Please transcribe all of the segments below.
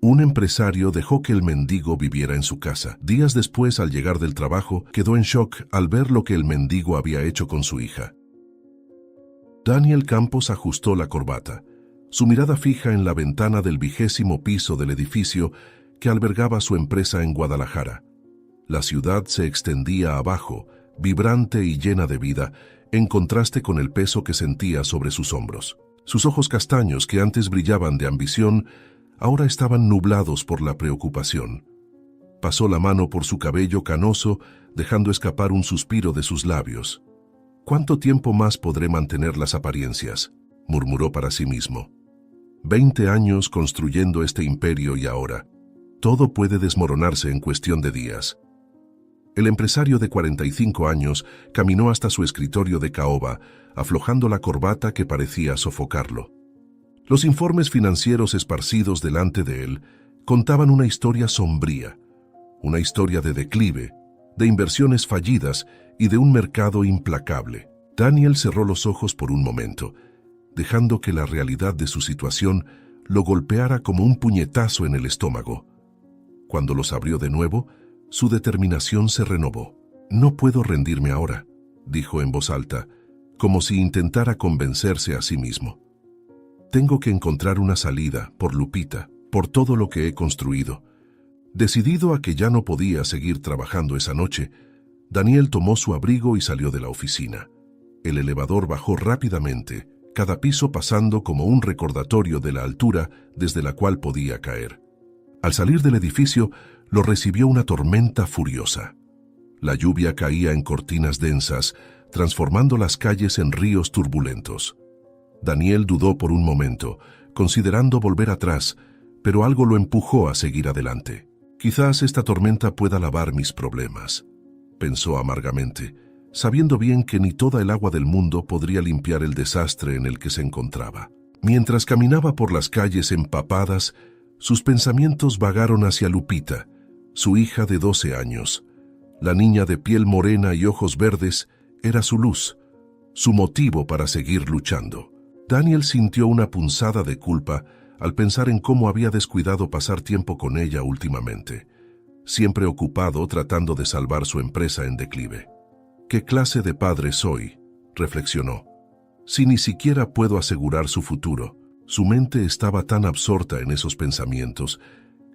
Un empresario dejó que el mendigo viviera en su casa. Días después, al llegar del trabajo, quedó en shock al ver lo que el mendigo había hecho con su hija. Daniel Campos ajustó la corbata, su mirada fija en la ventana del 20º piso del edificio que albergaba su empresa en Guadalajara. La ciudad se extendía abajo, vibrante y llena de vida, en contraste con el peso que sentía sobre sus hombros. Sus ojos castaños, que antes brillaban de ambición, ahora estaban nublados por la preocupación. Pasó la mano por su cabello canoso, dejando escapar un suspiro de sus labios. «¿Cuánto tiempo más podré mantener las apariencias?», murmuró para sí mismo. 20 años construyendo este imperio y ahora, todo puede desmoronarse en cuestión de días. El empresario de 45 años caminó hasta su escritorio de caoba, aflojando la corbata que parecía sofocarlo. Los informes financieros esparcidos delante de él contaban una historia sombría, una historia de declive, de inversiones fallidas y de un mercado implacable. Daniel cerró los ojos por un momento, dejando que la realidad de su situación lo golpeara como un puñetazo en el estómago. Cuando los abrió de nuevo, su determinación se renovó. «No puedo rendirme ahora», dijo en voz alta, como si intentara convencerse a sí mismo. «Tengo que encontrar una salida, por Lupita, por todo lo que he construido». Decidido a que ya no podía seguir trabajando esa noche, Daniel tomó su abrigo y salió de la oficina. El elevador bajó rápidamente, cada piso pasando como un recordatorio de la altura desde la cual podía caer. Al salir del edificio, lo recibió una tormenta furiosa. La lluvia caía en cortinas densas, transformando las calles en ríos turbulentos. Daniel dudó por un momento, considerando volver atrás, pero algo lo empujó a seguir adelante. «Quizás esta tormenta pueda lavar mis problemas», pensó amargamente, sabiendo bien que ni toda el agua del mundo podría limpiar el desastre en el que se encontraba. Mientras caminaba por las calles empapadas, sus pensamientos vagaron hacia Lupita, su hija de 12 años. La niña de piel morena y ojos verdes era su luz, su motivo para seguir luchando. Daniel sintió una punzada de culpa al pensar en cómo había descuidado pasar tiempo con ella últimamente, siempre ocupado tratando de salvar su empresa en declive. «¿Qué clase de padre soy?», reflexionó, «si ni siquiera puedo asegurar su futuro». Su mente estaba tan absorta en esos pensamientos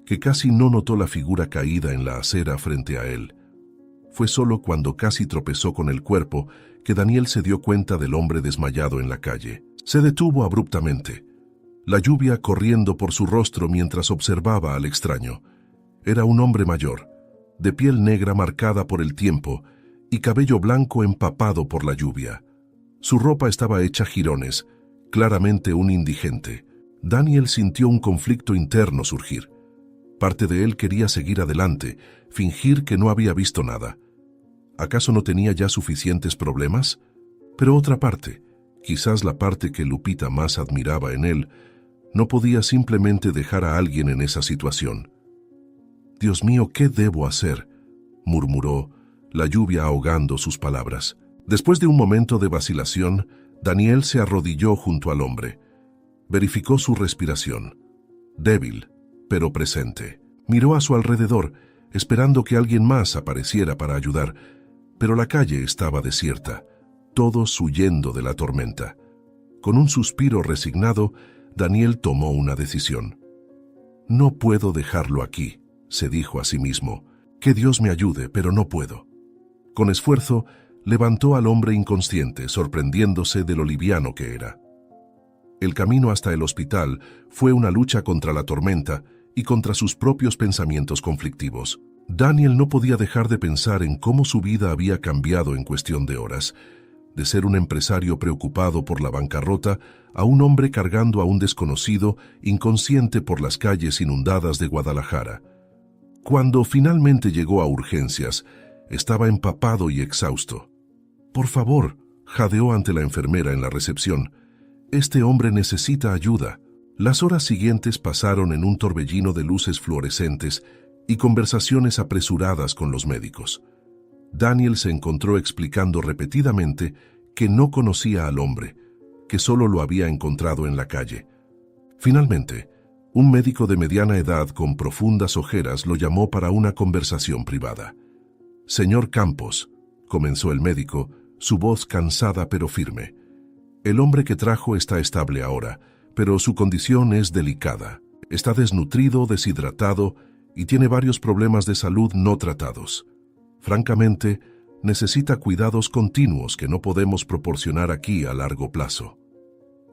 que casi no notó la figura caída en la acera frente a él. Fue solo cuando casi tropezó con el cuerpo que Daniel se dio cuenta del hombre desmayado en la calle. Se detuvo abruptamente, la lluvia corriendo por su rostro mientras observaba al extraño. Era un hombre mayor, de piel negra marcada por el tiempo y cabello blanco empapado por la lluvia. Su ropa estaba hecha jirones, claramente un indigente. Daniel sintió un conflicto interno surgir. Parte de él quería seguir adelante, fingir que no había visto nada. ¿Acaso no tenía ya suficientes problemas? Pero otra parte, quizás la parte que Lupita más admiraba en él, no podía simplemente dejar a alguien en esa situación. «Dios mío, ¿qué debo hacer?», murmuró, la lluvia ahogando sus palabras. Después de un momento de vacilación, Daniel se arrodilló junto al hombre. Verificó su respiración. Débil, pero presente. Miró a su alrededor, esperando que alguien más apareciera para ayudar, pero la calle estaba desierta, todos huyendo de la tormenta. Con un suspiro resignado, Daniel tomó una decisión. «No puedo dejarlo aquí», se dijo a sí mismo. «Que Dios me ayude, pero no puedo». Con esfuerzo, levantó al hombre inconsciente, sorprendiéndose de lo liviano que era. El camino hasta el hospital fue una lucha contra la tormenta y contra sus propios pensamientos conflictivos. Daniel no podía dejar de pensar en cómo su vida había cambiado en cuestión de horas, de ser un empresario preocupado por la bancarrota a un hombre cargando a un desconocido inconsciente por las calles inundadas de Guadalajara. Cuando finalmente llegó a urgencias, estaba empapado y exhausto. «Por favor», jadeó ante la enfermera en la recepción, «este hombre necesita ayuda». Las horas siguientes pasaron en un torbellino de luces fluorescentes y conversaciones apresuradas con los médicos. Daniel se encontró explicando repetidamente que no conocía al hombre, que solo lo había encontrado en la calle. Finalmente, Un médico de mediana edad con profundas ojeras lo llamó para una conversación privada. «Señor Campos», comenzó el médico, su voz cansada pero firme. «El hombre que trajo está estable ahora, pero su condición es delicada. Está desnutrido, deshidratado y tiene varios problemas de salud no tratados. Francamente, necesita cuidados continuos que no podemos proporcionar aquí a largo plazo».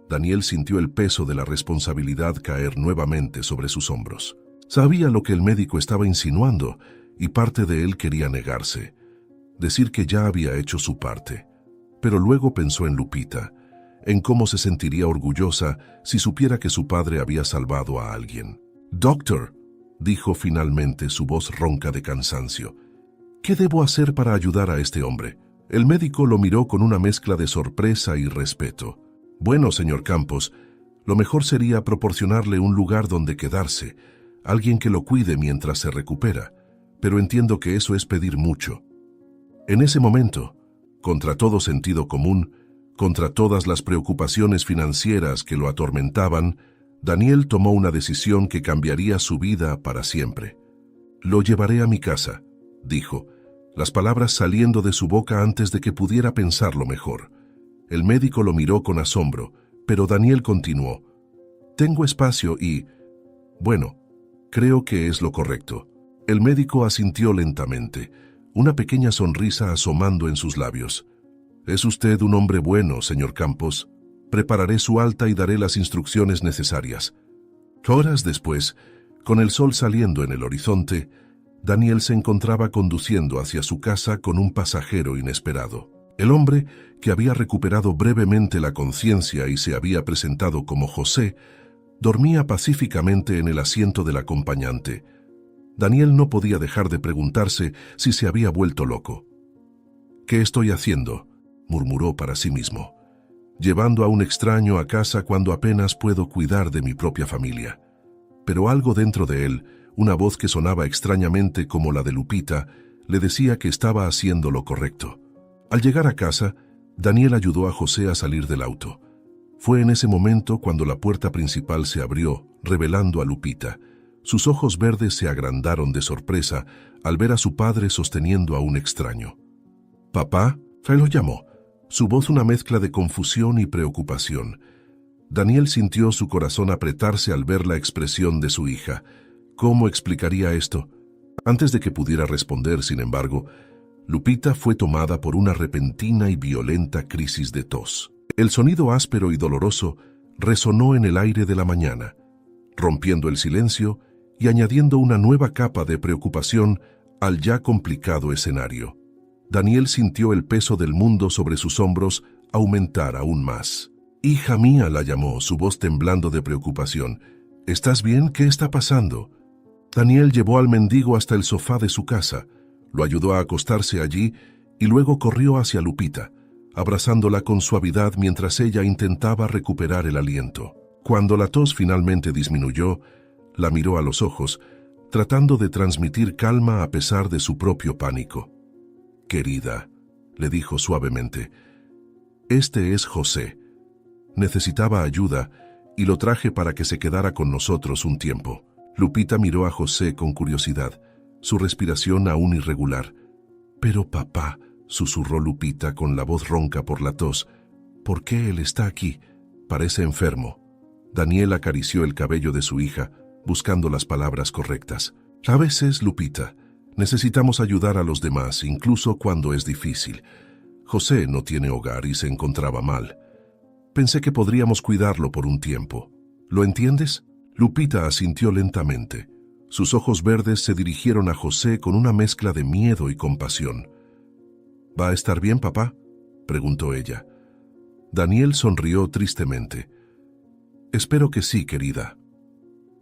Daniel sintió el peso de la responsabilidad caer nuevamente sobre sus hombros. Sabía lo que el médico estaba insinuando y parte de él quería negarse, decir que ya había hecho su parte. Pero luego pensó en Lupita, en cómo se sentiría orgullosa si supiera que su padre había salvado a alguien. «Doctor», dijo finalmente, su voz ronca de cansancio, «¿qué debo hacer para ayudar a este hombre?». El médico lo miró con una mezcla de sorpresa y respeto. «Bueno, señor Campos, lo mejor sería proporcionarle un lugar donde quedarse, alguien que lo cuide mientras se recupera, pero entiendo que eso es pedir mucho». En ese momento, contra todo sentido común, contra todas las preocupaciones financieras que lo atormentaban, Daniel tomó una decisión que cambiaría su vida para siempre. «Lo llevaré a mi casa», dijo, las palabras saliendo de su boca antes de que pudiera pensarlo mejor. El médico lo miró con asombro, pero Daniel continuó. «Tengo espacio y... bueno, creo que es lo correcto». El médico asintió lentamente, una pequeña sonrisa asomando en sus labios. «Es usted un hombre bueno, señor Campos. Prepararé su alta y daré las instrucciones necesarias». Horas después, con el sol saliendo en el horizonte, Daniel se encontraba conduciendo hacia su casa con un pasajero inesperado. El hombre, que había recuperado brevemente la conciencia y se había presentado como José, dormía pacíficamente en el asiento del acompañante. Daniel no podía dejar de preguntarse si se había vuelto loco. «¿Qué estoy haciendo?», murmuró para sí mismo. «Llevando a un extraño a casa cuando apenas puedo cuidar de mi propia familia». Pero algo dentro de él, una voz que sonaba extrañamente como la de Lupita, le decía que estaba haciendo lo correcto. Al llegar a casa, Daniel ayudó a José a salir del auto. Fue en ese momento cuando la puerta principal se abrió, revelando a Lupita. Sus ojos verdes se agrandaron de sorpresa al ver a su padre sosteniendo a un extraño. «¿Papá?», lo llamó, su voz una mezcla de confusión y preocupación. Daniel sintió su corazón apretarse al ver la expresión de su hija. ¿Cómo explicaría esto? Antes de que pudiera responder, sin embargo, Lupita fue tomada por una repentina y violenta crisis de tos. El sonido áspero y doloroso resonó en el aire de la mañana, rompiendo el silencio y añadiendo una nueva capa de preocupación al ya complicado escenario. Daniel sintió el peso del mundo sobre sus hombros aumentar aún más. «Hija mía», la llamó, su voz temblando de preocupación. «¿Estás bien? ¿Qué está pasando?». Daniel llevó al mendigo hasta el sofá de su casa, lo ayudó a acostarse allí y luego corrió hacia Lupita, abrazándola con suavidad mientras ella intentaba recuperar el aliento. Cuando la tos finalmente disminuyó, la miró a los ojos, tratando de transmitir calma a pesar de su propio pánico. «Querida», le dijo suavemente, «este es José. Necesitaba ayuda y lo traje para que se quedara con nosotros un tiempo». Lupita miró a José con curiosidad, su respiración aún irregular. «Pero papá», susurró Lupita con la voz ronca por la tos, «¿por qué él está aquí? Parece enfermo». Daniel acarició el cabello de su hija, buscando las palabras correctas. «A veces, Lupita, necesitamos ayudar a los demás, incluso cuando es difícil. José no tiene hogar y se encontraba mal. Pensé que podríamos cuidarlo por un tiempo. ¿Lo entiendes?». Lupita asintió lentamente. Sus ojos verdes se dirigieron a José con una mezcla de miedo y compasión. «¿Va a estar bien, papá?», preguntó ella. Daniel sonrió tristemente. «Espero que sí, querida.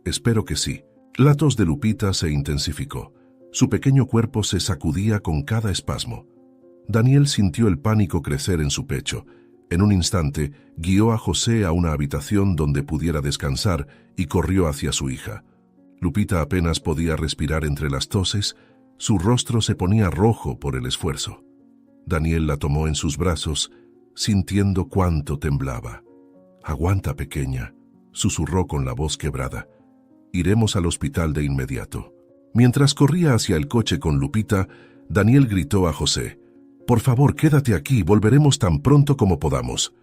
Espero que sí». La tos de Lupita se intensificó. Su pequeño cuerpo se sacudía con cada espasmo. Daniel sintió el pánico crecer en su pecho. En un instante, guió a José a una habitación donde pudiera descansar y corrió hacia su hija. Lupita apenas podía respirar entre las toses, su rostro se ponía rojo por el esfuerzo. Daniel la tomó en sus brazos, sintiendo cuánto temblaba. «Aguanta, pequeña», susurró con la voz quebrada. Iremos al hospital de inmediato. Mientras corría hacia el coche con Lupita, Daniel gritó a José: «Por favor, quédate aquí, volveremos tan pronto como podamos».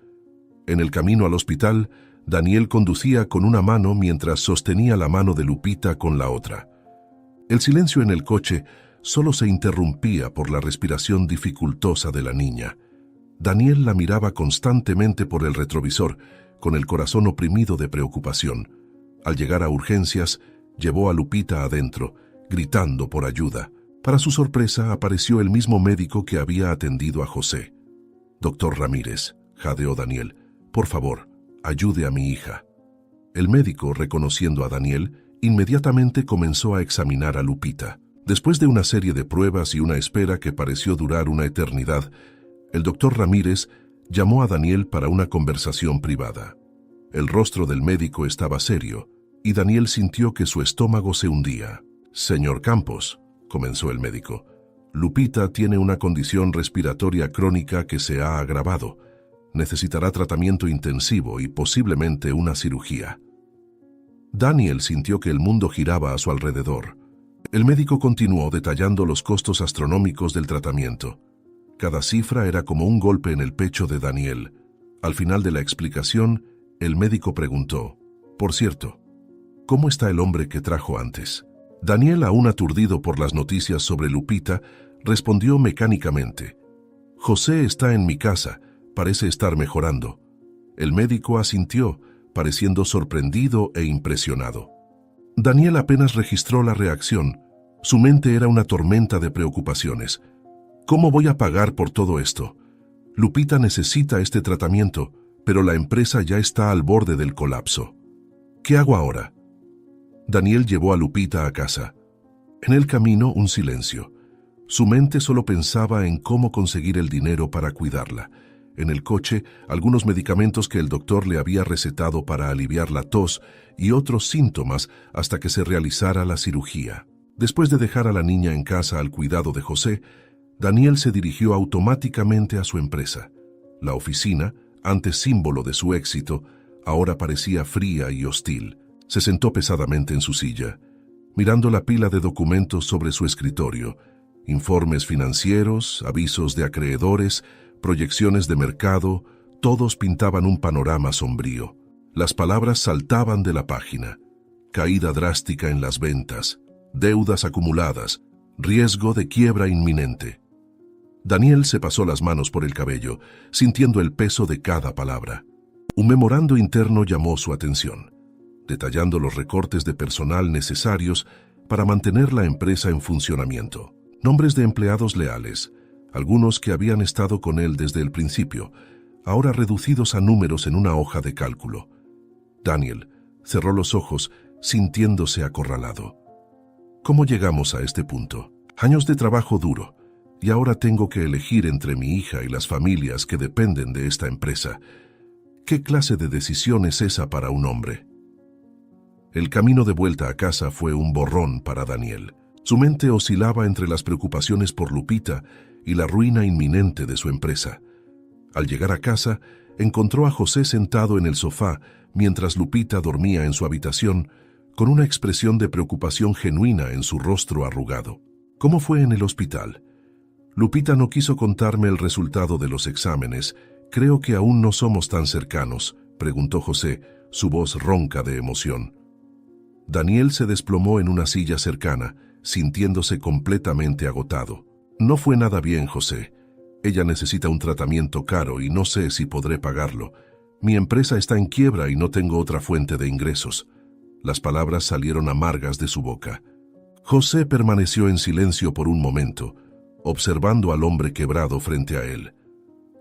En el camino al hospital, Daniel conducía con una mano mientras sostenía la mano de Lupita con la otra. El silencio en el coche solo se interrumpía por la respiración dificultosa de la niña. Daniel la miraba constantemente por el retrovisor, con el corazón oprimido de preocupación. Al llegar a urgencias, llevó a Lupita adentro, gritando por ayuda. Para su sorpresa, apareció el mismo médico que había atendido a José. «Doctor Ramírez», jadeó Daniel, «por favor, ayude a mi hija». El médico, reconociendo a Daniel, inmediatamente comenzó a examinar a Lupita. Después de una serie de pruebas y una espera que pareció durar una eternidad, el doctor Ramírez llamó a Daniel para una conversación privada. El rostro del médico estaba serio, y Daniel sintió que su estómago se hundía. «Señor Campos», comenzó el médico, «Lupita tiene una condición respiratoria crónica que se ha agravado. Necesitará tratamiento intensivo y posiblemente una cirugía». Daniel sintió que el mundo giraba a su alrededor. El médico continuó detallando los costos astronómicos del tratamiento. Cada cifra era como un golpe en el pecho de Daniel. Al final de la explicación, el médico preguntó: «Por cierto, ¿cómo está el hombre que trajo antes?». Daniel, aún aturdido por las noticias sobre Lupita, respondió mecánicamente: «José está en mi casa, parece estar mejorando». El médico asintió, pareciendo sorprendido e impresionado. Daniel apenas registró la reacción. Su mente era una tormenta de preocupaciones. «¿Cómo voy a pagar por todo esto? Lupita necesita este tratamiento, pero la empresa ya está al borde del colapso. ¿Qué hago ahora?». Daniel llevó a Lupita a casa. En el camino, un silencio. Su mente solo pensaba en cómo conseguir el dinero para cuidarla. En el coche, algunos medicamentos que el doctor le había recetado para aliviar la tos y otros síntomas hasta que se realizara la cirugía. Después de dejar a la niña en casa al cuidado de José, Daniel se dirigió automáticamente a su empresa. La oficina, antes símbolo de su éxito, ahora parecía fría y hostil. Se sentó pesadamente en su silla, mirando la pila de documentos sobre su escritorio: informes financieros, avisos de acreedores, proyecciones de mercado, todos pintaban un panorama sombrío. Las palabras saltaban de la página: caída drástica en las ventas, deudas acumuladas, riesgo de quiebra inminente. Daniel se pasó las manos por el cabello, sintiendo el peso de cada palabra. Un memorando interno llamó su atención, detallando los recortes de personal necesarios para mantener la empresa en funcionamiento. Nombres de empleados leales, algunos que habían estado con él desde el principio, ahora reducidos a números en una hoja de cálculo. Daniel cerró los ojos, sintiéndose acorralado. ¿Cómo llegamos a este punto? Años de trabajo duro, y ahora tengo que elegir entre mi hija y las familias que dependen de esta empresa. ¿Qué clase de decisión es esa para un hombre? El camino de vuelta a casa fue un borrón para Daniel. Su mente oscilaba entre las preocupaciones por Lupita y la ruina inminente de su empresa. Al llegar a casa, encontró a José sentado en el sofá mientras Lupita dormía en su habitación, con una expresión de preocupación genuina en su rostro arrugado. ¿Cómo fue en el hospital? Lupita no quiso contarme el resultado de los exámenes. Creo que aún no somos tan cercanos, preguntó José, su voz ronca de emoción. Daniel se desplomó en una silla cercana, sintiéndose completamente agotado. No fue nada bien, José. Ella necesita un tratamiento caro y no sé si podré pagarlo. Mi empresa está en quiebra y no tengo otra fuente de ingresos. Las palabras salieron amargas de su boca. José permaneció en silencio por un momento, observando al hombre quebrado frente a él.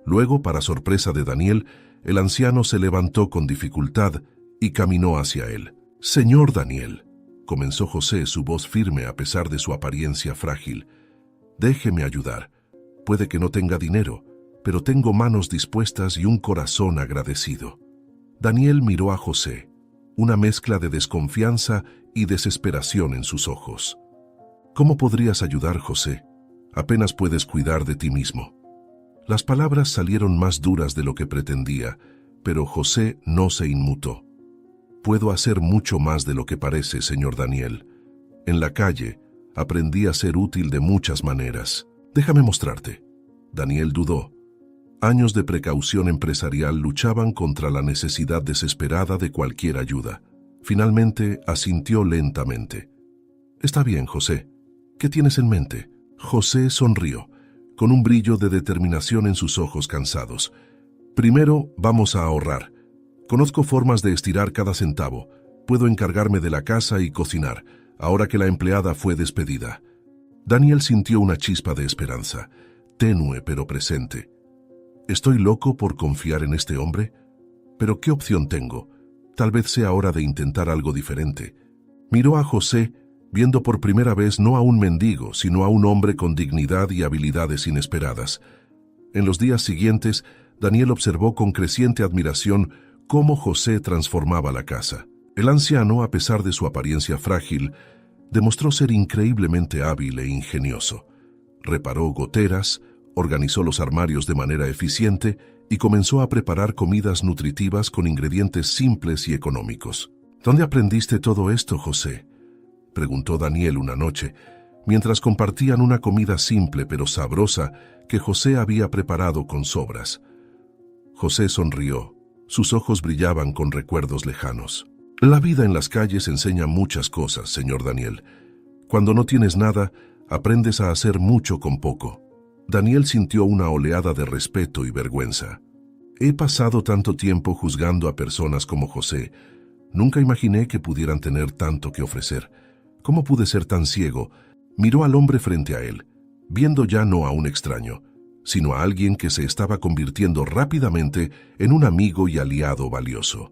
Luego, para sorpresa de Daniel, el anciano se levantó con dificultad y caminó hacia él. «Señor Daniel», comenzó José, su voz firme a pesar de su apariencia frágil, «déjeme ayudar. Puede que no tenga dinero, pero tengo manos dispuestas y un corazón agradecido». Daniel miró a José, una mezcla de desconfianza y desesperación en sus ojos. «¿Cómo podrías ayudar, José? Apenas puedes cuidar de ti mismo». Las palabras salieron más duras de lo que pretendía, pero José no se inmutó. Puedo hacer mucho más de lo que parece, señor Daniel. En la calle, aprendí a ser útil de muchas maneras. Déjame mostrarte. Daniel dudó. Años de precaución empresarial luchaban contra la necesidad desesperada de cualquier ayuda. Finalmente, asintió lentamente. Está bien, José. ¿Qué tienes en mente? José sonrió, con un brillo de determinación en sus ojos cansados. Primero, vamos a ahorrar. Conozco formas de estirar cada centavo. Puedo encargarme de la casa y cocinar, ahora que la empleada fue despedida. Daniel sintió una chispa de esperanza, tenue pero presente. ¿Estoy loco por confiar en este hombre? ¿Pero qué opción tengo? Tal vez sea hora de intentar algo diferente. Miró a José, viendo por primera vez no a un mendigo, sino a un hombre con dignidad y habilidades inesperadas. En los días siguientes, Daniel observó con creciente admiración cómo José transformaba la casa. El anciano, a pesar de su apariencia frágil, demostró ser increíblemente hábil e ingenioso. Reparó goteras, organizó los armarios de manera eficiente y comenzó a preparar comidas nutritivas con ingredientes simples y económicos. ¿Dónde aprendiste todo esto, José?, preguntó Daniel una noche, mientras compartían una comida simple pero sabrosa que José había preparado con sobras. José sonrió. Sus ojos brillaban con recuerdos lejanos. La vida en las calles enseña muchas cosas, señor Daniel. Cuando no tienes nada, aprendes a hacer mucho con poco. Daniel sintió una oleada de respeto y vergüenza. He pasado tanto tiempo juzgando a personas como José. Nunca imaginé que pudieran tener tanto que ofrecer. ¿Cómo pude ser tan ciego? Miró al hombre frente a él, viendo ya no a un extraño, sino a alguien que se estaba convirtiendo rápidamente en un amigo y aliado valioso.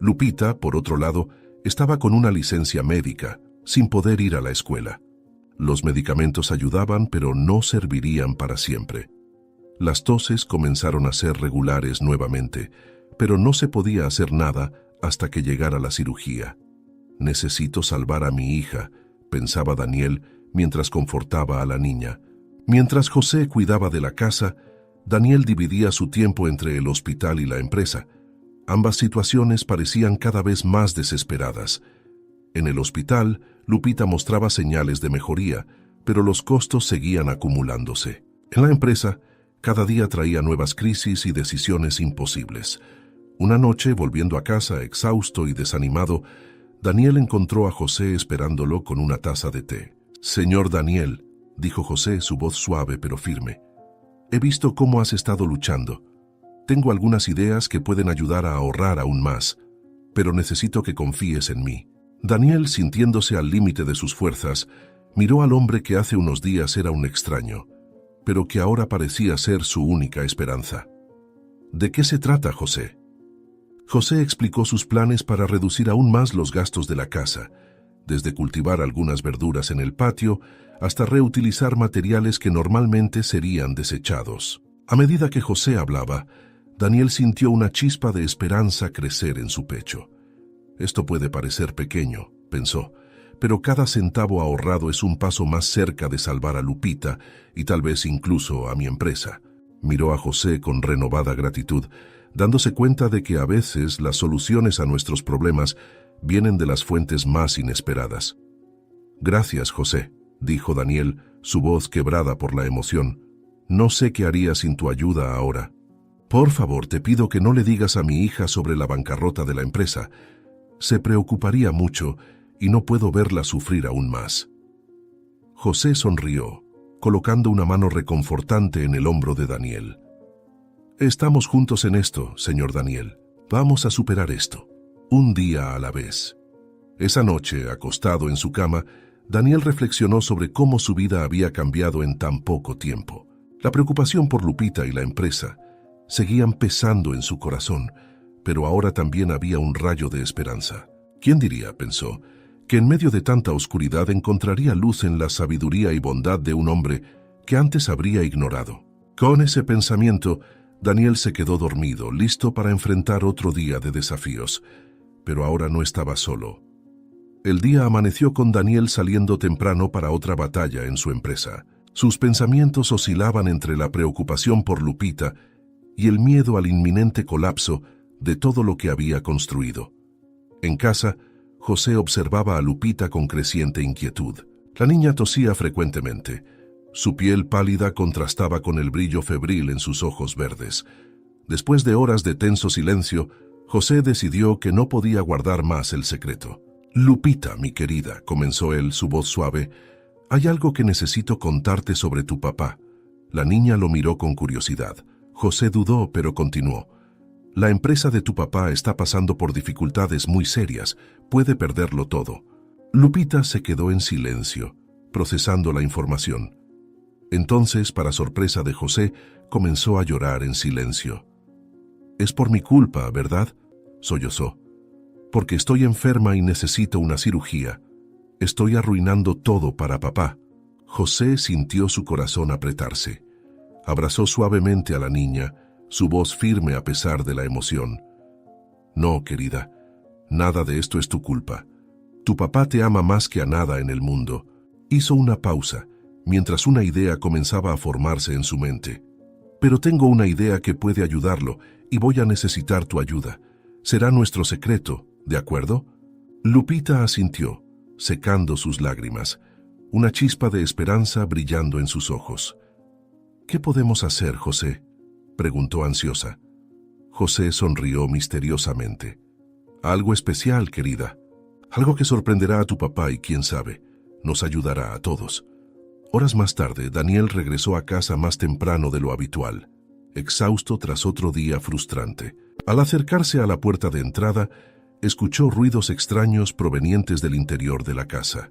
Lupita, por otro lado, estaba con una licencia médica, sin poder ir a la escuela. Los medicamentos ayudaban, pero no servirían para siempre. Las toses comenzaron a ser regulares nuevamente, pero no se podía hacer nada hasta que llegara la cirugía. Necesito salvar a mi hija, pensaba Daniel mientras confortaba a la niña. Mientras José cuidaba de la casa, Daniel dividía su tiempo entre el hospital y la empresa. Ambas situaciones parecían cada vez más desesperadas. En el hospital, Lupita mostraba señales de mejoría, pero los costos seguían acumulándose. En la empresa, cada día traía nuevas crisis y decisiones imposibles. Una noche, volviendo a casa exhausto y desanimado, Daniel encontró a José esperándolo con una taza de té. «Señor Daniel», dijo José, su voz suave pero firme, «he visto cómo has estado luchando. Tengo algunas ideas que pueden ayudar a ahorrar aún más, pero necesito que confíes en mí». Daniel, sintiéndose al límite de sus fuerzas, miró al hombre que hace unos días era un extraño, pero que ahora parecía ser su única esperanza. «¿De qué se trata, José?». José explicó sus planes para reducir aún más los gastos de la casa, desde cultivar algunas verduras en el patio hasta reutilizar materiales que normalmente serían desechados. A medida que José hablaba, Daniel sintió una chispa de esperanza crecer en su pecho. Esto puede parecer pequeño, pensó, pero cada centavo ahorrado es un paso más cerca de salvar a Lupita y tal vez incluso a mi empresa. Miró a José con renovada gratitud, dándose cuenta de que a veces las soluciones a nuestros problemas vienen de las fuentes más inesperadas. «Gracias, José», dijo Daniel, su voz quebrada por la emoción. «No sé qué haría sin tu ayuda ahora. Por favor, te pido que no le digas a mi hija sobre la bancarrota de la empresa. Se preocuparía mucho y no puedo verla sufrir aún más». José sonrió, colocando una mano reconfortante en el hombro de Daniel. «Estamos juntos en esto, señor Daniel. Vamos a superar esto, un día a la vez». Esa noche, acostado en su cama, Daniel reflexionó sobre cómo su vida había cambiado en tan poco tiempo. La preocupación por Lupita y la empresa seguían pesando en su corazón, pero ahora también había un rayo de esperanza. ¿Quién diría, pensó, que en medio de tanta oscuridad encontraría luz en la sabiduría y bondad de un hombre que antes habría ignorado? Con ese pensamiento, Daniel se quedó dormido, listo para enfrentar otro día de desafíos. Pero ahora no estaba solo. El día amaneció con Daniel saliendo temprano para otra batalla en su empresa. Sus pensamientos oscilaban entre la preocupación por Lupita y el miedo al inminente colapso de todo lo que había construido. En casa, José observaba a Lupita con creciente inquietud. La niña tosía frecuentemente. Su piel pálida contrastaba con el brillo febril en sus ojos verdes. Después de horas de tenso silencio, José decidió que no podía guardar más el secreto. «Lupita, mi querida», comenzó él, su voz suave, «hay algo que necesito contarte sobre tu papá». La niña lo miró con curiosidad. José dudó, pero continuó. «La empresa de tu papá está pasando por dificultades muy serias. Puede perderlo todo». Lupita se quedó en silencio, procesando la información. Entonces, para sorpresa de José, comenzó a llorar en silencio. «Es por mi culpa, ¿verdad?», sollozó. «Porque estoy enferma y necesito una cirugía. Estoy arruinando todo para papá». José sintió su corazón apretarse. Abrazó suavemente a la niña, su voz firme a pesar de la emoción. «No, querida, nada de esto es tu culpa. Tu papá te ama más que a nada en el mundo». Hizo una pausa, mientras una idea comenzaba a formarse en su mente. «Pero tengo una idea que puede ayudarlo y voy a necesitar tu ayuda. Será nuestro secreto, ¿de acuerdo?». Lupita asintió, secando sus lágrimas, una chispa de esperanza brillando en sus ojos. «¿Qué podemos hacer, José?», preguntó ansiosa. José sonrió misteriosamente. «Algo especial, querida. Algo que sorprenderá a tu papá y, quién sabe, nos ayudará a todos». Horas más tarde, Daniel regresó a casa más temprano de lo habitual, exhausto tras otro día frustrante. Al acercarse a la puerta de entrada, escuchó ruidos extraños provenientes del interior de la casa.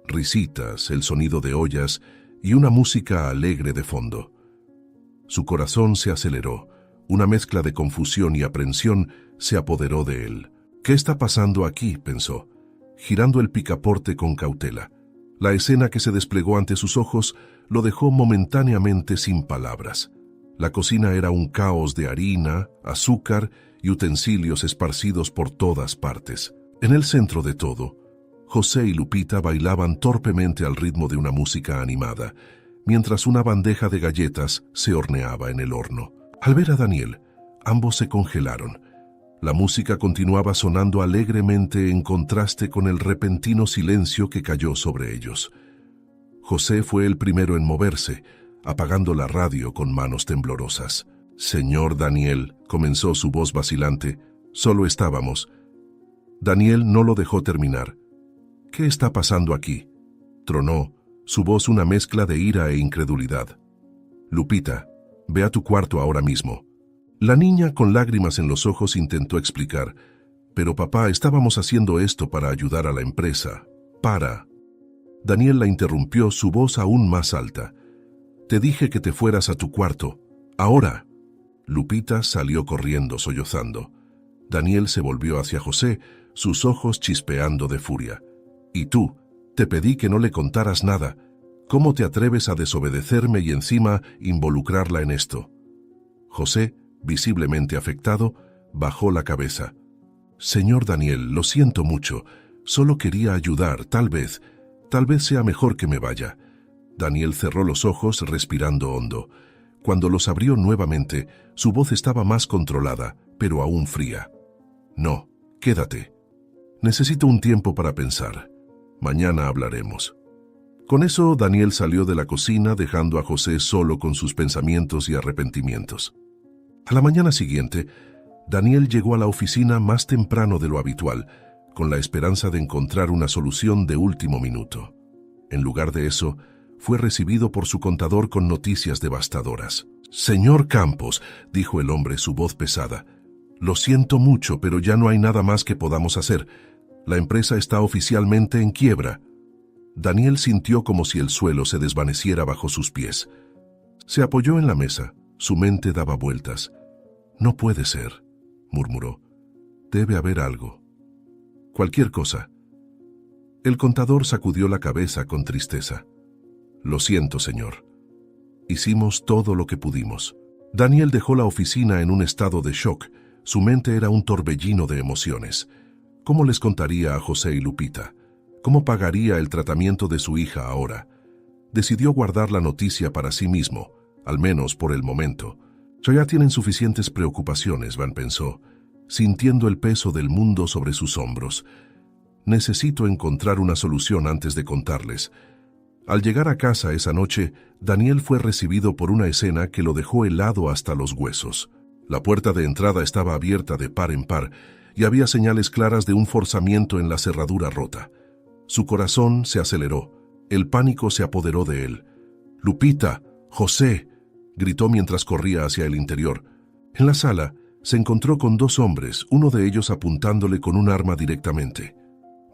Risitas, el sonido de ollas y una música alegre de fondo. Su corazón se aceleró. Una mezcla de confusión y aprensión se apoderó de él. «¿Qué está pasando aquí?», pensó, girando el picaporte con cautela. La escena que se desplegó ante sus ojos lo dejó momentáneamente sin palabras. La cocina era un caos de harina, azúcar y utensilios esparcidos por todas partes. En el centro de todo, José y Lupita bailaban torpemente al ritmo de una música animada, mientras una bandeja de galletas se horneaba en el horno. Al ver a Daniel, ambos se congelaron. La música continuaba sonando alegremente en contraste con el repentino silencio que cayó sobre ellos. José fue el primero en moverse, apagando la radio con manos temblorosas. «Señor Daniel», comenzó su voz vacilante, «solo estábamos». Daniel no lo dejó terminar. «¿Qué está pasando aquí?», tronó, su voz una mezcla de ira e incredulidad. «Lupita, ve a tu cuarto ahora mismo». La niña, con lágrimas en los ojos, intentó explicar. «Pero papá, estábamos haciendo esto para ayudar a la empresa. Para». Daniel la interrumpió, su voz aún más alta. «Te dije que te fueras a tu cuarto. Ahora». Lupita salió corriendo, sollozando. Daniel se volvió hacia José, sus ojos chispeando de furia. «¿Y tú? Te pedí que no le contaras nada. ¿Cómo te atreves a desobedecerme y encima involucrarla en esto?». José, visiblemente afectado, bajó la cabeza. «Señor Daniel, lo siento mucho. Solo quería ayudar, tal vez sea mejor que me vaya». Daniel cerró los ojos, respirando hondo. Cuando los abrió nuevamente, su voz estaba más controlada, pero aún fría. «No, quédate. Necesito un tiempo para pensar. Mañana hablaremos». Con eso, Daniel salió de la cocina, dejando a José solo con sus pensamientos y arrepentimientos. A la mañana siguiente, Daniel llegó a la oficina más temprano de lo habitual, con la esperanza de encontrar una solución de último minuto. En lugar de eso, fue recibido por su contador con noticias devastadoras. «Señor Campos», dijo el hombre, su voz pesada, «lo siento mucho, pero ya no hay nada más que podamos hacer. La empresa está oficialmente en quiebra». Daniel sintió como si el suelo se desvaneciera bajo sus pies. Se apoyó en la mesa, su mente daba vueltas. «No puede ser», murmuró. «Debe haber algo. Cualquier cosa». El contador sacudió la cabeza con tristeza. «Lo siento, señor. Hicimos todo lo que pudimos». Daniel dejó la oficina en un estado de shock. Su mente era un torbellino de emociones. ¿Cómo les contaría a José y Lupita? ¿Cómo pagaría el tratamiento de su hija ahora? Decidió guardar la noticia para sí mismo, al menos por el momento. «Ya tienen suficientes preocupaciones», Van pensó. sintiendo el peso del mundo sobre sus hombros. Necesito encontrar una solución antes de contarles. Al llegar a casa esa noche, Daniel fue recibido por una escena que lo dejó helado hasta los huesos. La puerta de entrada estaba abierta de par en par y había señales claras de un forzamiento en la cerradura rota. Su corazón se aceleró. El pánico se apoderó de él. «¡Lupita! ¡José!», gritó mientras corría hacia el interior. En la sala, se encontró con dos hombres, uno de ellos apuntándole con un arma directamente.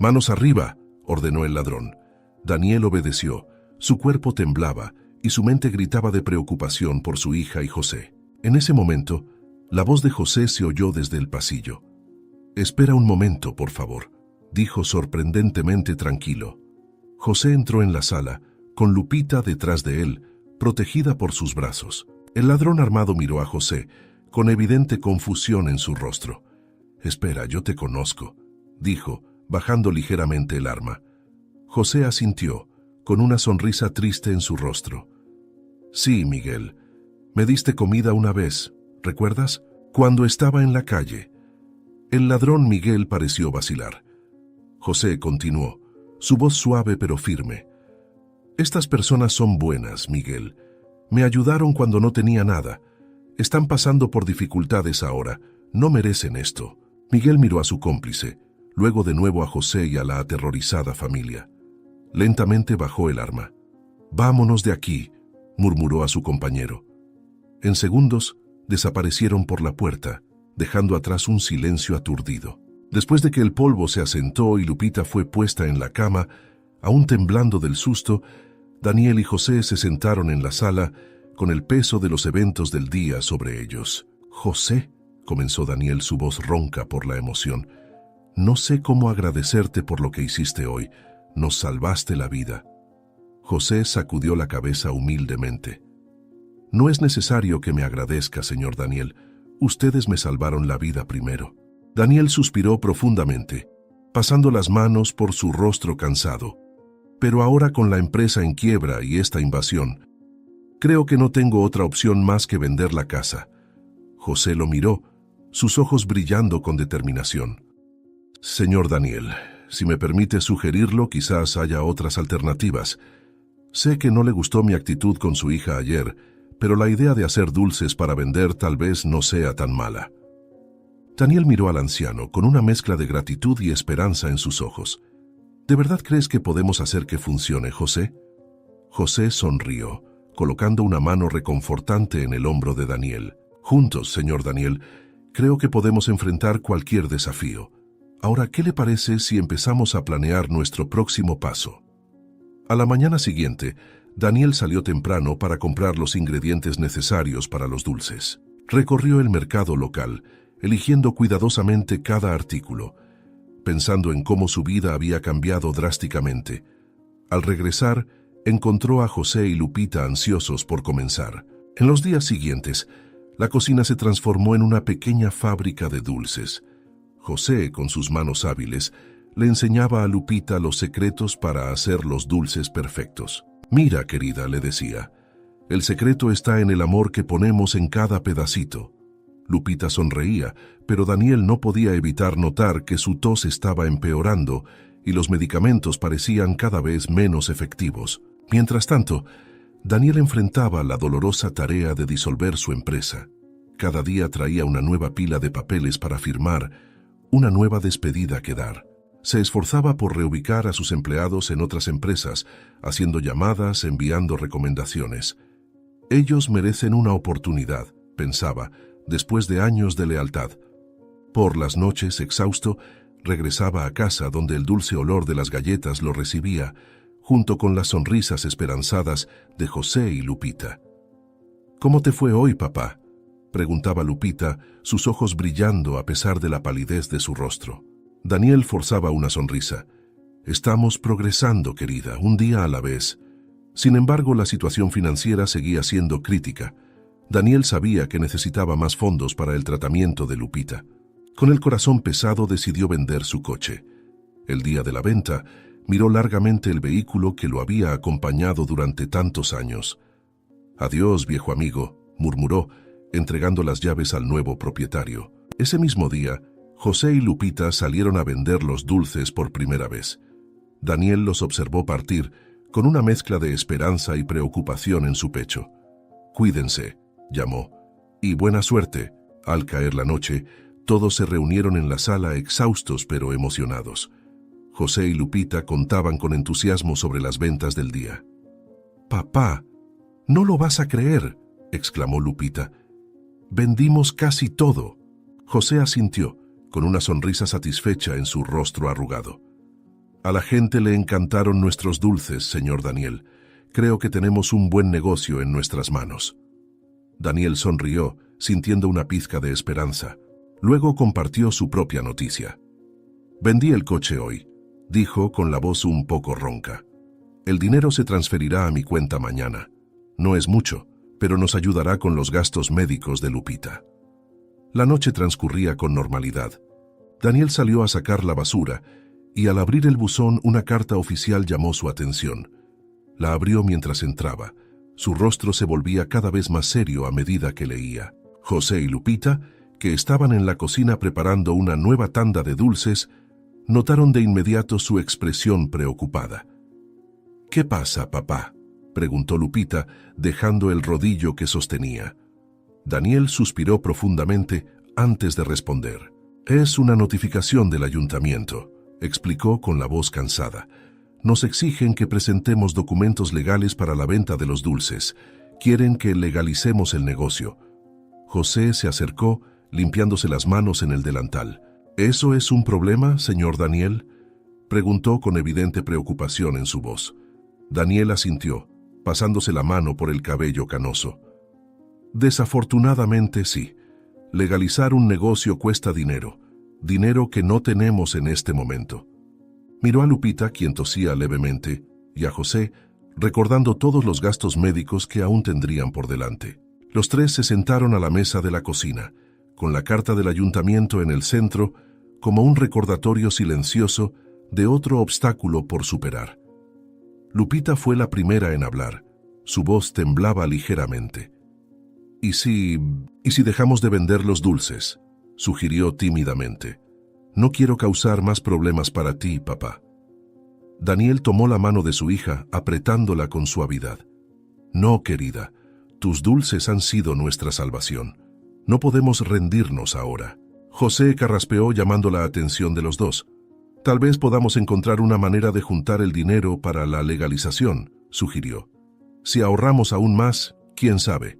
«¡Manos arriba!», ordenó el ladrón. Daniel obedeció. Su cuerpo temblaba y su mente gritaba de preocupación por su hija y José. En ese momento, la voz de José se oyó desde el pasillo. «Espera un momento, por favor», dijo sorprendentemente tranquilo. José entró en la sala, con Lupita detrás de él, protegida por sus brazos. El ladrón armado miró a José, con evidente confusión en su rostro. «Espera, yo te conozco», dijo, bajando ligeramente el arma. José asintió, con una sonrisa triste en su rostro. «Sí, Miguel. Me diste comida una vez, ¿recuerdas? Cuando estaba en la calle». El ladrón Miguel pareció vacilar. José continuó, su voz suave pero firme. «Estas personas son buenas, Miguel. Me ayudaron cuando no tenía nada. Están pasando por dificultades ahora. No merecen esto». Miguel miró a su cómplice, luego de nuevo a José y a la aterrorizada familia. Lentamente bajó el arma. «Vámonos de aquí», murmuró a su compañero. En segundos, desaparecieron por la puerta, dejando atrás un silencio aturdido. Después de que el polvo se asentó y Lupita fue puesta en la cama, aún temblando del susto, Daniel y José se sentaron en la sala con el peso de los eventos del día sobre ellos. «José», comenzó Daniel, su voz ronca por la emoción, «no sé cómo agradecerte por lo que hiciste hoy. Nos salvaste la vida». José sacudió la cabeza humildemente. «No es necesario que me agradezca, señor Daniel. Ustedes me salvaron la vida primero». Daniel suspiró profundamente, pasando las manos por su rostro cansado. «Pero ahora, con la empresa en quiebra y esta invasión, creo que no tengo otra opción más que vender la casa». José lo miró, sus ojos brillando con determinación. «Señor Daniel, si me permite sugerirlo, quizás haya otras alternativas. Sé que no le gustó mi actitud con su hija ayer, pero la idea de hacer dulces para vender tal vez no sea tan mala». Daniel miró al anciano con una mezcla de gratitud y esperanza en sus ojos. «¿De verdad crees que podemos hacer que funcione, José?». José sonrió, colocando una mano reconfortante en el hombro de Daniel. «Juntos, señor Daniel, creo que podemos enfrentar cualquier desafío. Ahora, ¿qué le parece si empezamos a planear nuestro próximo paso?». A la mañana siguiente, Daniel salió temprano para comprar los ingredientes necesarios para los dulces. Recorrió el mercado local, eligiendo cuidadosamente cada artículo, pensando en cómo su vida había cambiado drásticamente. Al regresar, encontró a José y Lupita ansiosos por comenzar. En los días siguientes, la cocina se transformó en una pequeña fábrica de dulces. José, con sus manos hábiles, le enseñaba a Lupita los secretos para hacer los dulces perfectos. «Mira, querida», le decía, «el secreto está en el amor que ponemos en cada pedacito». Lupita sonreía, pero Daniel no podía evitar notar que su tos estaba empeorando y los medicamentos parecían cada vez menos efectivos. Mientras tanto, Daniel enfrentaba la dolorosa tarea de disolver su empresa. Cada día traía una nueva pila de papeles para firmar, una nueva despedida que dar. Se esforzaba por reubicar a sus empleados en otras empresas, haciendo llamadas, enviando recomendaciones. «Ellos merecen una oportunidad», pensaba, después de años de lealtad. Por las noches, exhausto, regresaba a casa donde el dulce olor de las galletas lo recibía, junto con las sonrisas esperanzadas de José y Lupita. «¿Cómo te fue hoy, papá?», preguntaba Lupita, sus ojos brillando a pesar de la palidez de su rostro. Daniel forzaba una sonrisa. «Estamos progresando, querida, un día a la vez». Sin embargo, la situación financiera seguía siendo crítica. Daniel sabía que necesitaba más fondos para el tratamiento de Lupita. Con el corazón pesado decidió vender su coche. El día de la venta, miró largamente el vehículo que lo había acompañado durante tantos años. «Adiós, viejo amigo», murmuró, entregando las llaves al nuevo propietario. Ese mismo día, José y Lupita salieron a vender los dulces por primera vez. Daniel los observó partir, con una mezcla de esperanza y preocupación en su pecho. «Cuídense», llamó, «y buena suerte». Al caer la noche, todos se reunieron en la sala exhaustos pero emocionados. José y Lupita contaban con entusiasmo sobre las ventas del día. «Papá, no lo vas a creer», exclamó Lupita. «Vendimos casi todo». José asintió, con una sonrisa satisfecha en su rostro arrugado. «A la gente le encantaron nuestros dulces, señor Daniel. Creo que tenemos un buen negocio en nuestras manos». Daniel sonrió, sintiendo una pizca de esperanza. Luego compartió su propia noticia. «Vendí el coche hoy», dijo con la voz un poco ronca. «El dinero se transferirá a mi cuenta mañana. No es mucho, pero nos ayudará con los gastos médicos de Lupita». La noche transcurría con normalidad. Daniel salió a sacar la basura y al abrir el buzón una carta oficial llamó su atención. La abrió mientras entraba. Su rostro se volvía cada vez más serio a medida que leía. José y Lupita, que estaban en la cocina preparando una nueva tanda de dulces, notaron de inmediato su expresión preocupada. «¿Qué pasa, papá?», preguntó Lupita, dejando el rodillo que sostenía. Daniel suspiró profundamente antes de responder. «Es una notificación del ayuntamiento», explicó con la voz cansada. «Nos exigen que presentemos documentos legales para la venta de los dulces. Quieren que legalicemos el negocio». José se acercó, limpiándose las manos en el delantal. «¿Eso es un problema, señor Daniel?», preguntó con evidente preocupación en su voz. Daniel asintió, pasándose la mano por el cabello canoso. «Desafortunadamente sí. Legalizar un negocio cuesta dinero, dinero que no tenemos en este momento». Miró a Lupita, quien tosía levemente, y a José, recordando todos los gastos médicos que aún tendrían por delante. Los tres se sentaron a la mesa de la cocina, con la carta del ayuntamiento en el centro, como un recordatorio silencioso de otro obstáculo por superar. Lupita fue la primera en hablar. Su voz temblaba ligeramente. «¿Y si dejamos de vender los dulces?», sugirió tímidamente. «No quiero causar más problemas para ti, papá». Daniel tomó la mano de su hija, apretándola con suavidad. «No, querida, tus dulces han sido nuestra salvación. No podemos rendirnos ahora». José carraspeó llamando la atención de los dos. «Tal vez podamos encontrar una manera de juntar el dinero para la legalización», sugirió. «Si ahorramos aún más, quién sabe».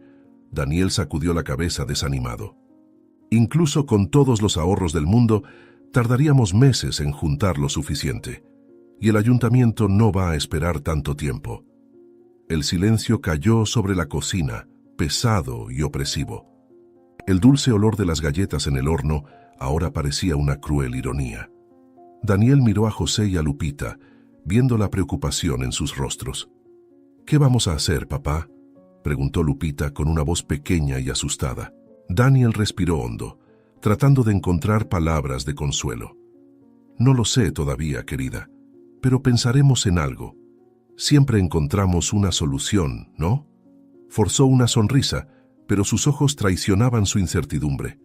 Daniel sacudió la cabeza desanimado. «Incluso con todos los ahorros del mundo, tardaríamos meses en juntar lo suficiente. Y el ayuntamiento no va a esperar tanto tiempo». El silencio cayó sobre la cocina, pesado y opresivo. El dulce olor de las galletas en el horno ahora parecía una cruel ironía. Daniel miró a José y a Lupita, viendo la preocupación en sus rostros. «¿Qué vamos a hacer, papá?», preguntó Lupita con una voz pequeña y asustada. Daniel respiró hondo, tratando de encontrar palabras de consuelo. «No lo sé todavía, querida, pero pensaremos en algo. Siempre encontramos una solución, ¿no?». Forzó una sonrisa, pero sus ojos traicionaban su incertidumbre.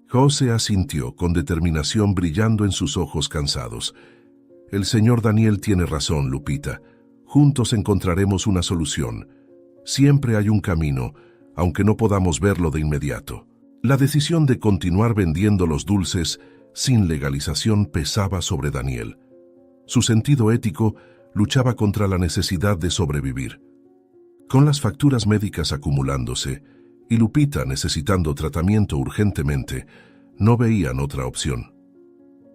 José asintió con determinación brillando en sus ojos cansados. «El señor Daniel tiene razón, Lupita. Juntos encontraremos una solución. Siempre hay un camino, aunque no podamos verlo de inmediato». La decisión de continuar vendiendo los dulces sin legalización pesaba sobre Daniel. Su sentido ético luchaba contra la necesidad de sobrevivir. Con las facturas médicas acumulándose y Lupita necesitando tratamiento urgentemente, no veían otra opción.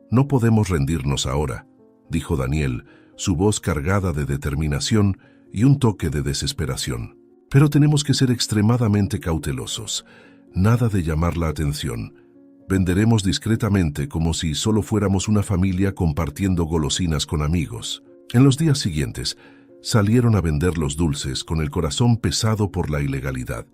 «No podemos rendirnos ahora», dijo Daniel, su voz cargada de determinación y un toque de desesperación. «Pero tenemos que ser extremadamente cautelosos. Nada de llamar la atención. Venderemos discretamente como si solo fuéramos una familia compartiendo golosinas con amigos». En los días siguientes, salieron a vender los dulces con el corazón pesado por la ilegalidad.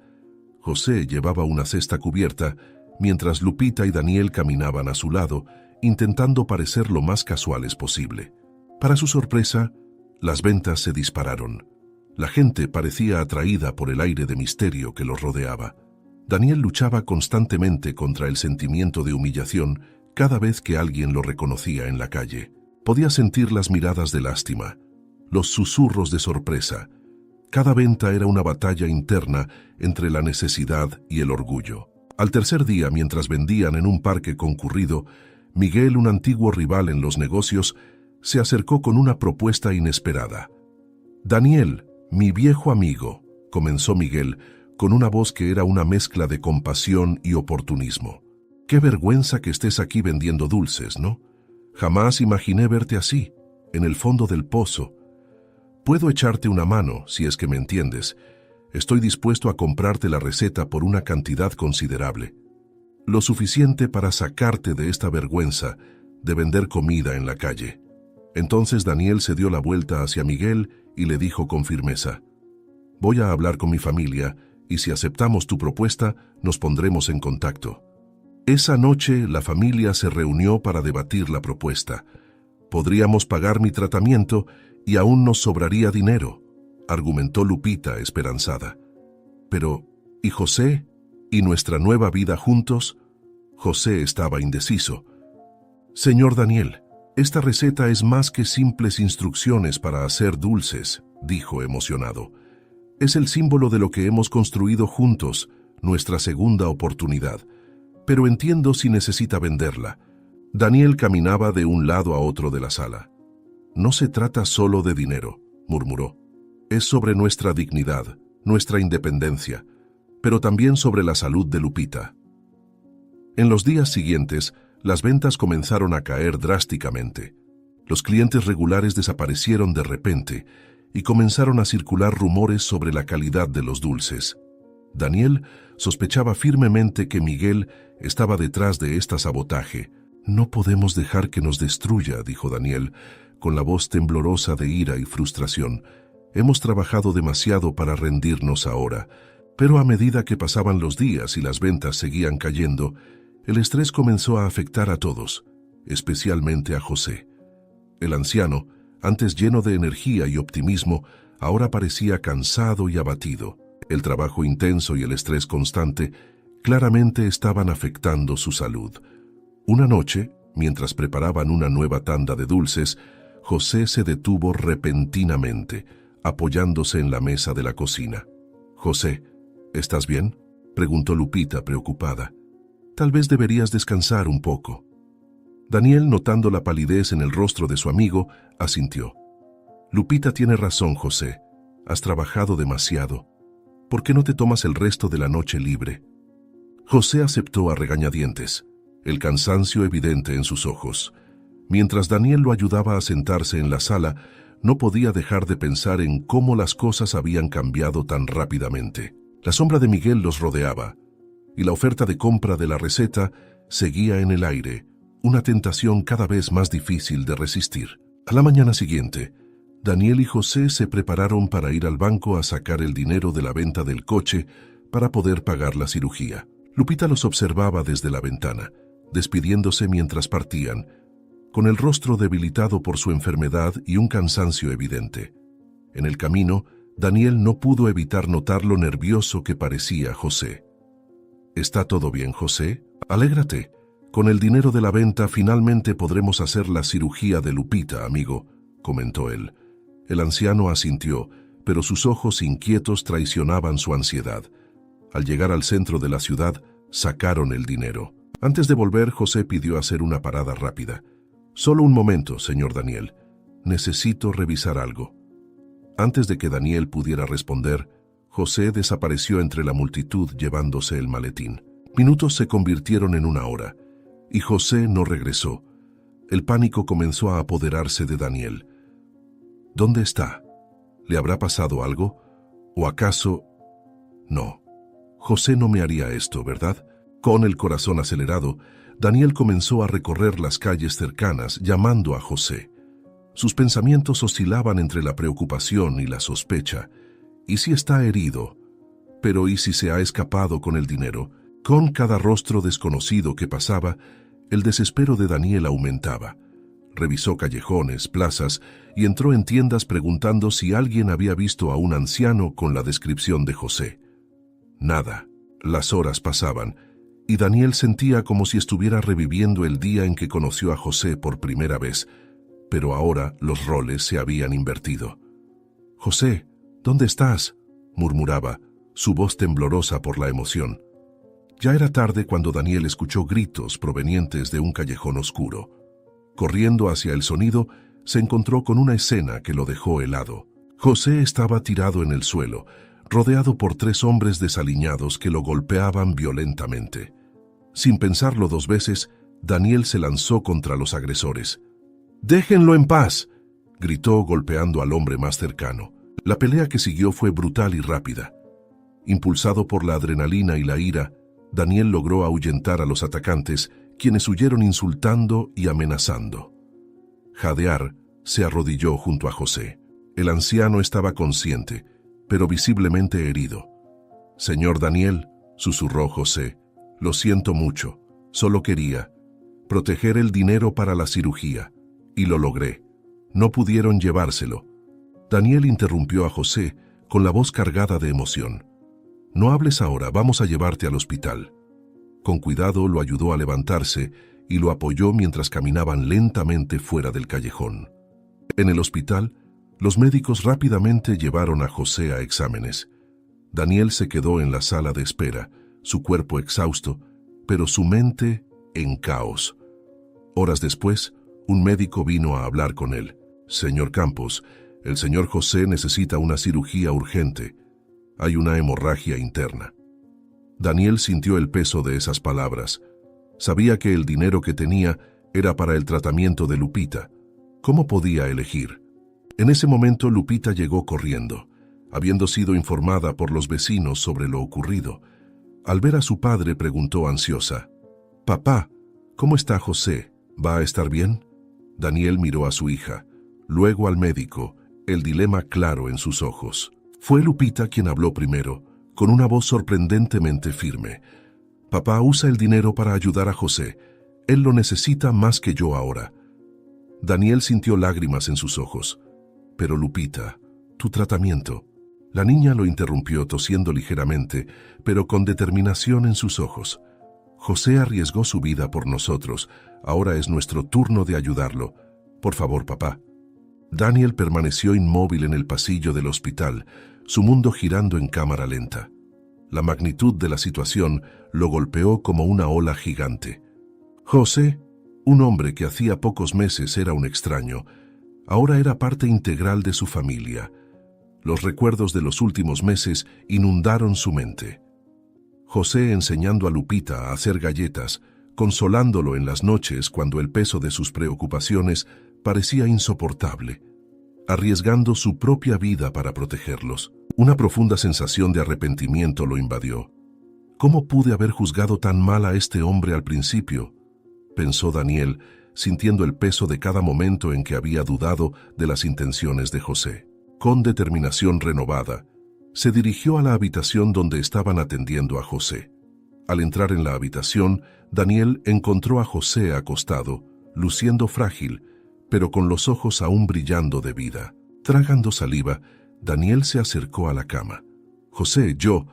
José llevaba una cesta cubierta, mientras Lupita y Daniel caminaban a su lado, intentando parecer lo más casuales posible. Para su sorpresa, las ventas se dispararon. La gente parecía atraída por el aire de misterio que los rodeaba. Daniel luchaba constantemente contra el sentimiento de humillación cada vez que alguien lo reconocía en la calle. Podía sentir las miradas de lástima, los susurros de sorpresa. Cada venta era una batalla interna entre la necesidad y el orgullo. Al tercer día, mientras vendían en un parque concurrido, Miguel, un antiguo rival en los negocios, se acercó con una propuesta inesperada. «Daniel, mi viejo amigo», comenzó Miguel, con una voz que era una mezcla de compasión y oportunismo. «Qué vergüenza que estés aquí vendiendo dulces, ¿no? Jamás imaginé verte así, en el fondo del pozo. Puedo echarte una mano, si es que me entiendes. Estoy dispuesto a comprarte la receta por una cantidad considerable. Lo suficiente para sacarte de esta vergüenza de vender comida en la calle». Entonces Daniel se dio la vuelta hacia Miguel y le dijo con firmeza: «Voy a hablar con mi familia y si aceptamos tu propuesta, nos pondremos en contacto». Esa noche la familia se reunió para debatir la propuesta. «Podríamos pagar mi tratamiento y aún nos sobraría dinero», argumentó Lupita esperanzada. «Pero, ¿y José? ¿Y nuestra nueva vida juntos?». José estaba indeciso. «Señor Daniel, esta receta es más que simples instrucciones para hacer dulces», dijo emocionado. «Es el símbolo de lo que hemos construido juntos, nuestra segunda oportunidad. Pero entiendo si necesita venderla». Daniel caminaba de un lado a otro de la sala. «No se trata solo de dinero», murmuró. «Es sobre nuestra dignidad, nuestra independencia, pero también sobre la salud de Lupita». En los días siguientes, las ventas comenzaron a caer drásticamente. Los clientes regulares desaparecieron de repente y comenzaron a circular rumores sobre la calidad de los dulces. Daniel sospechaba firmemente que Miguel estaba detrás de este sabotaje. «No podemos dejar que nos destruya», dijo Daniel, con la voz temblorosa de ira y frustración. «Hemos trabajado demasiado para rendirnos ahora». Pero a medida que pasaban los días y las ventas seguían cayendo, el estrés comenzó a afectar a todos, especialmente a José. El anciano, antes lleno de energía y optimismo, ahora parecía cansado y abatido. El trabajo intenso y el estrés constante claramente estaban afectando su salud. Una noche, mientras preparaban una nueva tanda de dulces, José se detuvo repentinamente, apoyándose en la mesa de la cocina. «José, ¿estás bien?», preguntó Lupita, preocupada. «Tal vez deberías descansar un poco». Daniel, notando la palidez en el rostro de su amigo, asintió. «Lupita tiene razón, José. Has trabajado demasiado. ¿Por qué no te tomas el resto de la noche libre?». José aceptó a regañadientes, el cansancio evidente en sus ojos. Mientras Daniel lo ayudaba a sentarse en la sala, no podía dejar de pensar en cómo las cosas habían cambiado tan rápidamente. La sombra de Miguel los rodeaba, y la oferta de compra de la receta seguía en el aire, una tentación cada vez más difícil de resistir. A la mañana siguiente, Daniel y José se prepararon para ir al banco a sacar el dinero de la venta del coche para poder pagar la cirugía. Lupita los observaba desde la ventana, despidiéndose mientras partían, con el rostro debilitado por su enfermedad y un cansancio evidente. En el camino, Daniel no pudo evitar notar lo nervioso que parecía José. «¿Está todo bien, José? Alégrate. Con el dinero de la venta finalmente podremos hacer la cirugía de Lupita, amigo», comentó él. El anciano asintió, pero sus ojos inquietos traicionaban su ansiedad. Al llegar al centro de la ciudad, sacaron el dinero. Antes de volver, José pidió hacer una parada rápida. «Solo un momento, señor Daniel. Necesito revisar algo». Antes de que Daniel pudiera responder, José desapareció entre la multitud llevándose el maletín. Minutos se convirtieron en una hora, y José no regresó. El pánico comenzó a apoderarse de Daniel. ¿Dónde está? ¿Le habrá pasado algo? ¿O acaso...? No, José no me haría esto, ¿verdad? Con el corazón acelerado, Daniel comenzó a recorrer las calles cercanas, llamando a José. Sus pensamientos oscilaban entre la preocupación y la sospecha. ¿Y si está herido? ¿Pero y si se ha escapado con el dinero? Con cada rostro desconocido que pasaba, el desespero de Daniel aumentaba. Revisó callejones, plazas y entró en tiendas preguntando si alguien había visto a un anciano con la descripción de José. Nada. Las horas pasaban, y Daniel sentía como si estuviera reviviendo el día en que conoció a José por primera vez, pero ahora los roles se habían invertido. «José, ¿dónde estás?», murmuraba, su voz temblorosa por la emoción. Ya era tarde cuando Daniel escuchó gritos provenientes de un callejón oscuro. Corriendo hacia el sonido, se encontró con una escena que lo dejó helado. José estaba tirado en el suelo, rodeado por 3 hombres desaliñados que lo golpeaban violentamente. Sin pensarlo 2 veces, Daniel se lanzó contra los agresores. «¡Déjenlo en paz!», gritó golpeando al hombre más cercano. La pelea que siguió fue brutal y rápida. Impulsado por la adrenalina y la ira, Daniel logró ahuyentar a los atacantes, quienes huyeron insultando y amenazando. Jadear se arrodilló junto a José. El anciano estaba consciente, pero visiblemente herido. «Señor Daniel», susurró José, «lo siento mucho, solo quería proteger el dinero para la cirugía, y lo logré. No pudieron llevárselo». Daniel interrumpió a José con la voz cargada de emoción. «No hables ahora, vamos a llevarte al hospital». Con cuidado lo ayudó a levantarse y lo apoyó mientras caminaban lentamente fuera del callejón. En el hospital, los médicos rápidamente llevaron a José a exámenes. Daniel se quedó en la sala de espera, su cuerpo exhausto, pero su mente en caos. Horas después, un médico vino a hablar con él. «Señor Campos, el señor José necesita una cirugía urgente. Hay una hemorragia interna». Daniel sintió el peso de esas palabras. Sabía que el dinero que tenía era para el tratamiento de Lupita. ¿Cómo podía elegir? En ese momento Lupita llegó corriendo, habiendo sido informada por los vecinos sobre lo ocurrido. Al ver a su padre preguntó ansiosa: «Papá, ¿cómo está José? ¿Va a estar bien?». Daniel miró a su hija, luego al médico, el dilema claro en sus ojos. Fue Lupita quien habló primero, con una voz sorprendentemente firme. «Papá usa el dinero para ayudar a José. Él lo necesita más que yo ahora». Daniel sintió lágrimas en sus ojos. «Pero Lupita, tu tratamiento». La niña lo interrumpió tosiendo ligeramente, pero con determinación en sus ojos. «José arriesgó su vida por nosotros. Ahora es nuestro turno de ayudarlo. Por favor, papá». Daniel permaneció inmóvil en el pasillo del hospital, su mundo girando en cámara lenta. La magnitud de la situación lo golpeó como una ola gigante. José, un hombre que hacía pocos meses era un extraño, ahora era parte integral de su familia. Los recuerdos de los últimos meses inundaron su mente. José enseñando a Lupita a hacer galletas, consolándolo en las noches cuando el peso de sus preocupaciones parecía insoportable, arriesgando su propia vida para protegerlos. Una profunda sensación de arrepentimiento lo invadió. «¿Cómo pude haber juzgado tan mal a este hombre al principio?», pensó Daniel, sintiendo el peso de cada momento en que había dudado de las intenciones de José. Con determinación renovada, se dirigió a la habitación donde estaban atendiendo a José. Al entrar en la habitación, Daniel encontró a José acostado, luciendo frágil, pero con los ojos aún brillando de vida. Tragando saliva, Daniel se acercó a la cama. «José, yo…»,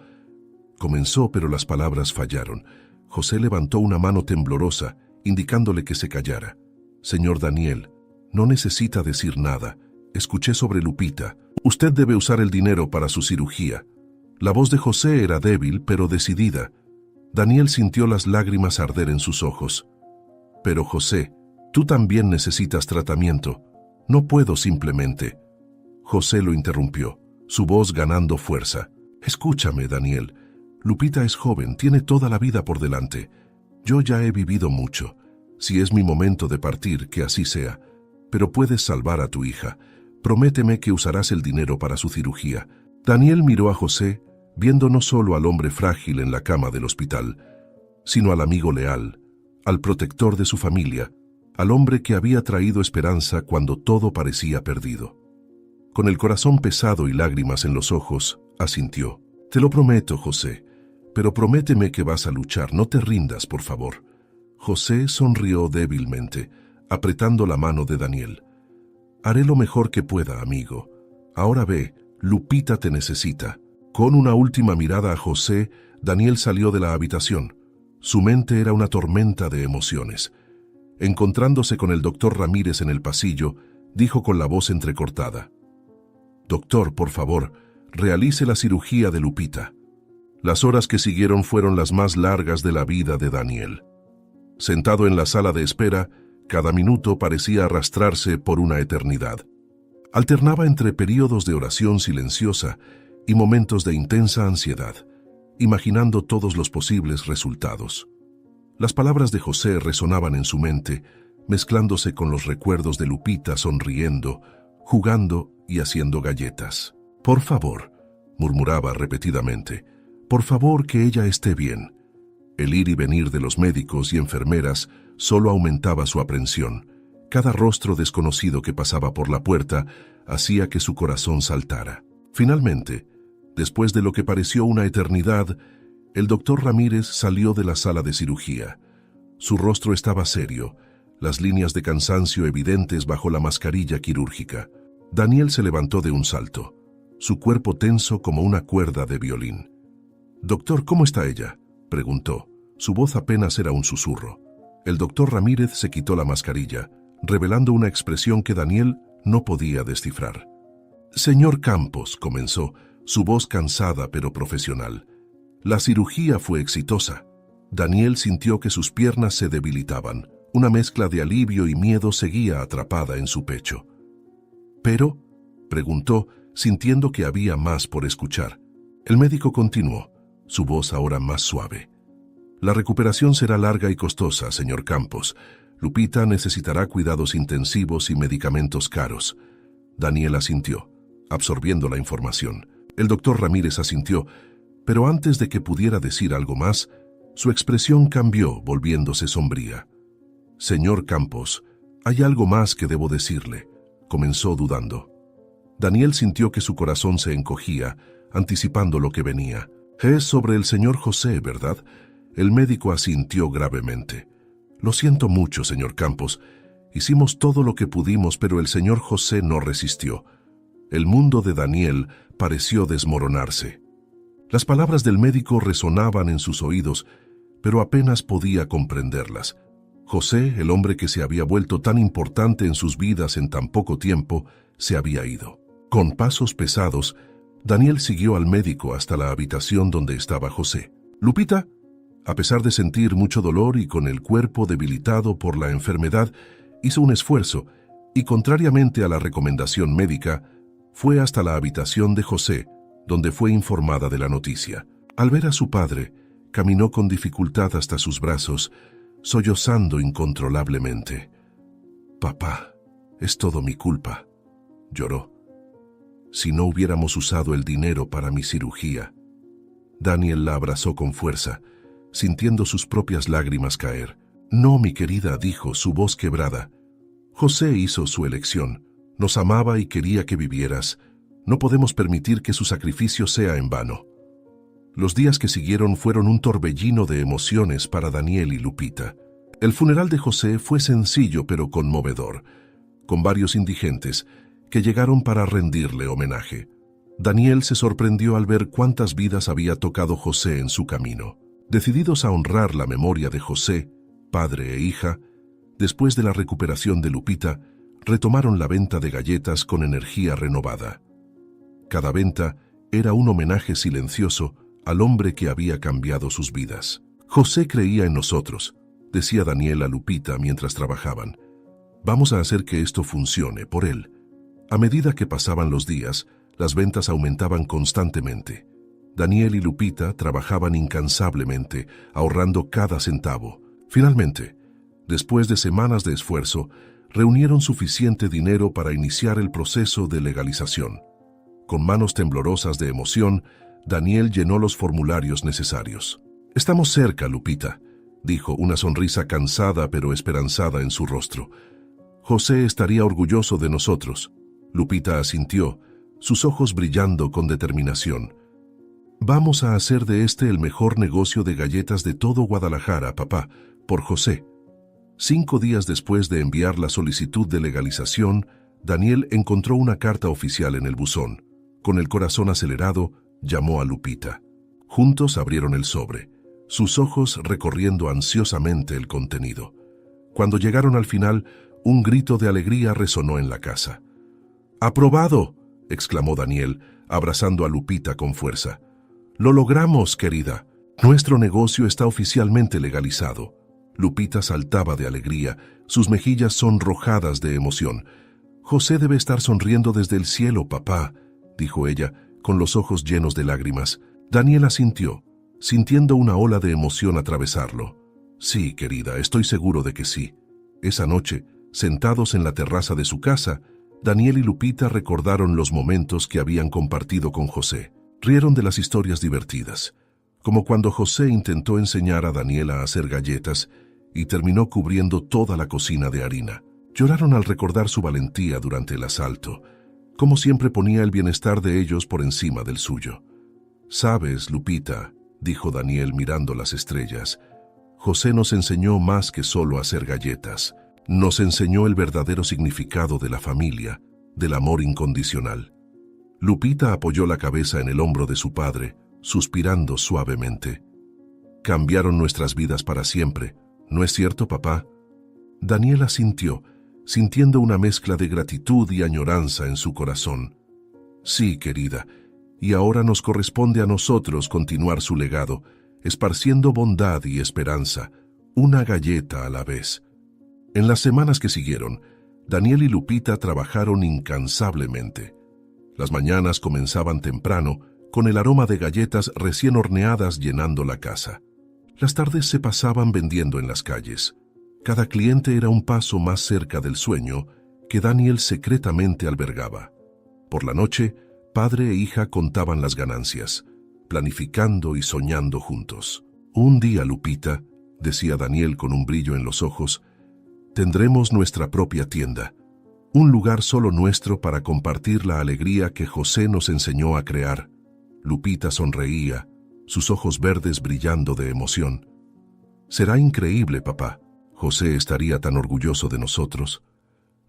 comenzó, pero las palabras fallaron. José levantó una mano temblorosa, indicándole que se callara. «Señor Daniel, no necesita decir nada. Escuché sobre Lupita. Usted debe usar el dinero para su cirugía». La voz de José era débil, pero decidida. Daniel sintió las lágrimas arder en sus ojos. «Pero José, tú también necesitas tratamiento. No puedo simplemente…». José lo interrumpió, su voz ganando fuerza. «Escúchame, Daniel. Lupita es joven, tiene toda la vida por delante. Yo ya he vivido mucho. Si es mi momento de partir, que así sea. Pero puedes salvar a tu hija. Prométeme que usarás el dinero para su cirugía». Daniel miró a José, viendo no solo al hombre frágil en la cama del hospital, sino al amigo leal, al protector de su familia, al hombre que había traído esperanza cuando todo parecía perdido. Con el corazón pesado y lágrimas en los ojos, asintió. «Te lo prometo, José, pero prométeme que vas a luchar, no te rindas, por favor». José sonrió débilmente, apretando la mano de Daniel. «Haré lo mejor que pueda, amigo. Ahora ve, Lupita te necesita». Con una última mirada a José, Daniel salió de la habitación. Su mente era una tormenta de emociones. Encontrándose con el doctor Ramírez en el pasillo, dijo con la voz entrecortada: «Doctor, por favor, realice la cirugía de Lupita». Las horas que siguieron fueron las más largas de la vida de Daniel. Sentado en la sala de espera, cada minuto parecía arrastrarse por una eternidad. Alternaba entre períodos de oración silenciosa y momentos de intensa ansiedad, imaginando todos los posibles resultados. Las palabras de José resonaban en su mente, mezclándose con los recuerdos de Lupita sonriendo, jugando y haciendo galletas. «Por favor», murmuraba repetidamente, «por favor, que ella esté bien». El ir y venir de los médicos y enfermeras solo aumentaba su aprensión. Cada rostro desconocido que pasaba por la puerta hacía que su corazón saltara. Finalmente, después de lo que pareció una eternidad, el doctor Ramírez salió de la sala de cirugía. Su rostro estaba serio, las líneas de cansancio evidentes bajo la mascarilla quirúrgica. Daniel se levantó de un salto, su cuerpo tenso como una cuerda de violín. «Doctor, ¿cómo está ella?», preguntó. Su voz apenas era un susurro. El doctor Ramírez se quitó la mascarilla, revelando una expresión que Daniel no podía descifrar. «Señor Campos», comenzó, su voz cansada pero profesional. «La cirugía fue exitosa». Daniel sintió que sus piernas se debilitaban. Una mezcla de alivio y miedo seguía atrapada en su pecho. «¿Pero?», preguntó, sintiendo que había más por escuchar. El médico continuó, su voz ahora más suave. «La recuperación será larga y costosa, señor Campos. Lupita necesitará cuidados intensivos y medicamentos caros». Daniel asintió, absorbiendo la información. El doctor Ramírez asintió, pero antes de que pudiera decir algo más, su expresión cambió, volviéndose sombría. «Señor Campos, hay algo más que debo decirle», comenzó dudando. Daniel sintió que su corazón se encogía, anticipando lo que venía. «Es sobre el señor José, ¿verdad?». El médico asintió gravemente. «Lo siento mucho, señor Campos. Hicimos todo lo que pudimos, pero el señor José no resistió». El mundo de Daniel pareció desmoronarse. Las palabras del médico resonaban en sus oídos, pero apenas podía comprenderlas. José, el hombre que se había vuelto tan importante en sus vidas en tan poco tiempo, se había ido. Con pasos pesados, Daniel siguió al médico hasta la habitación donde estaba José. «Lupita», a pesar de sentir mucho dolor y con el cuerpo debilitado por la enfermedad, hizo un esfuerzo y, contrariamente a la recomendación médica, fue hasta la habitación de José, donde fue informada de la noticia. Al ver a su padre, caminó con dificultad hasta sus brazos, sollozando incontrolablemente. «Papá, es todo mi culpa», lloró. «Si no hubiéramos usado el dinero para mi cirugía». Daniel la abrazó con fuerza, sintiendo sus propias lágrimas caer. «No, mi querida», dijo, su voz quebrada. «José hizo su elección. Nos amaba y quería que vivieras. No podemos permitir que su sacrificio sea en vano». Los días que siguieron fueron un torbellino de emociones para Daniel y Lupita. El funeral de José fue sencillo pero conmovedor, con varios indigentes que llegaron para rendirle homenaje. Daniel se sorprendió al ver cuántas vidas había tocado José en su camino. Decididos a honrar la memoria de José, padre e hija, después de la recuperación de Lupita, retomaron la venta de galletas con energía renovada. Cada venta era un homenaje silencioso al hombre que había cambiado sus vidas. «José creía en nosotros», decía Daniel a Lupita mientras trabajaban. «Vamos a hacer que esto funcione por él». A medida que pasaban los días, las ventas aumentaban constantemente. Daniel y Lupita trabajaban incansablemente, ahorrando cada centavo. Finalmente, después de semanas de esfuerzo, reunieron suficiente dinero para iniciar el proceso de legalización. Con manos temblorosas de emoción, Daniel llenó los formularios necesarios. «Estamos cerca, Lupita», dijo, una sonrisa cansada pero esperanzada en su rostro. «José estaría orgulloso de nosotros». Lupita asintió, sus ojos brillando con determinación. «Vamos a hacer de este el mejor negocio de galletas de todo Guadalajara, papá, por José». 5 días después de enviar la solicitud de legalización, Daniel encontró una carta oficial en el buzón. Con el corazón acelerado, llamó a Lupita. Juntos abrieron el sobre, sus ojos recorriendo ansiosamente el contenido. Cuando llegaron al final, un grito de alegría resonó en la casa. ¡Aprobado!, exclamó Daniel, abrazando a Lupita con fuerza. ¡Lo logramos, querida! Nuestro negocio está oficialmente legalizado. Lupita saltaba de alegría, sus mejillas sonrojadas de emoción. José debe estar sonriendo desde el cielo, papá, dijo ella, con los ojos llenos de lágrimas. Daniel asintió, sintiendo una ola de emoción atravesarlo. Sí, querida, estoy seguro de que sí. Esa noche, sentados en la terraza de su casa, Daniel y Lupita recordaron los momentos que habían compartido con José. Rieron de las historias divertidas, como cuando José intentó enseñar a Daniel a hacer galletas y terminó cubriendo toda la cocina de harina. Lloraron al recordar su valentía durante el asalto, como siempre ponía el bienestar de ellos por encima del suyo. «Sabes, Lupita», dijo Daniel mirando las estrellas, «José nos enseñó más que solo hacer galletas. Nos enseñó el verdadero significado de la familia, del amor incondicional». Lupita apoyó la cabeza en el hombro de su padre, suspirando suavemente. «Cambiaron nuestras vidas para siempre, ¿no es cierto, papá?». Daniel asintió, sintiendo una mezcla de gratitud y añoranza en su corazón. «Sí, querida, y ahora nos corresponde a nosotros continuar su legado, esparciendo bondad y esperanza, una galleta a la vez». En las semanas que siguieron, Daniel y Lupita trabajaron incansablemente. Las mañanas comenzaban temprano, con el aroma de galletas recién horneadas llenando la casa. Las tardes se pasaban vendiendo en las calles. Cada cliente era un paso más cerca del sueño que Daniel secretamente albergaba. Por la noche, padre e hija contaban las ganancias, planificando y soñando juntos. «Un día, Lupita», decía Daniel con un brillo en los ojos, «tendremos nuestra propia tienda, un lugar solo nuestro para compartir la alegría que José nos enseñó a crear». Lupita sonreía, sus ojos verdes brillando de emoción. «Será increíble, papá. José estaría tan orgulloso de nosotros».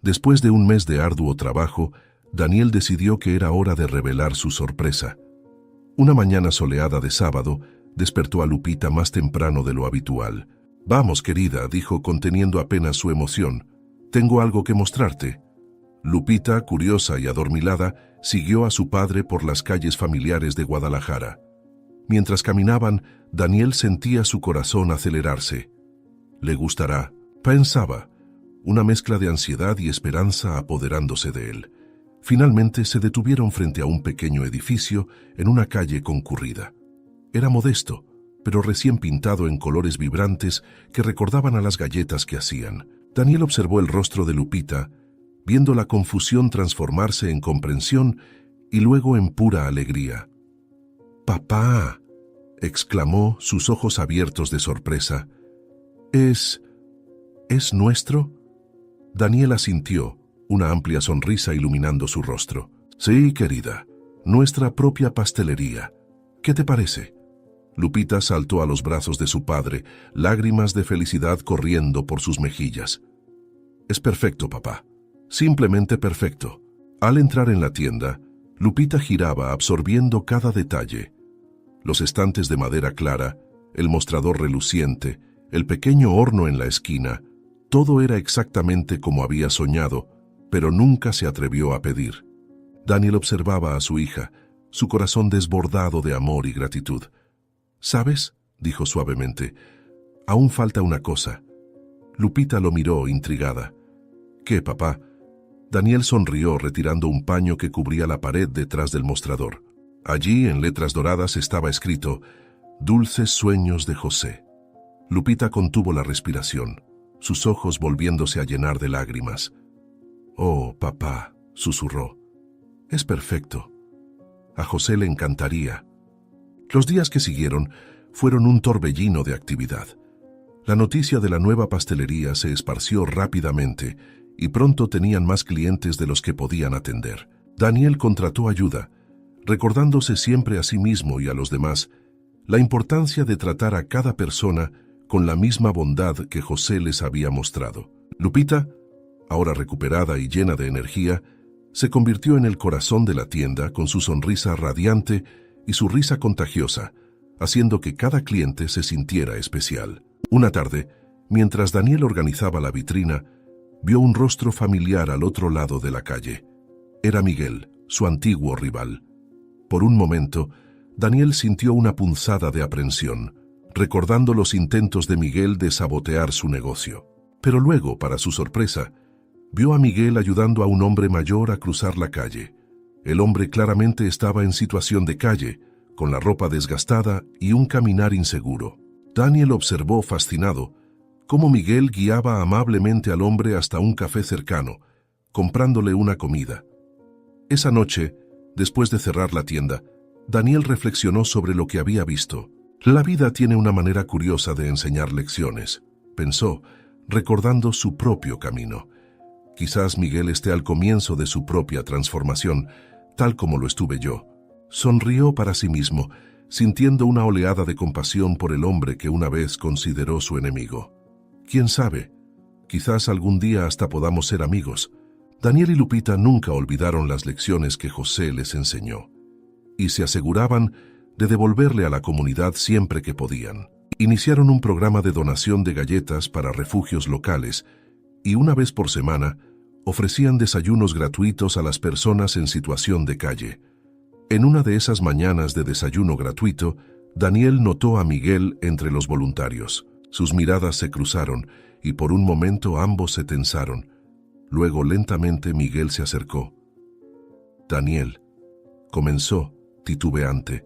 Después de un mes de arduo trabajo, Daniel decidió que era hora de revelar su sorpresa. Una mañana soleada de sábado, despertó a Lupita más temprano de lo habitual. «Vamos, querida», dijo conteniendo apenas su emoción. «Tengo algo que mostrarte». Lupita, curiosa y adormilada, siguió a su padre por las calles familiares de Guadalajara. Mientras caminaban, Daniel sentía su corazón acelerarse. «Le gustará», pensaba, una mezcla de ansiedad y esperanza apoderándose de él. Finalmente se detuvieron frente a un pequeño edificio en una calle concurrida. Era modesto, pero recién pintado en colores vibrantes que recordaban a las galletas que hacían. Daniel observó el rostro de Lupita, viendo la confusión transformarse en comprensión y luego en pura alegría. «¡Papá!», exclamó, sus ojos abiertos de sorpresa. ¿Es nuestro?». Daniel asintió, una amplia sonrisa iluminando su rostro. «Sí, querida, nuestra propia pastelería. ¿Qué te parece?». Lupita saltó a los brazos de su padre, lágrimas de felicidad corriendo por sus mejillas. «Es perfecto, papá. Simplemente perfecto». Al entrar en la tienda, Lupita giraba absorbiendo cada detalle. Los estantes de madera clara, el mostrador reluciente, el pequeño horno en la esquina, todo era exactamente como había soñado, pero nunca se atrevió a pedir. Daniel observaba a su hija, su corazón desbordado de amor y gratitud. «¿Sabes?», dijo suavemente, «aún falta una cosa». Lupita lo miró intrigada. «¿Qué, papá?». Daniel sonrió retirando un paño que cubría la pared detrás del mostrador. Allí, en letras doradas, estaba escrito «Dulces sueños de José». Lupita contuvo la respiración, sus ojos volviéndose a llenar de lágrimas. «Oh, papá», susurró, «es perfecto. A José le encantaría». Los días que siguieron fueron un torbellino de actividad. La noticia de la nueva pastelería se esparció rápidamente y pronto tenían más clientes de los que podían atender. Daniel contrató ayuda, recordándose siempre a sí mismo y a los demás la importancia de tratar a cada persona con la misma bondad que José les había mostrado. Lupita, ahora recuperada y llena de energía, se convirtió en el corazón de la tienda con su sonrisa radiante y su risa contagiosa, haciendo que cada cliente se sintiera especial. Una tarde, mientras Daniel organizaba la vitrina, vio un rostro familiar al otro lado de la calle. Era Miguel, su antiguo rival. Por un momento, Daniel sintió una punzada de aprensión, recordando los intentos de Miguel de sabotear su negocio. Pero luego, para su sorpresa, vio a Miguel ayudando a un hombre mayor a cruzar la calle. El hombre claramente estaba en situación de calle, con la ropa desgastada y un caminar inseguro. Daniel observó fascinado cómo Miguel guiaba amablemente al hombre hasta un café cercano, comprándole una comida. Esa noche, después de cerrar la tienda, Daniel reflexionó sobre lo que había visto. La vida tiene una manera curiosa de enseñar lecciones, pensó, recordando su propio camino. Quizás Miguel esté al comienzo de su propia transformación, tal como lo estuve yo. Sonrió para sí mismo, sintiendo una oleada de compasión por el hombre que una vez consideró su enemigo. ¿Quién sabe? Quizás algún día hasta podamos ser amigos. Daniel y Lupita nunca olvidaron las lecciones que José les enseñó, y se aseguraban de devolverle a la comunidad siempre que podían. Iniciaron un programa de donación de galletas para refugios locales, y una vez por semana ofrecían desayunos gratuitos a las personas en situación de calle. En una de esas mañanas de desayuno gratuito, Daniel notó a Miguel entre los voluntarios. Sus miradas se cruzaron y por un momento ambos se tensaron. Luego lentamente Miguel se acercó. «Daniel», comenzó, titubeante,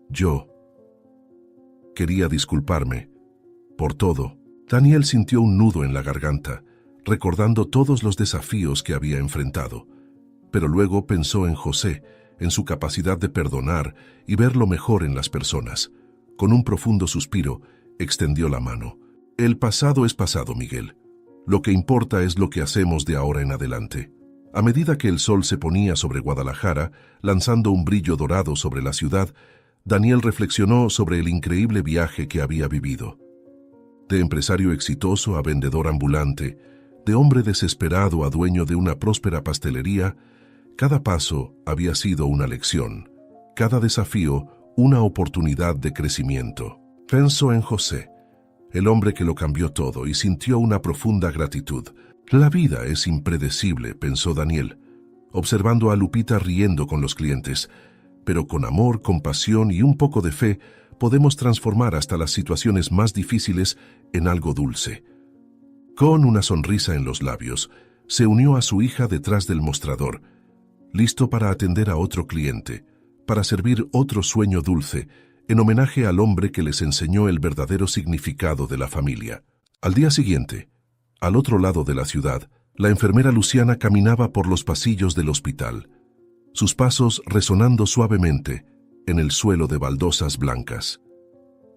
«yo quería disculparme por todo». Daniel sintió un nudo en la garganta, recordando todos los desafíos que había enfrentado. Pero luego pensó en José, en su capacidad de perdonar y ver lo mejor en las personas. Con un profundo suspiro, extendió la mano. «El pasado es pasado, Miguel. Lo que importa es lo que hacemos de ahora en adelante». A medida que el sol se ponía sobre Guadalajara, lanzando un brillo dorado sobre la ciudad, Daniel reflexionó sobre el increíble viaje que había vivido. De empresario exitoso a vendedor ambulante, de hombre desesperado a dueño de una próspera pastelería, cada paso había sido una lección, cada desafío una oportunidad de crecimiento. Pensó en José, el hombre que lo cambió todo, y sintió una profunda gratitud. «La vida es impredecible», pensó Daniel, observando a Lupita riendo con los clientes, «pero con amor, compasión y un poco de fe podemos transformar hasta las situaciones más difíciles en algo dulce». Con una sonrisa en los labios, se unió a su hija detrás del mostrador, listo para atender a otro cliente, para servir otro sueño dulce, en homenaje al hombre que les enseñó el verdadero significado de la familia. Al día siguiente, al otro lado de la ciudad, la enfermera Luciana caminaba por los pasillos del hospital, sus pasos resonando suavemente en el suelo de baldosas blancas.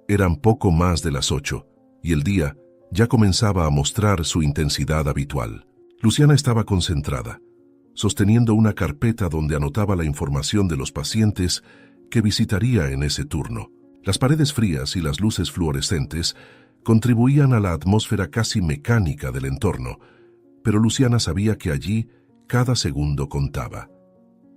Eran poco más de las 8, y el día ya comenzaba a mostrar su intensidad habitual. Luciana estaba concentrada, sosteniendo una carpeta donde anotaba la información de los pacientes que visitaría en ese turno. Las paredes frías y las luces fluorescentes contribuían a la atmósfera casi mecánica del entorno, pero Luciana sabía que allí cada segundo contaba.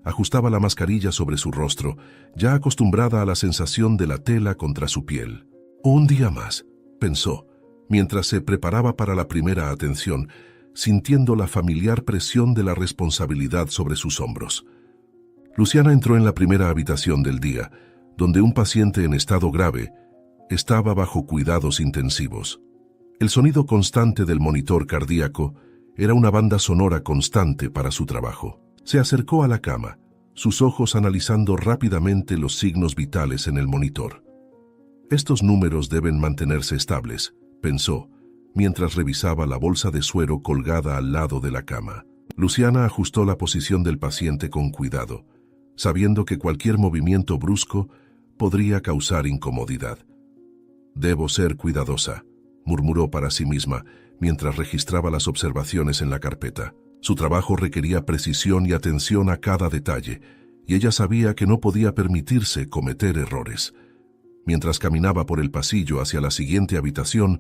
Ajustaba la mascarilla sobre su rostro, ya acostumbrada a la sensación de la tela contra su piel. «Un día más», pensó, mientras se preparaba para la primera atención, sintiendo la familiar presión de la responsabilidad sobre sus hombros. Luciana entró en la primera habitación del día, donde un paciente en estado grave estaba bajo cuidados intensivos. El sonido constante del monitor cardíaco era una banda sonora constante para su trabajo. Se acercó a la cama, sus ojos analizando rápidamente los signos vitales en el monitor. «Estos números deben mantenerse estables», pensó, mientras revisaba la bolsa de suero colgada al lado de la cama. Luciana ajustó la posición del paciente con cuidado, sabiendo que cualquier movimiento brusco podría causar incomodidad. «Debo ser cuidadosa», murmuró para sí misma, mientras registraba las observaciones en la carpeta. Su trabajo requería precisión y atención a cada detalle, y ella sabía que no podía permitirse cometer errores. Mientras caminaba por el pasillo hacia la siguiente habitación,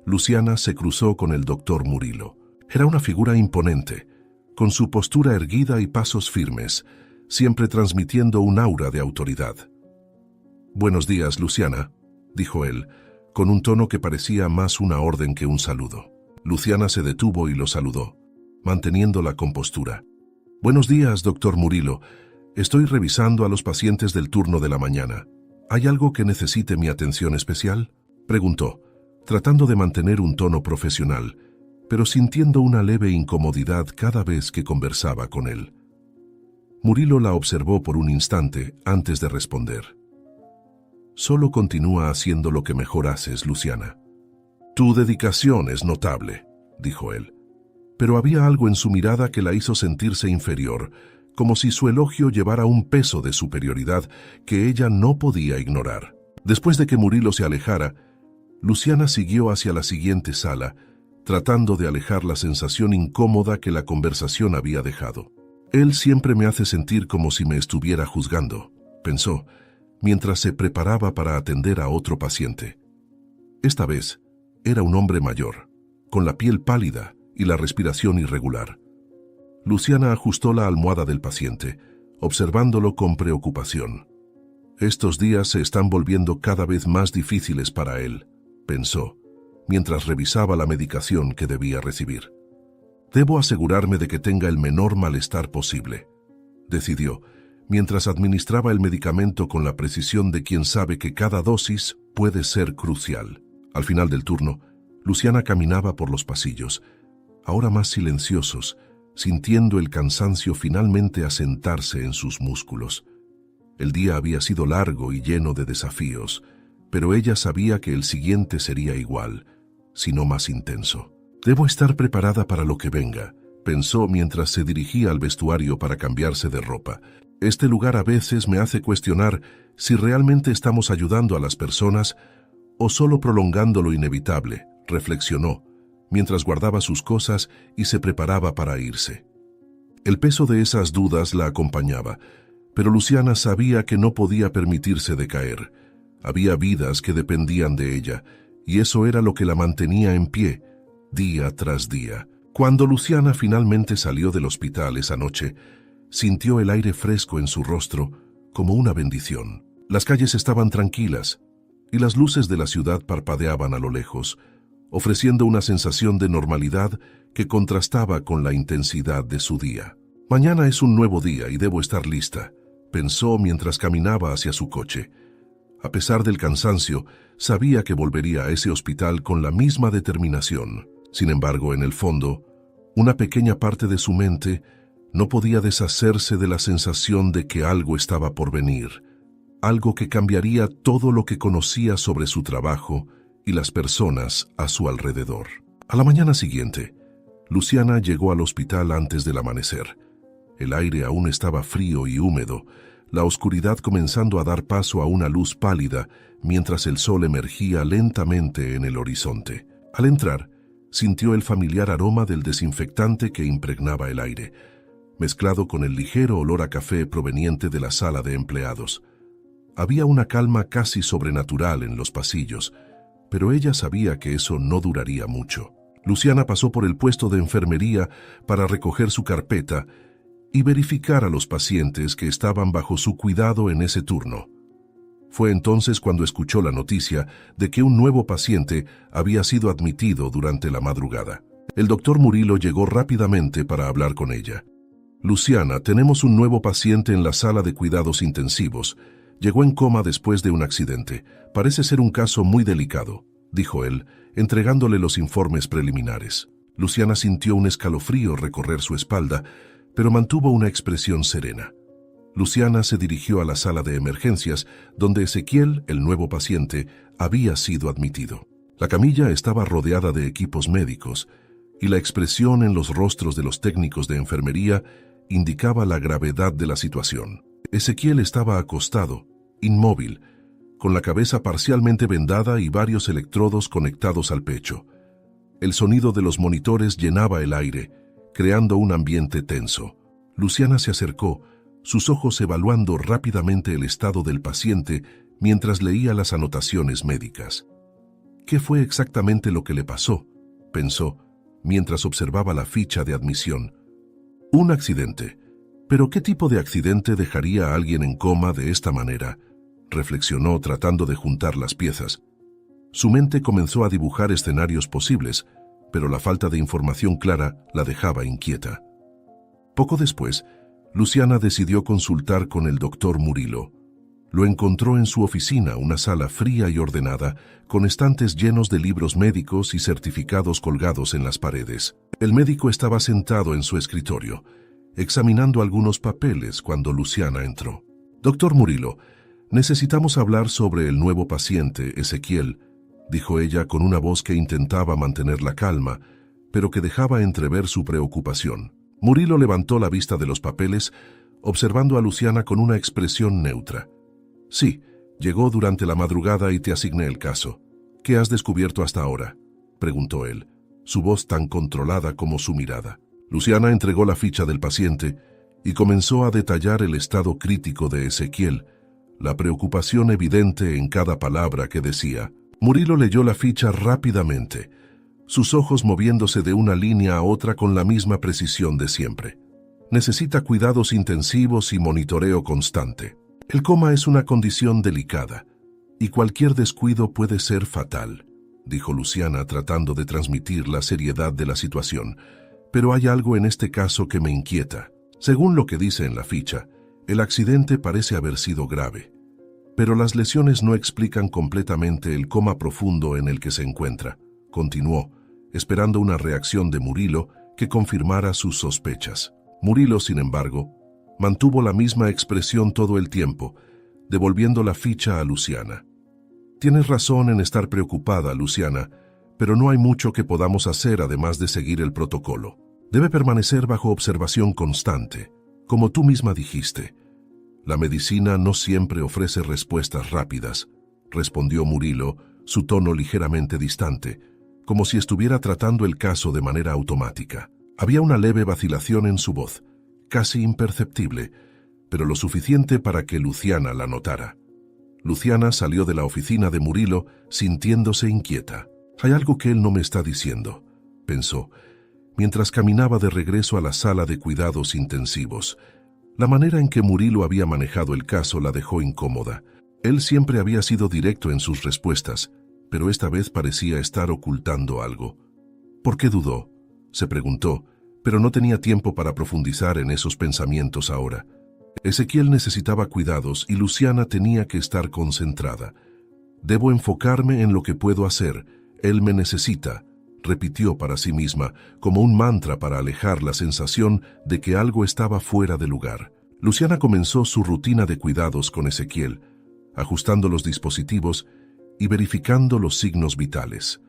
Luciana se cruzó con el doctor Murilo. Era una figura imponente, con su postura erguida y pasos firmes, siempre transmitiendo un aura de autoridad. Buenos días, Luciana, dijo él, con un tono que parecía más una orden que un saludo. Luciana se detuvo y lo saludó, manteniendo la compostura. Buenos días, doctor Murillo. Estoy revisando a los pacientes del turno de la mañana. ¿Hay algo que necesite mi atención especial?, preguntó, tratando de mantener un tono profesional, pero sintiendo una leve incomodidad cada vez que conversaba con él. Murillo la observó por un instante antes de responder. Solo continúa haciendo lo que mejor haces, Luciana. Tu dedicación es notable, dijo él. Pero había algo en su mirada que la hizo sentirse inferior, como si su elogio llevara un peso de superioridad que ella no podía ignorar. Después de que Murillo se alejara, Luciana siguió hacia la siguiente sala, tratando de alejar la sensación incómoda que la conversación había dejado. Él siempre me hace sentir como si me estuviera juzgando, pensó, mientras se preparaba para atender a otro paciente. Esta vez, era un hombre mayor, con la piel pálida y la respiración irregular. Luciana ajustó la almohada del paciente, observándolo con preocupación. Estos días se están volviendo cada vez más difíciles para él, pensó, mientras revisaba la medicación que debía recibir. Debo asegurarme de que tenga el menor malestar posible, decidió, mientras administraba el medicamento con la precisión de quien sabe que cada dosis puede ser crucial. Al final del turno, Luciana caminaba por los pasillos, ahora más silenciosos, sintiendo el cansancio finalmente asentarse en sus músculos. El día había sido largo y lleno de desafíos, pero ella sabía que el siguiente sería igual, si no más intenso. Debo estar preparada para lo que venga, pensó mientras se dirigía al vestuario para cambiarse de ropa. Este lugar a veces me hace cuestionar si realmente estamos ayudando a las personas o solo prolongando lo inevitable, reflexionó, mientras guardaba sus cosas y se preparaba para irse. El peso de esas dudas la acompañaba, pero Luciana sabía que no podía permitirse decaer. Había vidas que dependían de ella, y eso era lo que la mantenía en pie, día tras día. Cuando Luciana finalmente salió del hospital esa noche, sintió el aire fresco en su rostro como una bendición. Las calles estaban tranquilas, y las luces de la ciudad parpadeaban a lo lejos, ofreciendo una sensación de normalidad que contrastaba con la intensidad de su día. Mañana es un nuevo día y debo estar lista, pensó mientras caminaba hacia su coche. A pesar del cansancio, sabía que volvería a ese hospital con la misma determinación. Sin embargo, en el fondo, una pequeña parte de su mente no podía deshacerse de la sensación de que algo estaba por venir, algo que cambiaría todo lo que conocía sobre su trabajo y las personas a su alrededor. A la mañana siguiente, Luciana llegó al hospital antes del amanecer. El aire aún estaba frío y húmedo, la oscuridad comenzando a dar paso a una luz pálida mientras el sol emergía lentamente en el horizonte. Al entrar, sintió el familiar aroma del desinfectante que impregnaba el aire, mezclado con el ligero olor a café proveniente de la sala de empleados. Había una calma casi sobrenatural en los pasillos, pero ella sabía que eso no duraría mucho. Luciana pasó por el puesto de enfermería para recoger su carpeta y verificar a los pacientes que estaban bajo su cuidado en ese turno. Fue entonces cuando escuchó la noticia de que un nuevo paciente había sido admitido durante la madrugada. El doctor Murillo llegó rápidamente para hablar con ella. Luciana, tenemos un nuevo paciente en la sala de cuidados intensivos. Llegó en coma después de un accidente. Parece ser un caso muy delicado, dijo él, entregándole los informes preliminares. Luciana sintió un escalofrío recorrer su espalda, pero mantuvo una expresión serena. Luciana se dirigió a la sala de emergencias, donde Ezequiel, el nuevo paciente, había sido admitido. La camilla estaba rodeada de equipos médicos, y la expresión en los rostros de los técnicos de enfermería indicaba la gravedad de la situación. Ezequiel estaba acostado, inmóvil, con la cabeza parcialmente vendada y varios electrodos conectados al pecho. El sonido de los monitores llenaba el aire, creando un ambiente tenso. Luciana se acercó, sus ojos evaluando rápidamente el estado del paciente mientras leía las anotaciones médicas. ¿Qué fue exactamente lo que le pasó?, pensó, mientras observaba la ficha de admisión. Un accidente. ¿Pero qué tipo de accidente dejaría a alguien en coma de esta manera?, reflexionó tratando de juntar las piezas. Su mente comenzó a dibujar escenarios posibles, pero la falta de información clara la dejaba inquieta. Poco después, Luciana decidió consultar con el doctor Murillo. Lo encontró en su oficina, una sala fría y ordenada, con estantes llenos de libros médicos y certificados colgados en las paredes. El médico estaba sentado en su escritorio, examinando algunos papeles cuando Luciana entró. «Doctor Murillo, necesitamos hablar sobre el nuevo paciente, Ezequiel», dijo ella con una voz que intentaba mantener la calma, pero que dejaba entrever su preocupación. Murillo levantó la vista de los papeles, observando a Luciana con una expresión neutra. «Sí, llegó durante la madrugada y te asigné el caso. ¿Qué has descubierto hasta ahora?», preguntó él, su voz tan controlada como su mirada. Luciana entregó la ficha del paciente y comenzó a detallar el estado crítico de Ezequiel, la preocupación evidente en cada palabra que decía. Murillo leyó la ficha rápidamente, sus ojos moviéndose de una línea a otra con la misma precisión de siempre. «Necesita cuidados intensivos y monitoreo constante. El coma es una condición delicada, y cualquier descuido puede ser fatal», dijo Luciana tratando de transmitir la seriedad de la situación. «Pero hay algo en este caso que me inquieta. Según lo que dice en la ficha, el accidente parece haber sido grave, pero las lesiones no explican completamente el coma profundo en el que se encuentra», continuó, esperando una reacción de Murillo que confirmara sus sospechas. Murillo, sin embargo, mantuvo la misma expresión todo el tiempo, devolviendo la ficha a Luciana. «Tienes razón en estar preocupada, Luciana, pero no hay mucho que podamos hacer además de seguir el protocolo. Debe permanecer bajo observación constante, como tú misma dijiste. La medicina no siempre ofrece respuestas rápidas», respondió Murillo, su tono ligeramente distante, como si estuviera tratando el caso de manera automática. Había una leve vacilación en su voz, casi imperceptible, pero lo suficiente para que Luciana la notara. Luciana salió de la oficina de Murillo sintiéndose inquieta. «Hay algo que él no me está diciendo», pensó, mientras caminaba de regreso a la sala de cuidados intensivos. La manera en que Murillo había manejado el caso la dejó incómoda. Él siempre había sido directo en sus respuestas, pero esta vez parecía estar ocultando algo. «¿Por qué dudó?», se preguntó, pero no tenía tiempo para profundizar en esos pensamientos ahora. Ezequiel necesitaba cuidados y Luciana tenía que estar concentrada. «Debo enfocarme en lo que puedo hacer. Él me necesita», repitió para sí misma, como un mantra para alejar la sensación de que algo estaba fuera de lugar. Luciana comenzó su rutina de cuidados con Ezequiel, ajustando los dispositivos y verificando los signos vitales.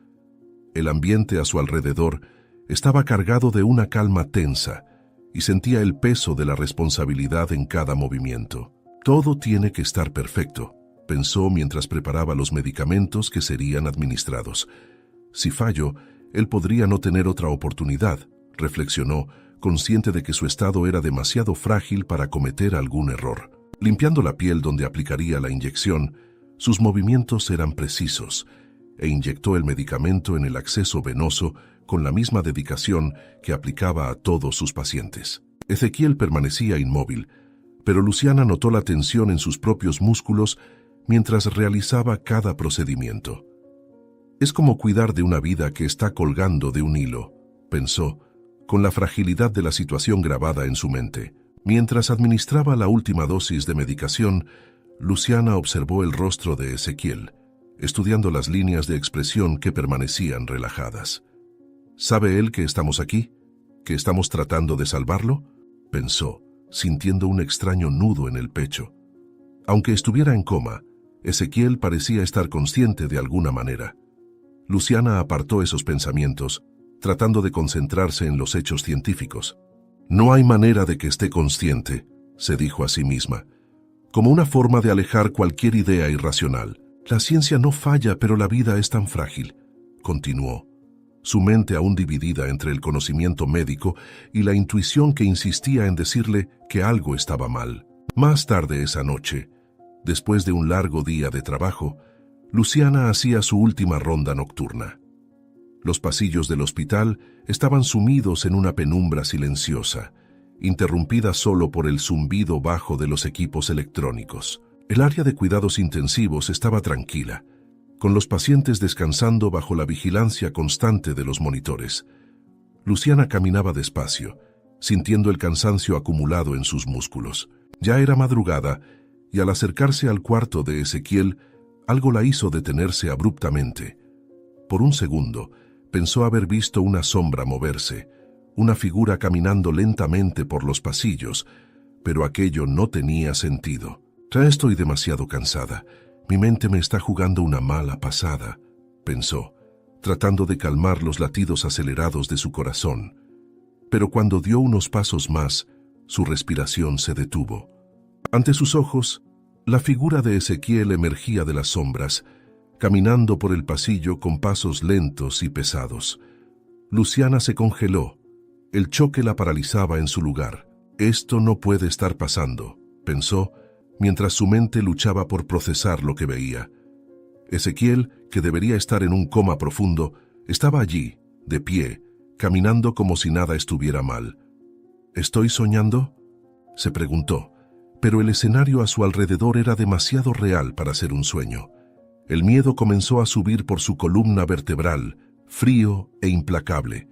El ambiente a su alrededor estaba cargado de una calma tensa y sentía el peso de la responsabilidad en cada movimiento. «Todo tiene que estar perfecto», pensó mientras preparaba los medicamentos que serían administrados. «Si fallo, él podría no tener otra oportunidad», reflexionó, consciente de que su estado era demasiado frágil para cometer algún error. Limpiando la piel donde aplicaría la inyección, sus movimientos eran precisos, e inyectó el medicamento en el acceso venoso con la misma dedicación que aplicaba a todos sus pacientes. Ezequiel permanecía inmóvil, pero Luciana notó la tensión en sus propios músculos mientras realizaba cada procedimiento. «Es como cuidar de una vida que está colgando de un hilo», pensó, con la fragilidad de la situación grabada en su mente. Mientras administraba la última dosis de medicación, Luciana observó el rostro de Ezequiel, estudiando las líneas de expresión que permanecían relajadas. «¿Sabe él que estamos aquí? ¿Que estamos tratando de salvarlo?», pensó, sintiendo un extraño nudo en el pecho. Aunque estuviera en coma, Ezequiel parecía estar consciente de alguna manera. Luciana apartó esos pensamientos, tratando de concentrarse en los hechos científicos. «No hay manera de que esté consciente», se dijo a sí misma, como una forma de alejar cualquier idea irracional. «La ciencia no falla, pero la vida es tan frágil», continuó, su mente aún dividida entre el conocimiento médico y la intuición que insistía en decirle que algo estaba mal. Más tarde esa noche, después de un largo día de trabajo, Luciana hacía su última ronda nocturna. Los pasillos del hospital estaban sumidos en una penumbra silenciosa, interrumpida solo por el zumbido bajo de los equipos electrónicos. El área de cuidados intensivos estaba tranquila, con los pacientes descansando bajo la vigilancia constante de los monitores. Luciana caminaba despacio, sintiendo el cansancio acumulado en sus músculos. Ya era madrugada, y al acercarse al cuarto de Ezequiel, algo la hizo detenerse abruptamente. Por un segundo, pensó haber visto una sombra moverse, una figura caminando lentamente por los pasillos, pero aquello no tenía sentido. Ya estoy demasiado cansada. Mi mente me está jugando una mala pasada, pensó, tratando de calmar los latidos acelerados de su corazón. Pero cuando dio unos pasos más, su respiración se detuvo. Ante sus ojos, la figura de Ezequiel emergía de las sombras, caminando por el pasillo con pasos lentos y pesados. Luciana se congeló. El choque la paralizaba en su lugar. Esto no puede estar pasando, pensó, mientras su mente luchaba por procesar lo que veía. Ezequiel, que debería estar en un coma profundo, estaba allí, de pie, caminando como si nada estuviera mal. ¿Estoy soñando?, se preguntó, pero el escenario a su alrededor era demasiado real para ser un sueño. El miedo comenzó a subir por su columna vertebral, frío e implacable.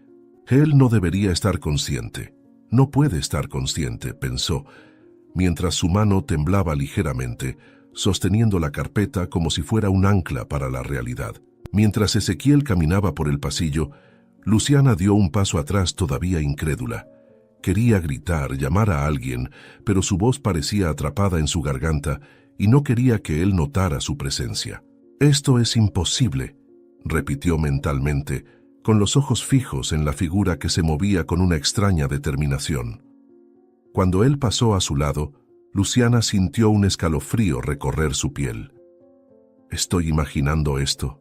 Él no debería estar consciente. No puede estar consciente, pensó, mientras su mano temblaba ligeramente, sosteniendo la carpeta como si fuera un ancla para la realidad. Mientras Ezequiel caminaba por el pasillo, Luciana dio un paso atrás todavía incrédula. Quería gritar, llamar a alguien, pero su voz parecía atrapada en su garganta y no quería que él notara su presencia. «Esto es imposible», repitió mentalmente, con los ojos fijos en la figura que se movía con una extraña determinación. Cuando él pasó a su lado, Luciana sintió un escalofrío recorrer su piel. «¿Estoy imaginando esto?»,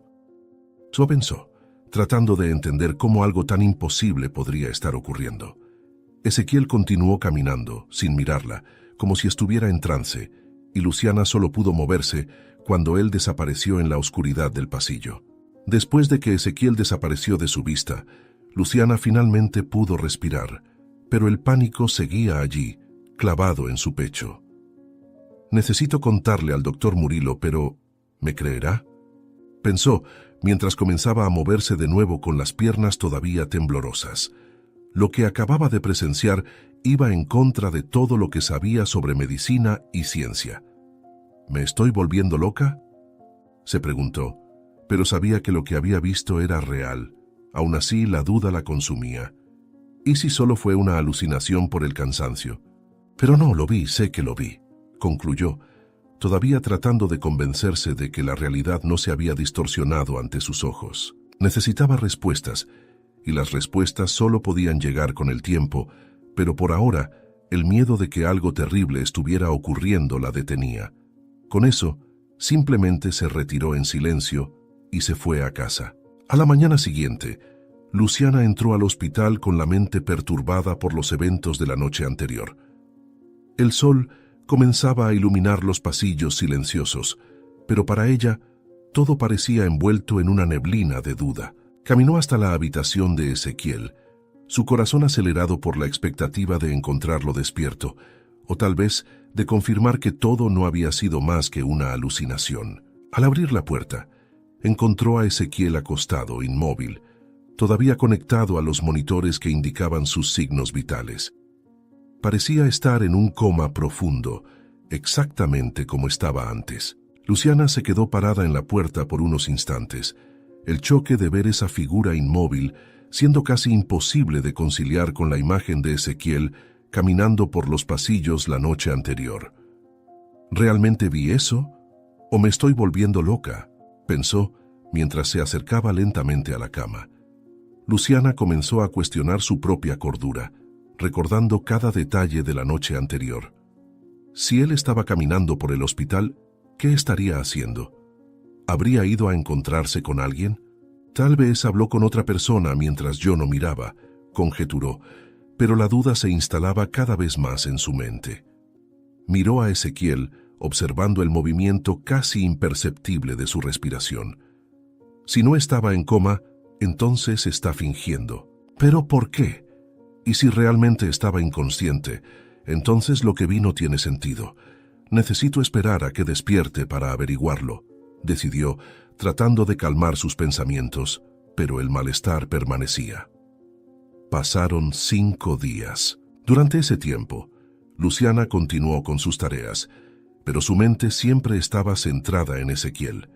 pensó, tratando de entender cómo algo tan imposible podría estar ocurriendo. Ezequiel continuó caminando, sin mirarla, como si estuviera en trance, y Luciana solo pudo moverse cuando él desapareció en la oscuridad del pasillo. Después de que Ezequiel desapareció de su vista, Luciana finalmente pudo respirar, pero el pánico seguía allí, clavado en su pecho. «Necesito contarle al doctor Murillo, pero ¿me creerá?», pensó, mientras comenzaba a moverse de nuevo con las piernas todavía temblorosas. Lo que acababa de presenciar iba en contra de todo lo que sabía sobre medicina y ciencia. «¿Me estoy volviendo loca?», se preguntó, pero sabía que lo que había visto era real. Aún así, la duda la consumía. ¿Y si solo fue una alucinación por el cansancio? «Pero no, lo vi, sé que lo vi», concluyó, todavía tratando de convencerse de que la realidad no se había distorsionado ante sus ojos. Necesitaba respuestas, y las respuestas solo podían llegar con el tiempo, pero por ahora, el miedo de que algo terrible estuviera ocurriendo la detenía. Con eso, simplemente se retiró en silencio y se fue a casa. A la mañana siguiente, Luciana entró al hospital con la mente perturbada por los eventos de la noche anterior. El sol comenzaba a iluminar los pasillos silenciosos, pero para ella, todo parecía envuelto en una neblina de duda. Caminó hasta la habitación de Ezequiel, su corazón acelerado por la expectativa de encontrarlo despierto, o tal vez de confirmar que todo no había sido más que una alucinación. Al abrir la puerta, encontró a Ezequiel acostado, inmóvil, todavía conectado a los monitores que indicaban sus signos vitales. Parecía estar en un coma profundo, exactamente como estaba antes. Luciana se quedó parada en la puerta por unos instantes. El choque de ver esa figura inmóvil, siendo casi imposible de conciliar con la imagen de Ezequiel caminando por los pasillos la noche anterior. ¿Realmente vi eso? ¿O me estoy volviendo loca?, pensó mientras se acercaba lentamente a la cama. Luciana comenzó a cuestionar su propia cordura, recordando cada detalle de la noche anterior. Si él estaba caminando por el hospital, ¿qué estaría haciendo? ¿Habría ido a encontrarse con alguien? Tal vez habló con otra persona mientras yo no miraba, conjeturó, pero la duda se instalaba cada vez más en su mente. Miró a Ezequiel, observando el movimiento casi imperceptible de su respiración. Si no estaba en coma, entonces está fingiendo. ¿Pero por qué? Y si realmente estaba inconsciente, entonces lo que vi no tiene sentido. Necesito esperar a que despierte para averiguarlo, decidió, tratando de calmar sus pensamientos, pero el malestar permanecía. Pasaron 5 días. Durante ese tiempo, Luciana continuó con sus tareas, pero su mente siempre estaba centrada en Ezequiel.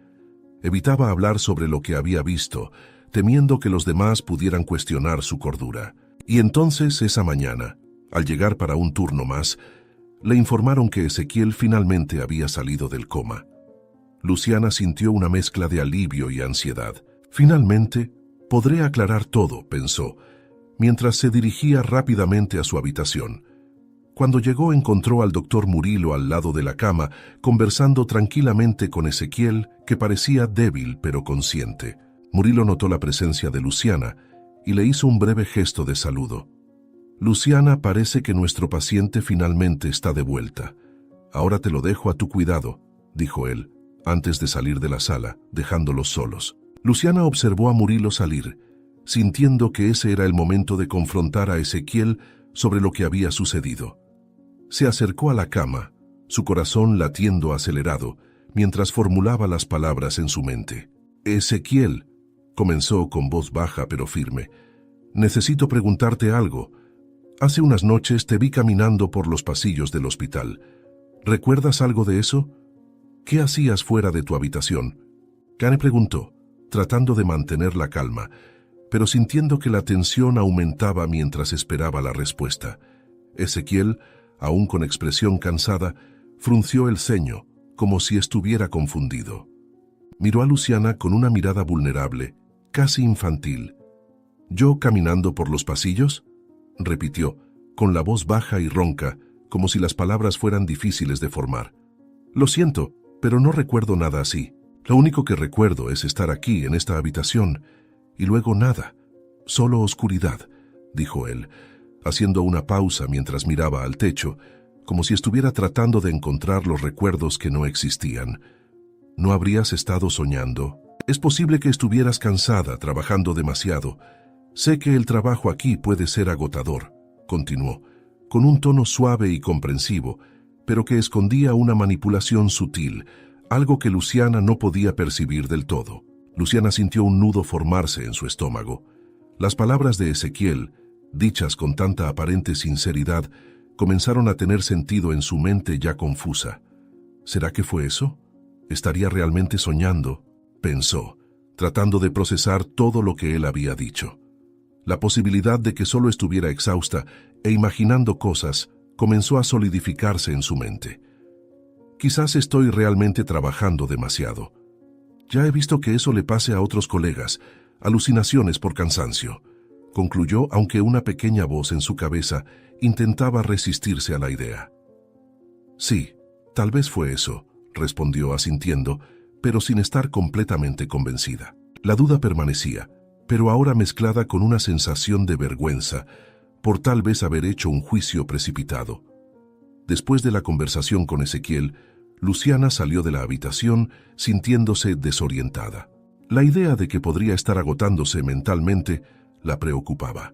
Evitaba hablar sobre lo que había visto, temiendo que los demás pudieran cuestionar su cordura. Y entonces, esa mañana, al llegar para un turno más, le informaron que Ezequiel finalmente había salido del coma. Luciana sintió una mezcla de alivio y ansiedad. Finalmente, podré aclarar todo, pensó, mientras se dirigía rápidamente a su habitación. Cuando llegó encontró al doctor Murilo al lado de la cama, conversando tranquilamente con Ezequiel, que parecía débil pero consciente. Murilo notó la presencia de Luciana y le hizo un breve gesto de saludo. Luciana, parece que nuestro paciente finalmente está de vuelta. Ahora te lo dejo a tu cuidado, dijo él, antes de salir de la sala, dejándolos solos. Luciana observó a Murilo salir, sintiendo que ese era el momento de confrontar a Ezequiel sobre lo que había sucedido. Se acercó a la cama, su corazón latiendo acelerado, mientras formulaba las palabras en su mente. Ezequiel, comenzó con voz baja pero firme, necesito preguntarte algo. Hace unas noches te vi caminando por los pasillos del hospital. ¿Recuerdas algo de eso? ¿Qué hacías fuera de tu habitación? Kane preguntó, tratando de mantener la calma, pero sintiendo que la tensión aumentaba mientras esperaba la respuesta. Ezequiel, aún con expresión cansada, frunció el ceño, como si estuviera confundido. Miró a Luciana con una mirada vulnerable, casi infantil. ¿Yo caminando por los pasillos?, repitió, con la voz baja y ronca, como si las palabras fueran difíciles de formar. Lo siento, pero no recuerdo nada así. Lo único que recuerdo es estar aquí, en esta habitación, y luego nada, solo oscuridad, dijo él, haciendo una pausa mientras miraba al techo, como si estuviera tratando de encontrar los recuerdos que no existían. ¿No habrías estado soñando? Es posible que estuvieras cansada, trabajando demasiado. Sé que el trabajo aquí puede ser agotador, continuó, con un tono suave y comprensivo, pero que escondía una manipulación sutil, algo que Luciana no podía percibir del todo. Luciana sintió un nudo formarse en su estómago. Las palabras de Ezequiel, dichas con tanta aparente sinceridad, comenzaron a tener sentido en su mente ya confusa. ¿Será que fue eso? ¿Estaría realmente soñando?, pensó, tratando de procesar todo lo que él había dicho. La posibilidad de que solo estuviera exhausta e imaginando cosas comenzó a solidificarse en su mente. Quizás estoy realmente trabajando demasiado. Ya he visto que eso le pase a otros colegas, alucinaciones por cansancio, concluyó, aunque una pequeña voz en su cabeza intentaba resistirse a la idea. Sí, tal vez fue eso, respondió asintiendo, pero sin estar completamente convencida. La duda permanecía, pero ahora mezclada con una sensación de vergüenza, por tal vez haber hecho un juicio precipitado. Después de la conversación con Ezequiel, Luciana salió de la habitación sintiéndose desorientada. La idea de que podría estar agotándose mentalmente la preocupaba.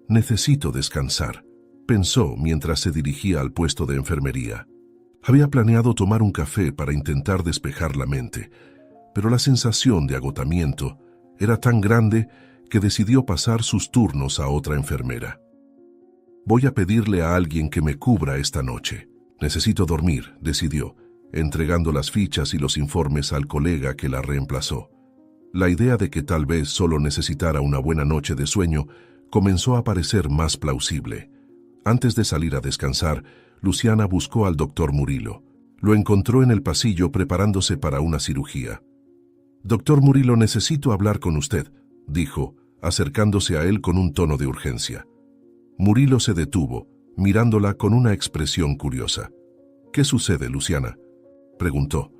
Necesito descansar, pensó mientras se dirigía al puesto de enfermería. Había planeado tomar un café para intentar despejar la mente, pero la sensación de agotamiento era tan grande que decidió pasar sus turnos a otra enfermera. Voy a pedirle a alguien que me cubra esta noche. Necesito dormir, decidió, entregando las fichas y los informes al colega que la reemplazó. La idea de que tal vez solo necesitara una buena noche de sueño comenzó a parecer más plausible. Antes de salir a descansar, Luciana buscó al doctor Murilo. Lo encontró en el pasillo preparándose para una cirugía. «Doctor Murilo, necesito hablar con usted», dijo, acercándose a él con un tono de urgencia. Murilo se detuvo, mirándola con una expresión curiosa. «¿Qué sucede, Luciana?», preguntó,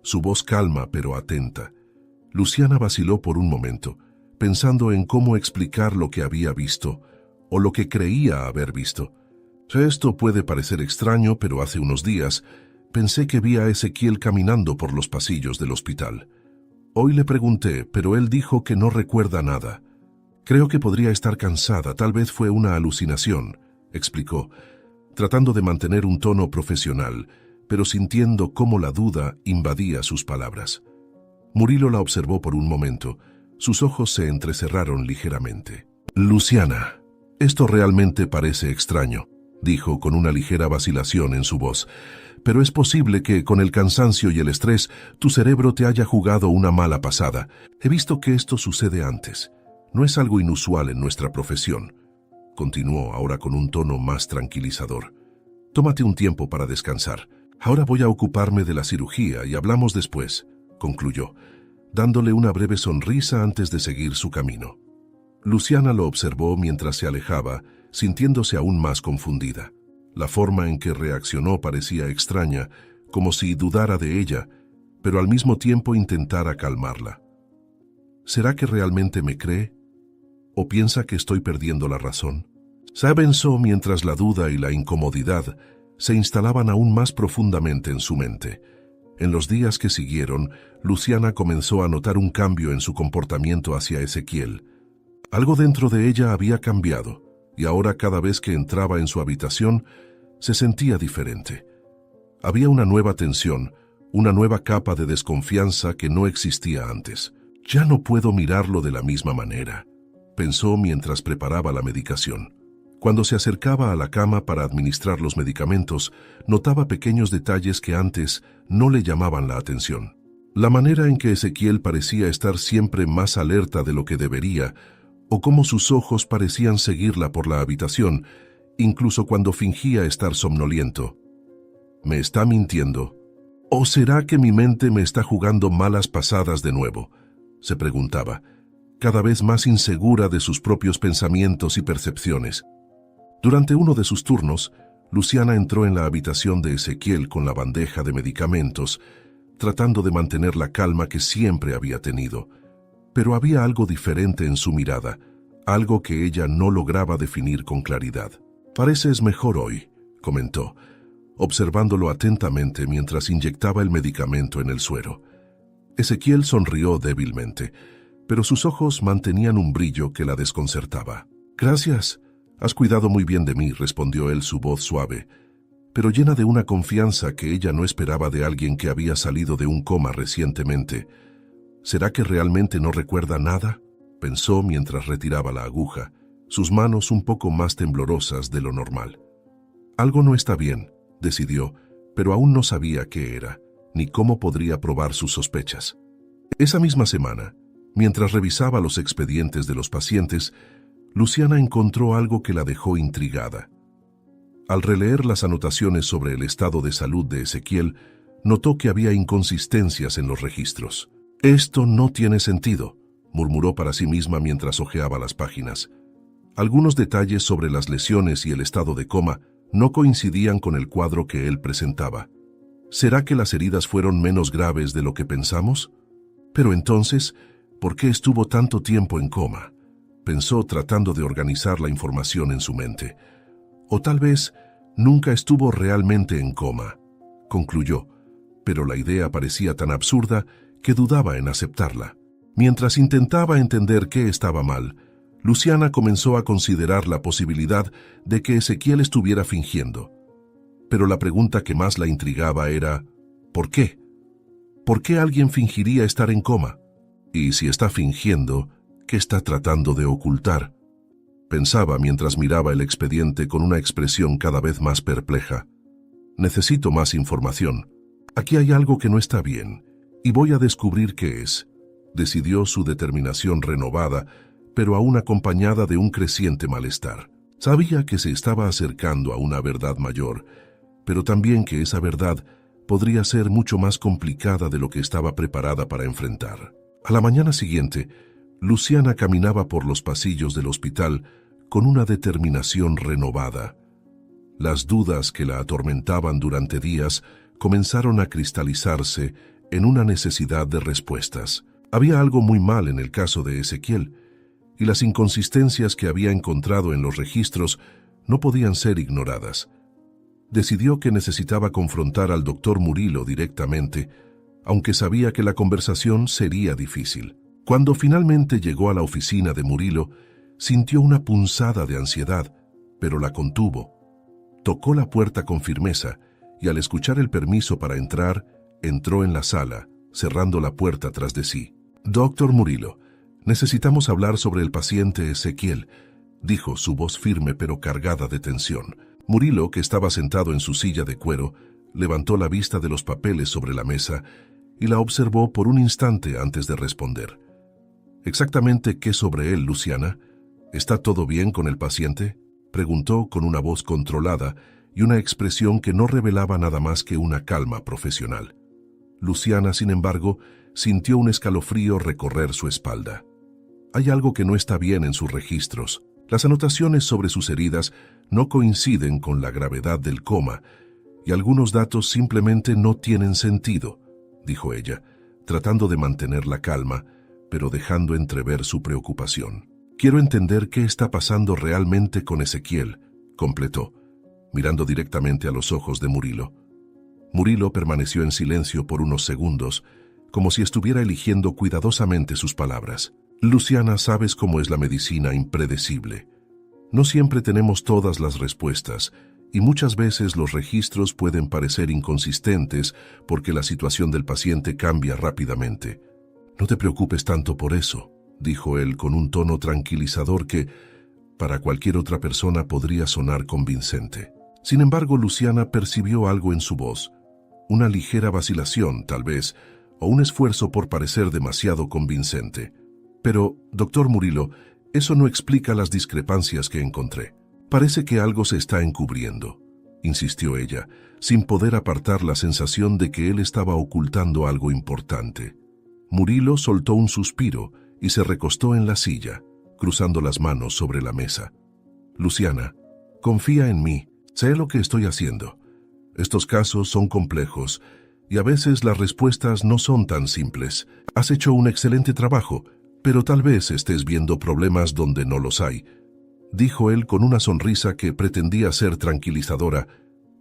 su voz calma pero atenta. Luciana vaciló por un momento, pensando en cómo explicar lo que había visto, o lo que creía haber visto. Esto puede parecer extraño, pero hace unos días pensé que vi a Ezequiel caminando por los pasillos del hospital. Hoy le pregunté, pero él dijo que no recuerda nada. Creo que podría estar cansada, tal vez fue una alucinación, explicó, tratando de mantener un tono profesional, pero sintiendo cómo la duda invadía sus palabras. Murilo la observó por un momento. Sus ojos se entrecerraron ligeramente. «Luciana, esto realmente parece extraño», dijo con una ligera vacilación en su voz. «Pero es posible que, con el cansancio y el estrés, tu cerebro te haya jugado una mala pasada. He visto que esto sucede antes. No es algo inusual en nuestra profesión», continuó ahora con un tono más tranquilizador. «Tómate un tiempo para descansar. Ahora voy a ocuparme de la cirugía y hablamos después», concluyó, dándole una breve sonrisa antes de seguir su camino. Luciana lo observó mientras se alejaba, sintiéndose aún más confundida. La forma en que reaccionó parecía extraña, como si dudara de ella, pero al mismo tiempo intentara calmarla. ¿Será que realmente me cree? ¿O piensa que estoy perdiendo la razón? Se pensó mientras la duda y la incomodidad se instalaban aún más profundamente en su mente. En los días que siguieron, Luciana comenzó a notar un cambio en su comportamiento hacia Ezequiel. Algo dentro de ella había cambiado, y ahora cada vez que entraba en su habitación, se sentía diferente. Había una nueva tensión, una nueva capa de desconfianza que no existía antes. «Ya no puedo mirarlo de la misma manera», pensó mientras preparaba la medicación. Cuando se acercaba a la cama para administrar los medicamentos, notaba pequeños detalles que antes no le llamaban la atención. La manera en que Ezequiel parecía estar siempre más alerta de lo que debería, o cómo sus ojos parecían seguirla por la habitación, incluso cuando fingía estar somnoliento. ¿Me está mintiendo? ¿O será que mi mente me está jugando malas pasadas de nuevo?, se preguntaba, cada vez más insegura de sus propios pensamientos y percepciones. Durante uno de sus turnos, Luciana entró en la habitación de Ezequiel con la bandeja de medicamentos, tratando de mantener la calma que siempre había tenido. Pero había algo diferente en su mirada, algo que ella no lograba definir con claridad. «Pareces mejor hoy», comentó, observándolo atentamente mientras inyectaba el medicamento en el suero. Ezequiel sonrió débilmente, pero sus ojos mantenían un brillo que la desconcertaba. «Gracias, has cuidado muy bien de mí», respondió él, su voz suave, pero llena de una confianza que ella no esperaba de alguien que había salido de un coma recientemente. «¿Será que realmente no recuerda nada?», pensó mientras retiraba la aguja, sus manos un poco más temblorosas de lo normal. Algo no está bien, decidió, pero aún no sabía qué era, ni cómo podría probar sus sospechas. Esa misma semana, mientras revisaba los expedientes de los pacientes, Luciana encontró algo que la dejó intrigada. Al releer las anotaciones sobre el estado de salud de Ezequiel, notó que había inconsistencias en los registros. «Esto no tiene sentido», murmuró para sí misma mientras hojeaba las páginas. Algunos detalles sobre las lesiones y el estado de coma no coincidían con el cuadro que él presentaba. ¿Será que las heridas fueron menos graves de lo que pensamos? Pero entonces, ¿por qué estuvo tanto tiempo en coma?, pensó tratando de organizar la información en su mente. O tal vez nunca estuvo realmente en coma, concluyó, pero la idea parecía tan absurda que dudaba en aceptarla. Mientras intentaba entender qué estaba mal, Luciana comenzó a considerar la posibilidad de que Ezequiel estuviera fingiendo. Pero la pregunta que más la intrigaba era, ¿por qué? ¿Por qué alguien fingiría estar en coma? Y si está fingiendo, ¿qué está tratando de ocultar?, pensaba mientras miraba el expediente con una expresión cada vez más perpleja. «Necesito más información. Aquí hay algo que no está bien, y voy a descubrir qué es», decidió su determinación renovada, pero aún acompañada de un creciente malestar. Sabía que se estaba acercando a una verdad mayor, pero también que esa verdad podría ser mucho más complicada de lo que estaba preparada para enfrentar. A la mañana siguiente, Luciana caminaba por los pasillos del hospital con una determinación renovada. Las dudas que la atormentaban durante días comenzaron a cristalizarse en una necesidad de respuestas. Había algo muy mal en el caso de Ezequiel, y las inconsistencias que había encontrado en los registros no podían ser ignoradas. Decidió que necesitaba confrontar al doctor Murilo directamente, aunque sabía que la conversación sería difícil. Cuando finalmente llegó a la oficina de Murilo, sintió una punzada de ansiedad, pero la contuvo. Tocó la puerta con firmeza y al escuchar el permiso para entrar, entró en la sala, cerrando la puerta tras de sí. «Doctor Murillo, necesitamos hablar sobre el paciente Ezequiel», dijo su voz firme pero cargada de tensión. Murillo, que estaba sentado en su silla de cuero, levantó la vista de los papeles sobre la mesa y la observó por un instante antes de responder. «¿Exactamente qué sobre él, Luciana? ¿Está todo bien con el paciente?», preguntó con una voz controlada y una expresión que no revelaba nada más que una calma profesional. Luciana, sin embargo, sintió un escalofrío recorrer su espalda. Hay algo que no está bien en sus registros. Las anotaciones sobre sus heridas no coinciden con la gravedad del coma y algunos datos simplemente no tienen sentido, dijo ella, tratando de mantener la calma, pero dejando entrever su preocupación. «Quiero entender qué está pasando realmente con Ezequiel», completó, mirando directamente a los ojos de Murillo. Murillo permaneció en silencio por unos segundos, como si estuviera eligiendo cuidadosamente sus palabras. «Luciana, sabes cómo es la medicina impredecible. No siempre tenemos todas las respuestas, y muchas veces los registros pueden parecer inconsistentes porque la situación del paciente cambia rápidamente. No te preocupes tanto por eso», dijo él con un tono tranquilizador que, para cualquier otra persona, podría sonar convincente. Sin embargo, Luciana percibió algo en su voz, una ligera vacilación, tal vez, o un esfuerzo por parecer demasiado convincente. «Pero, doctor Murillo, eso no explica las discrepancias que encontré. Parece que algo se está encubriendo», insistió ella, sin poder apartar la sensación de que él estaba ocultando algo importante. Murillo soltó un suspiro y se recostó en la silla, cruzando las manos sobre la mesa. «Luciana, confía en mí, sé lo que estoy haciendo. Estos casos son complejos y a veces las respuestas no son tan simples. Has hecho un excelente trabajo, pero tal vez estés viendo problemas donde no los hay», dijo él con una sonrisa que pretendía ser tranquilizadora,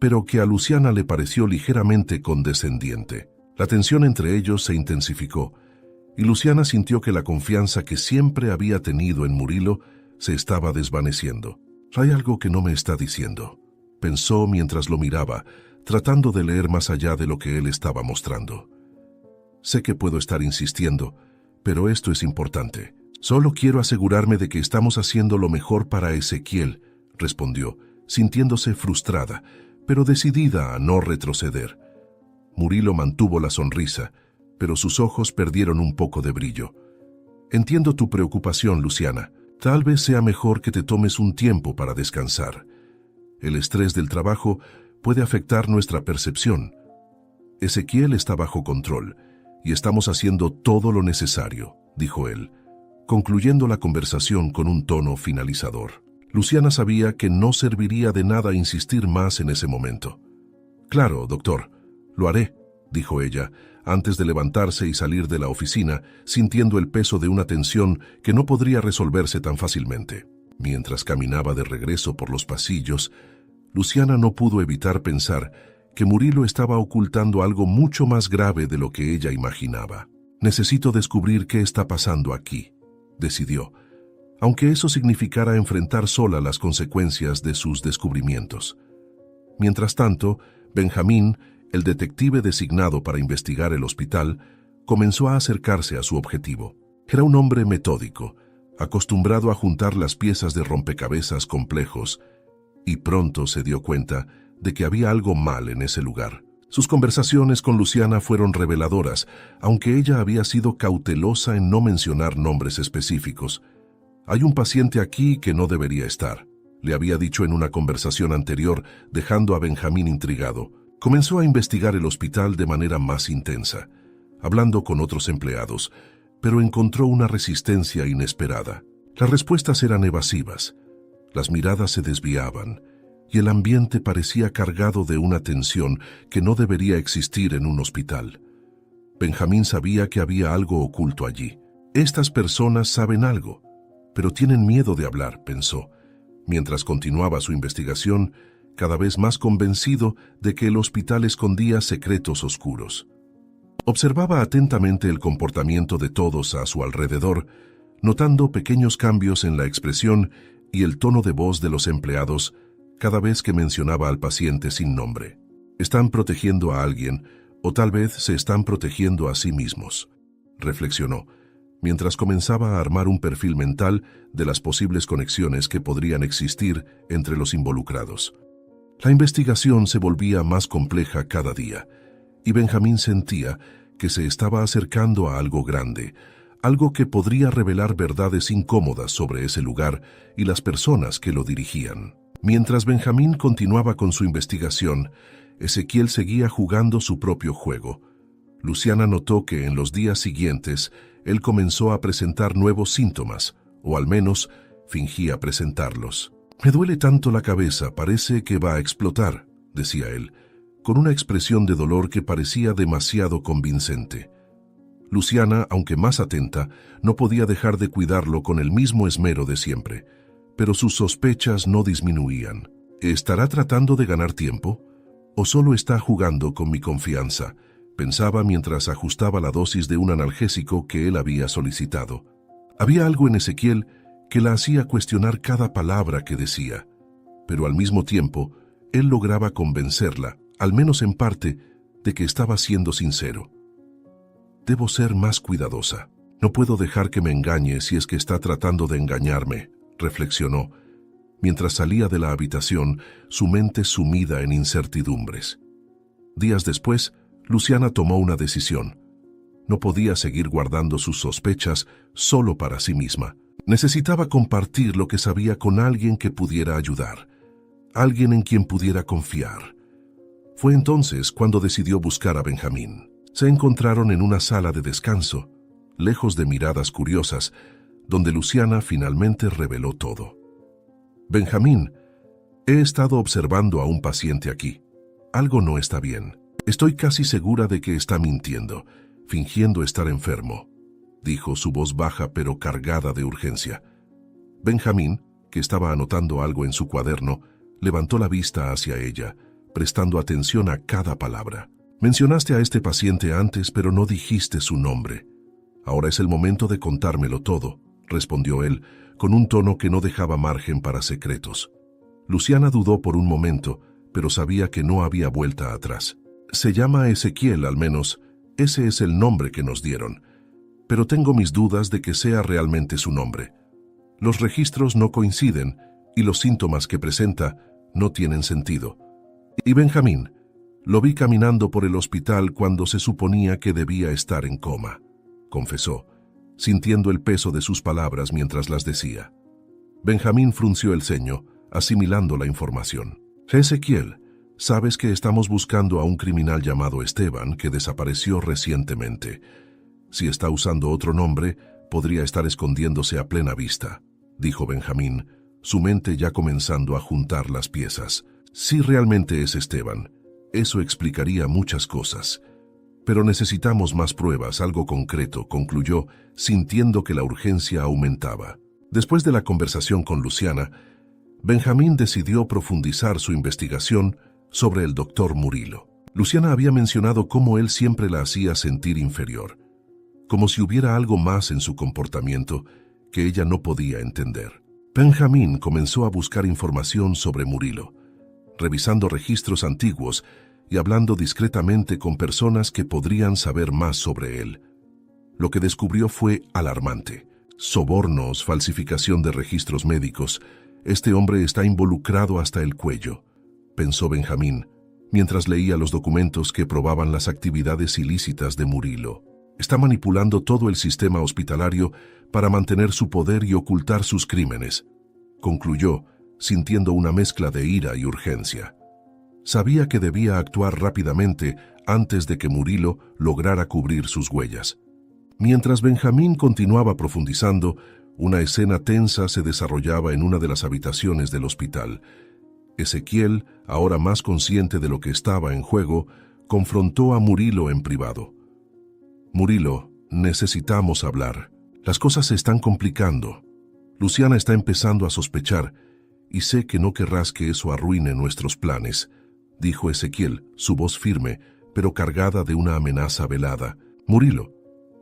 pero que a Luciana le pareció ligeramente condescendiente. La tensión entre ellos se intensificó, y Luciana sintió que la confianza que siempre había tenido en Murillo se estaba desvaneciendo. «Hay algo que no me está diciendo», pensó mientras lo miraba, tratando de leer más allá de lo que él estaba mostrando. «Sé que puedo estar insistiendo, pero esto es importante. Solo quiero asegurarme de que estamos haciendo lo mejor para Ezequiel», respondió, sintiéndose frustrada, pero decidida a no retroceder. Murillo mantuvo la sonrisa, pero sus ojos perdieron un poco de brillo. «Entiendo tu preocupación, Luciana. Tal vez sea mejor que te tomes un tiempo para descansar. El estrés del trabajo puede afectar nuestra percepción. Ezequiel está bajo control y estamos haciendo todo lo necesario», dijo él, concluyendo la conversación con un tono finalizador. Luciana sabía que no serviría de nada insistir más en ese momento. «Claro, doctor, lo haré», dijo ella, antes de levantarse y salir de la oficina, sintiendo el peso de una tensión que no podría resolverse tan fácilmente. Mientras caminaba de regreso por los pasillos, Luciana no pudo evitar pensar que Murillo estaba ocultando algo mucho más grave de lo que ella imaginaba. «Necesito descubrir qué está pasando aquí», decidió, aunque eso significara enfrentar sola las consecuencias de sus descubrimientos. Mientras tanto, Benjamín, el detective designado para investigar el hospital, comenzó a acercarse a su objetivo. Era un hombre metódico, acostumbrado a juntar las piezas de rompecabezas complejos, y pronto se dio cuenta de que había algo mal en ese lugar. Sus conversaciones con Luciana fueron reveladoras, aunque ella había sido cautelosa en no mencionar nombres específicos. «Hay un paciente aquí que no debería estar», le había dicho en una conversación anterior, dejando a Benjamín intrigado. Comenzó a investigar el hospital de manera más intensa, hablando con otros empleados, pero encontró una resistencia inesperada. Las respuestas eran evasivas, las miradas se desviaban, y el ambiente parecía cargado de una tensión que no debería existir en un hospital. Benjamín sabía que había algo oculto allí. «Estas personas saben algo, pero tienen miedo de hablar», pensó, mientras continuaba su investigación, cada vez más convencido de que el hospital escondía secretos oscuros. Observaba atentamente el comportamiento de todos a su alrededor, notando pequeños cambios en la expresión y el tono de voz de los empleados cada vez que mencionaba al paciente sin nombre. Están protegiendo a alguien, o tal vez se están protegiendo a sí mismos, reflexionó, mientras comenzaba a armar un perfil mental de las posibles conexiones que podrían existir entre los involucrados. La investigación se volvía más compleja cada día, y Benjamín sentía que se estaba acercando a algo grande, algo que podría revelar verdades incómodas sobre ese lugar y las personas que lo dirigían. Mientras Benjamín continuaba con su investigación, Ezequiel seguía jugando su propio juego. Luciana notó que en los días siguientes él comenzó a presentar nuevos síntomas, o al menos fingía presentarlos. «Me duele tanto la cabeza, parece que va a explotar», decía él, con una expresión de dolor que parecía demasiado convincente. Luciana, aunque más atenta, no podía dejar de cuidarlo con el mismo esmero de siempre, pero sus sospechas no disminuían. ¿Estará tratando de ganar tiempo? ¿O solo está jugando con mi confianza?, pensaba mientras ajustaba la dosis de un analgésico que él había solicitado. Había algo en Ezequiel que la hacía cuestionar cada palabra que decía, pero al mismo tiempo, él lograba convencerla, al menos en parte, de que estaba siendo sincero. «Debo ser más cuidadosa. No puedo dejar que me engañe si es que está tratando de engañarme», reflexionó, mientras salía de la habitación, su mente sumida en incertidumbres. Días después, Luciana tomó una decisión. No podía seguir guardando sus sospechas solo para sí misma. Necesitaba compartir lo que sabía con alguien que pudiera ayudar, alguien en quien pudiera confiar. Fue entonces cuando decidió buscar a Benjamín. Se encontraron en una sala de descanso, lejos de miradas curiosas, donde Luciana finalmente reveló todo. «Benjamín, he estado observando a un paciente aquí. Algo no está bien. Estoy casi segura de que está mintiendo, fingiendo estar enfermo», dijo su voz baja pero cargada de urgencia. Benjamín, que estaba anotando algo en su cuaderno, levantó la vista hacia ella, prestando atención a cada palabra. «Mencionaste a este paciente antes, pero no dijiste su nombre. Ahora es el momento de contármelo todo», respondió él, con un tono que no dejaba margen para secretos. Luciana dudó por un momento, pero sabía que no había vuelta atrás. «Se llama Ezequiel, al menos. Ese es el nombre que nos dieron. Pero tengo mis dudas de que sea realmente su nombre. Los registros no coinciden y los síntomas que presenta no tienen sentido. Y Benjamín, lo vi caminando por el hospital cuando se suponía que debía estar en coma», confesó, sintiendo el peso de sus palabras mientras las decía. Benjamín frunció el ceño, asimilando la información. «Ezequiel, sabes que estamos buscando a un criminal llamado Esteban que desapareció recientemente. Si está usando otro nombre, podría estar escondiéndose a plena vista», dijo Benjamín, su mente ya comenzando a juntar las piezas. «Si realmente es Esteban, eso explicaría muchas cosas. Pero necesitamos más pruebas, algo concreto», concluyó, sintiendo que la urgencia aumentaba. Después de la conversación con Luciana, Benjamín decidió profundizar su investigación sobre el doctor Murillo. Luciana había mencionado cómo él siempre la hacía sentir inferior, como si hubiera algo más en su comportamiento que ella no podía entender. Benjamín comenzó a buscar información sobre Murillo, revisando registros antiguos y hablando discretamente con personas que podrían saber más sobre él. Lo que descubrió fue alarmante. Sobornos, falsificación de registros médicos. «Este hombre está involucrado hasta el cuello», pensó Benjamín, mientras leía los documentos que probaban las actividades ilícitas de Murillo. «Está manipulando todo el sistema hospitalario para mantener su poder y ocultar sus crímenes», concluyó, sintiendo una mezcla de ira y urgencia. Sabía que debía actuar rápidamente antes de que Murillo lograra cubrir sus huellas. Mientras Benjamín continuaba profundizando, una escena tensa se desarrollaba en una de las habitaciones del hospital. Ezequiel, ahora más consciente de lo que estaba en juego, confrontó a Murillo en privado. «Murillo, necesitamos hablar. Las cosas se están complicando. Luciana está empezando a sospechar, y sé que no querrás que eso arruine nuestros planes», dijo Ezequiel, su voz firme, pero cargada de una amenaza velada. Murillo,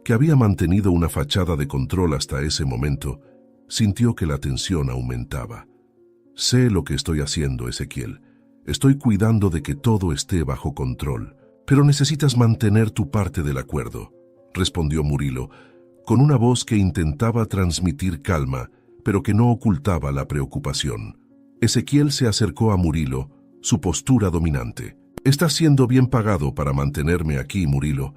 que había mantenido una fachada de control hasta ese momento, sintió que la tensión aumentaba. «Sé lo que estoy haciendo, Ezequiel. Estoy cuidando de que todo esté bajo control, pero necesitas mantener tu parte del acuerdo, respondió Murilo, con una voz que intentaba transmitir calma, pero que no ocultaba la preocupación. Ezequiel se acercó a Murilo, su postura dominante. Estás siendo bien pagado para mantenerme aquí, Murilo.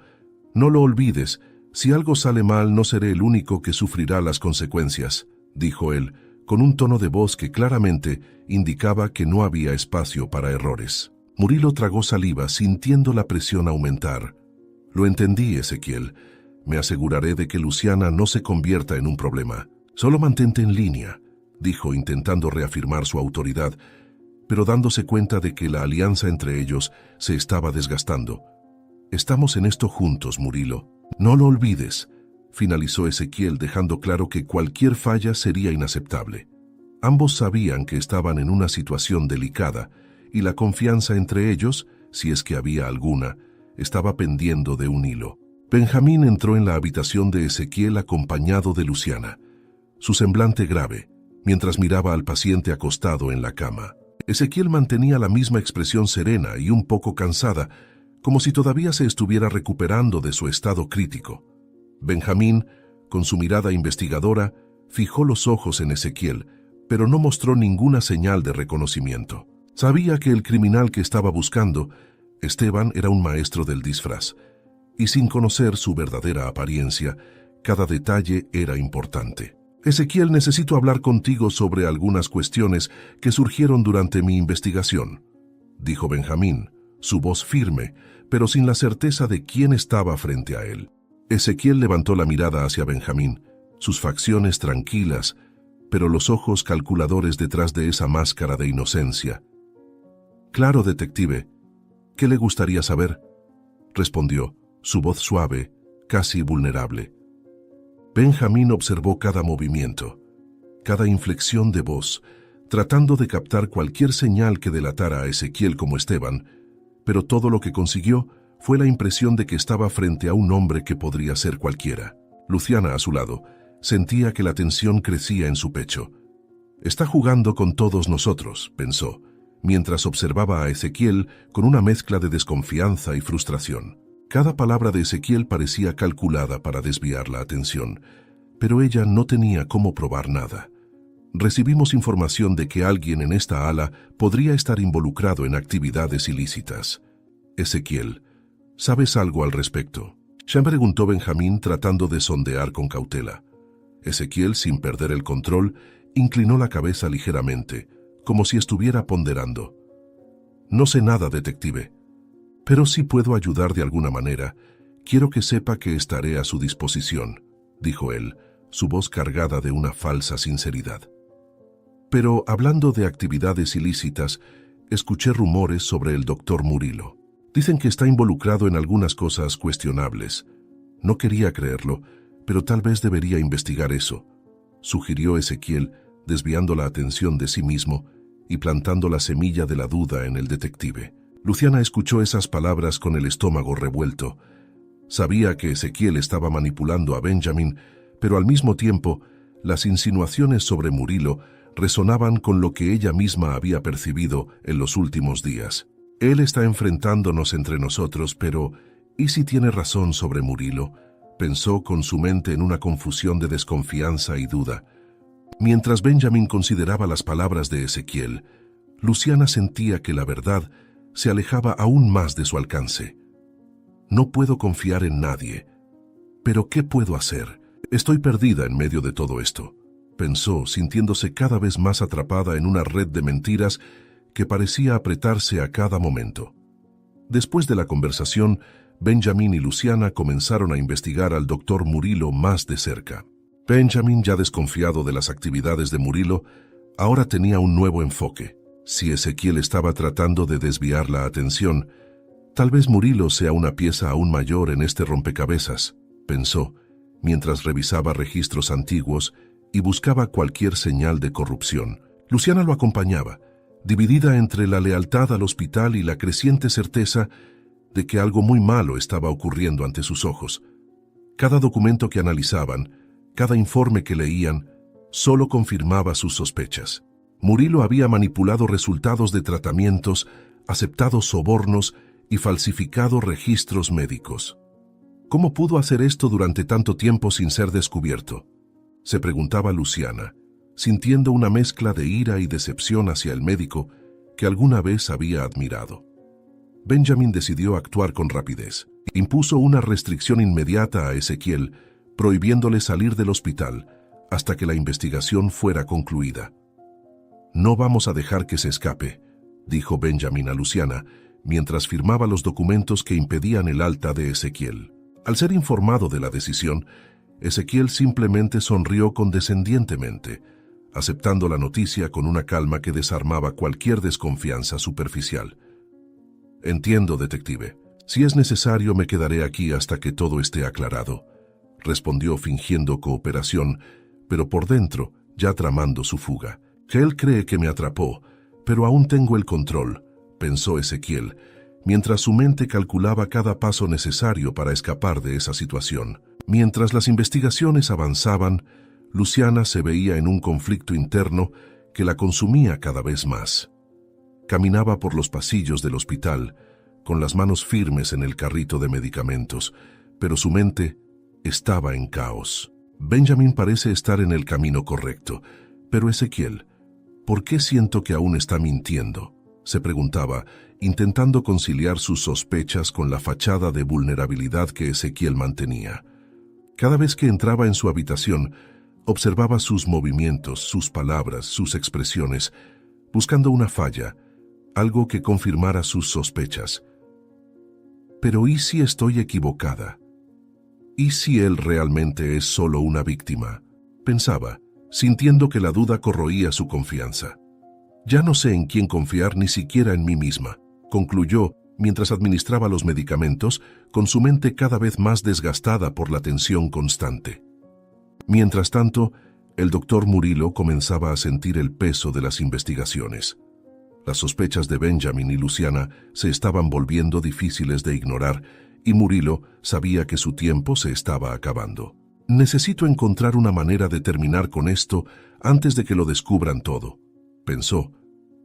No lo olvides, si algo sale mal no seré el único que sufrirá las consecuencias, dijo él, con un tono de voz que claramente indicaba que no había espacio para errores. Murilo tragó saliva, sintiendo la presión aumentar. Lo entendí, Ezequiel. Me aseguraré de que Luciana no se convierta en un problema. Solo mantente en línea, dijo, intentando reafirmar su autoridad, pero dándose cuenta de que la alianza entre ellos se estaba desgastando. Estamos en esto juntos, Murilo. No lo olvides, finalizó Ezequiel, dejando claro que cualquier falla sería inaceptable. Ambos sabían que estaban en una situación delicada y la confianza entre ellos, si es que había alguna, estaba pendiendo de un hilo. Benjamín entró en la habitación de Ezequiel acompañado de Luciana, su semblante grave, mientras miraba al paciente acostado en la cama. Ezequiel mantenía la misma expresión serena y un poco cansada, como si todavía se estuviera recuperando de su estado crítico. Benjamín, con su mirada investigadora, fijó los ojos en Ezequiel, pero no mostró ninguna señal de reconocimiento. Sabía que el criminal que estaba buscando, Esteban, era un maestro del disfraz, y sin conocer su verdadera apariencia, cada detalle era importante. Ezequiel, necesito hablar contigo sobre algunas cuestiones que surgieron durante mi investigación, dijo Benjamín, su voz firme, pero sin la certeza de quién estaba frente a él. Ezequiel levantó la mirada hacia Benjamín, sus facciones tranquilas, pero los ojos calculadores detrás de esa máscara de inocencia. Claro, detective. ¿Qué le gustaría saber?, respondió, su voz suave, casi vulnerable. Benjamín observó cada movimiento, cada inflexión de voz, tratando de captar cualquier señal que delatara a Ezequiel como Esteban, pero todo lo que consiguió fue la impresión de que estaba frente a un hombre que podría ser cualquiera. Luciana, a su lado, sentía que la tensión crecía en su pecho. Está jugando con todos nosotros, pensó, mientras observaba a Ezequiel con una mezcla de desconfianza y frustración. Cada palabra de Ezequiel parecía calculada para desviar la atención, pero ella no tenía cómo probar nada. Recibimos información de que alguien en esta ala podría estar involucrado en actividades ilícitas. Ezequiel, ¿sabes algo al respecto?, se preguntó Benjamín, tratando de sondear con cautela. Ezequiel, sin perder el control, inclinó la cabeza ligeramente, como si estuviera ponderando. No sé nada, detective, pero si puedo ayudar de alguna manera, quiero que sepa que estaré a su disposición, dijo él, su voz cargada de una falsa sinceridad. Pero hablando de actividades ilícitas, escuché rumores sobre el doctor Murilo. Dicen que está involucrado en algunas cosas cuestionables. No quería creerlo, pero tal vez debería investigar eso, sugirió Ezequiel, desviando la atención de sí mismo y plantando la semilla de la duda en el detective. Luciana escuchó esas palabras con el estómago revuelto. Sabía que Ezequiel estaba manipulando a Benjamín, pero al mismo tiempo, las insinuaciones sobre Murilo resonaban con lo que ella misma había percibido en los últimos días. Él está enfrentándonos entre nosotros, pero ¿y si tiene razón sobre Murilo?, pensó, con su mente en una confusión de desconfianza y duda. Mientras Benjamín consideraba las palabras de Ezequiel, Luciana sentía que la verdad se alejaba aún más de su alcance. No puedo confiar en nadie. ¿Pero qué puedo hacer? Estoy perdida en medio de todo esto, pensó, sintiéndose cada vez más atrapada en una red de mentiras que parecía apretarse a cada momento. Después de la conversación, Benjamín y Luciana comenzaron a investigar al doctor Murilo más de cerca. Benjamín, ya desconfiado de las actividades de Murilo, ahora tenía un nuevo enfoque. Si Ezequiel estaba tratando de desviar la atención, tal vez Murilo sea una pieza aún mayor en este rompecabezas, pensó, mientras revisaba registros antiguos y buscaba cualquier señal de corrupción. Luciana lo acompañaba, dividida entre la lealtad al hospital y la creciente certeza de que algo muy malo estaba ocurriendo ante sus ojos. Cada documento que analizaban, cada informe que leían, solo confirmaba sus sospechas. Murilo había manipulado resultados de tratamientos, aceptado sobornos y falsificado registros médicos. ¿Cómo pudo hacer esto durante tanto tiempo sin ser descubierto?, se preguntaba Luciana, sintiendo una mezcla de ira y decepción hacia el médico que alguna vez había admirado. Benjamin decidió actuar con rapidez. Impuso una restricción inmediata a Ezequiel, prohibiéndole salir del hospital hasta que la investigación fuera concluida. «No vamos a dejar que se escape», dijo Benjamin a Luciana, mientras firmaba los documentos que impedían el alta de Ezequiel. Al ser informado de la decisión, Ezequiel simplemente sonrió condescendientemente, aceptando la noticia con una calma que desarmaba cualquier desconfianza superficial. «Entiendo, detective. Si es necesario, me quedaré aquí hasta que todo esté aclarado», respondió fingiendo cooperación, pero por dentro ya tramando su fuga. «Él cree que me atrapó, pero aún tengo el control», pensó Ezequiel, mientras su mente calculaba cada paso necesario para escapar de esa situación. Mientras las investigaciones avanzaban, Luciana se veía en un conflicto interno que la consumía cada vez más. Caminaba por los pasillos del hospital, con las manos firmes en el carrito de medicamentos, pero su mente estaba en caos. Benjamin parece estar en el camino correcto, pero Ezequiel, ¿por qué siento que aún está mintiendo?, se preguntaba, intentando conciliar sus sospechas con la fachada de vulnerabilidad que Ezequiel mantenía. Cada vez que entraba en su habitación, observaba sus movimientos, sus palabras, sus expresiones, buscando una falla, algo que confirmara sus sospechas. Pero ¿y si estoy equivocada? ¿Y si él realmente es solo una víctima?, pensaba, sintiendo que la duda corroía su confianza. «Ya no sé en quién confiar, ni siquiera en mí misma», concluyó mientras administraba los medicamentos, con su mente cada vez más desgastada por la tensión constante. Mientras tanto, el doctor Murilo comenzaba a sentir el peso de las investigaciones. Las sospechas de Benjamin y Luciana se estaban volviendo difíciles de ignorar, y Murilo sabía que su tiempo se estaba acabando. «Necesito encontrar una manera de terminar con esto antes de que lo descubran todo», pensó,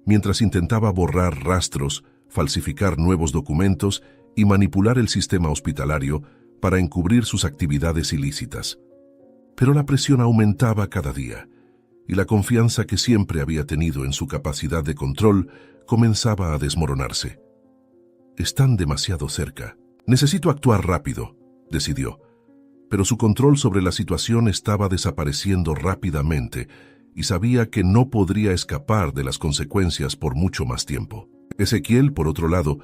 mientras intentaba borrar rastros, falsificar nuevos documentos y manipular el sistema hospitalario para encubrir sus actividades ilícitas. Pero la presión aumentaba cada día, y la confianza que siempre había tenido en su capacidad de control comenzaba a desmoronarse. «Están demasiado cerca. Necesito actuar rápido», decidió. Pero su control sobre la situación estaba desapareciendo rápidamente y sabía que no podría escapar de las consecuencias por mucho más tiempo. Ezequiel, por otro lado,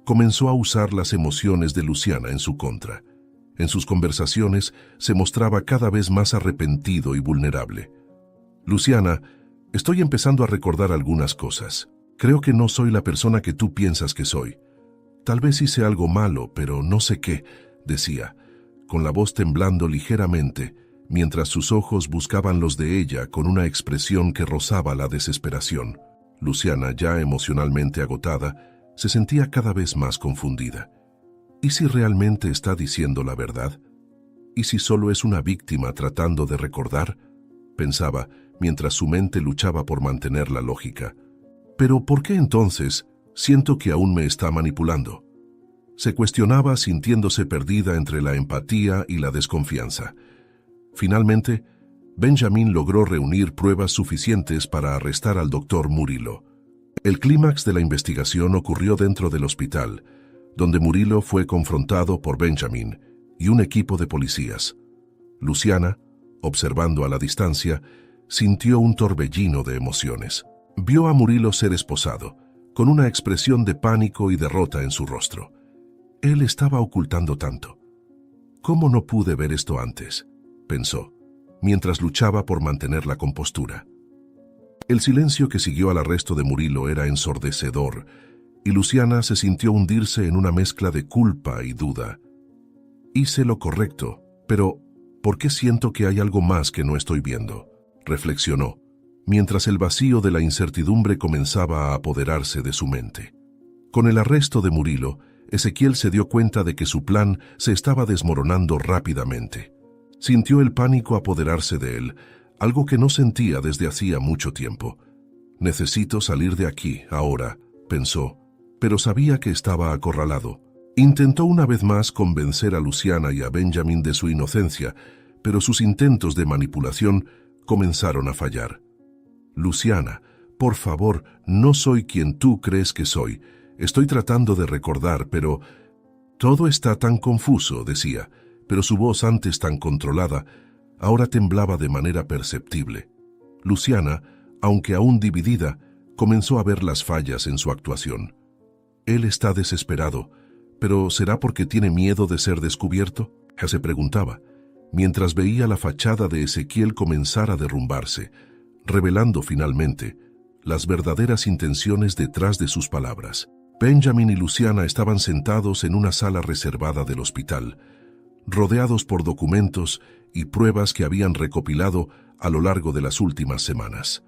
comenzó a usar las emociones de Luciana en su contra. En sus conversaciones se mostraba cada vez más arrepentido y vulnerable. «Luciana, estoy empezando a recordar algunas cosas. Creo que no soy la persona que tú piensas que soy. Tal vez hice algo malo, pero no sé qué», decía, con la voz temblando ligeramente, mientras sus ojos buscaban los de ella con una expresión que rozaba la desesperación. Luciana, ya emocionalmente agotada, se sentía cada vez más confundida. ¿Y si realmente está diciendo la verdad? ¿Y si solo es una víctima tratando de recordar?, pensaba, mientras su mente luchaba por mantener la lógica. «Pero ¿por qué entonces siento que aún me está manipulando?», se cuestionaba, sintiéndose perdida entre la empatía y la desconfianza. Finalmente, Benjamin logró reunir pruebas suficientes para arrestar al doctor Murilo. El clímax de la investigación ocurrió dentro del hospital, donde Murilo fue confrontado por Benjamin y un equipo de policías. Luciana, observando a la distancia, sintió un torbellino de emociones. Vio a Murilo ser esposado, con una expresión de pánico y derrota en su rostro. Él estaba ocultando tanto. «¿Cómo no pude ver esto antes?», pensó, mientras luchaba por mantener la compostura. El silencio que siguió al arresto de Murilo era ensordecedor, y Luciana se sintió hundirse en una mezcla de culpa y duda. «Hice lo correcto, pero ¿por qué siento que hay algo más que no estoy viendo?», reflexionó, mientras el vacío de la incertidumbre comenzaba a apoderarse de su mente. Con el arresto de Murilo, Ezequiel se dio cuenta de que su plan se estaba desmoronando rápidamente. Sintió el pánico apoderarse de él, algo que no sentía desde hacía mucho tiempo. Necesito salir de aquí, ahora, pensó, pero sabía que estaba acorralado. Intentó una vez más convencer a Luciana y a Benjamin de su inocencia, pero sus intentos de manipulación comenzaron a fallar. Luciana, por favor, no soy quien tú crees que soy. Estoy tratando de recordar, pero... Todo está tan confuso, decía, pero su voz antes tan controlada, ahora temblaba de manera perceptible. Luciana, aunque aún dividida, comenzó a ver las fallas en su actuación. Él está desesperado, pero ¿será porque tiene miedo de ser descubierto? Se preguntaba, mientras veía la fachada de Ezequiel comenzar a derrumbarse, revelando finalmente las verdaderas intenciones detrás de sus palabras. Benjamin y Luciana estaban sentados en una sala reservada del hospital, rodeados por documentos y pruebas que habían recopilado a lo largo de las últimas semanas.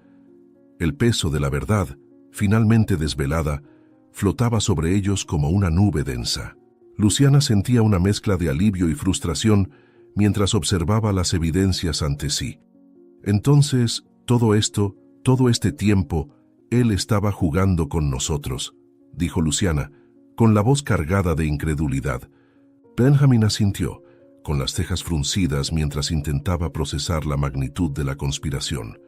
El peso de la verdad, finalmente desvelada, flotaba sobre ellos como una nube densa. Luciana sentía una mezcla de alivio y frustración mientras observaba las evidencias ante sí. Entonces, todo este tiempo, él estaba jugando con nosotros, dijo Luciana, con la voz cargada de incredulidad. Benjamin asintió, con las cejas fruncidas mientras intentaba procesar la magnitud de la conspiración.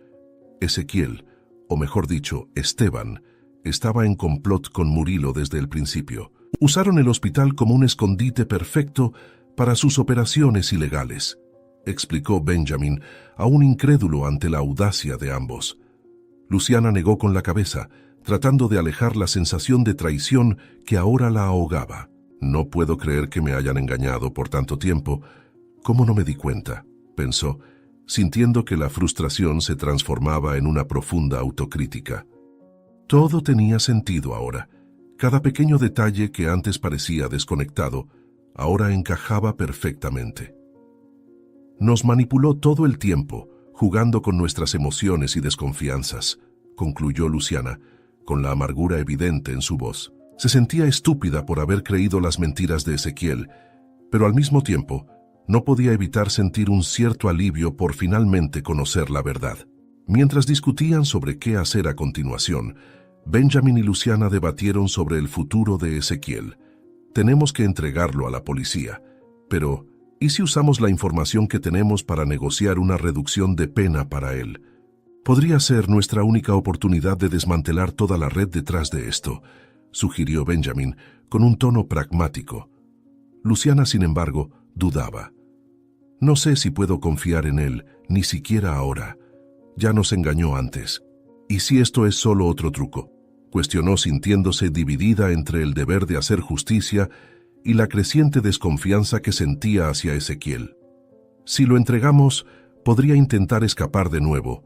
Ezequiel, o mejor dicho, Esteban, estaba en complot con Murilo desde el principio. Usaron el hospital como un escondite perfecto para sus operaciones ilegales, explicó Benjamin, aún incrédulo ante la audacia de ambos. Luciana negó con la cabeza, tratando de alejar la sensación de traición que ahora la ahogaba. No puedo creer que me hayan engañado por tanto tiempo. ¿Cómo no me di cuenta?, pensó, sintiendo que la frustración se transformaba en una profunda autocrítica. Todo tenía sentido ahora. Cada pequeño detalle que antes parecía desconectado, ahora encajaba perfectamente. Nos manipuló todo el tiempo, jugando con nuestras emociones y desconfianzas, concluyó Luciana, con la amargura evidente en su voz. Se sentía estúpida por haber creído las mentiras de Ezequiel, pero al mismo tiempo no podía evitar sentir un cierto alivio por finalmente conocer la verdad. Mientras discutían sobre qué hacer a continuación, Benjamin y Luciana debatieron sobre el futuro de Ezequiel. Tenemos que entregarlo a la policía, pero ¿y si usamos la información que tenemos para negociar una reducción de pena para él? Podría ser nuestra única oportunidad de desmantelar toda la red detrás de esto, sugirió Benjamin, con un tono pragmático. Luciana, sin embargo, dudaba. No sé si puedo confiar en él, ni siquiera ahora. Ya nos engañó antes. ¿Y si esto es solo otro truco?, cuestionó, sintiéndose dividida entre el deber de hacer justicia y la creciente desconfianza que sentía hacia Ezequiel. Si lo entregamos, podría intentar escapar de nuevo.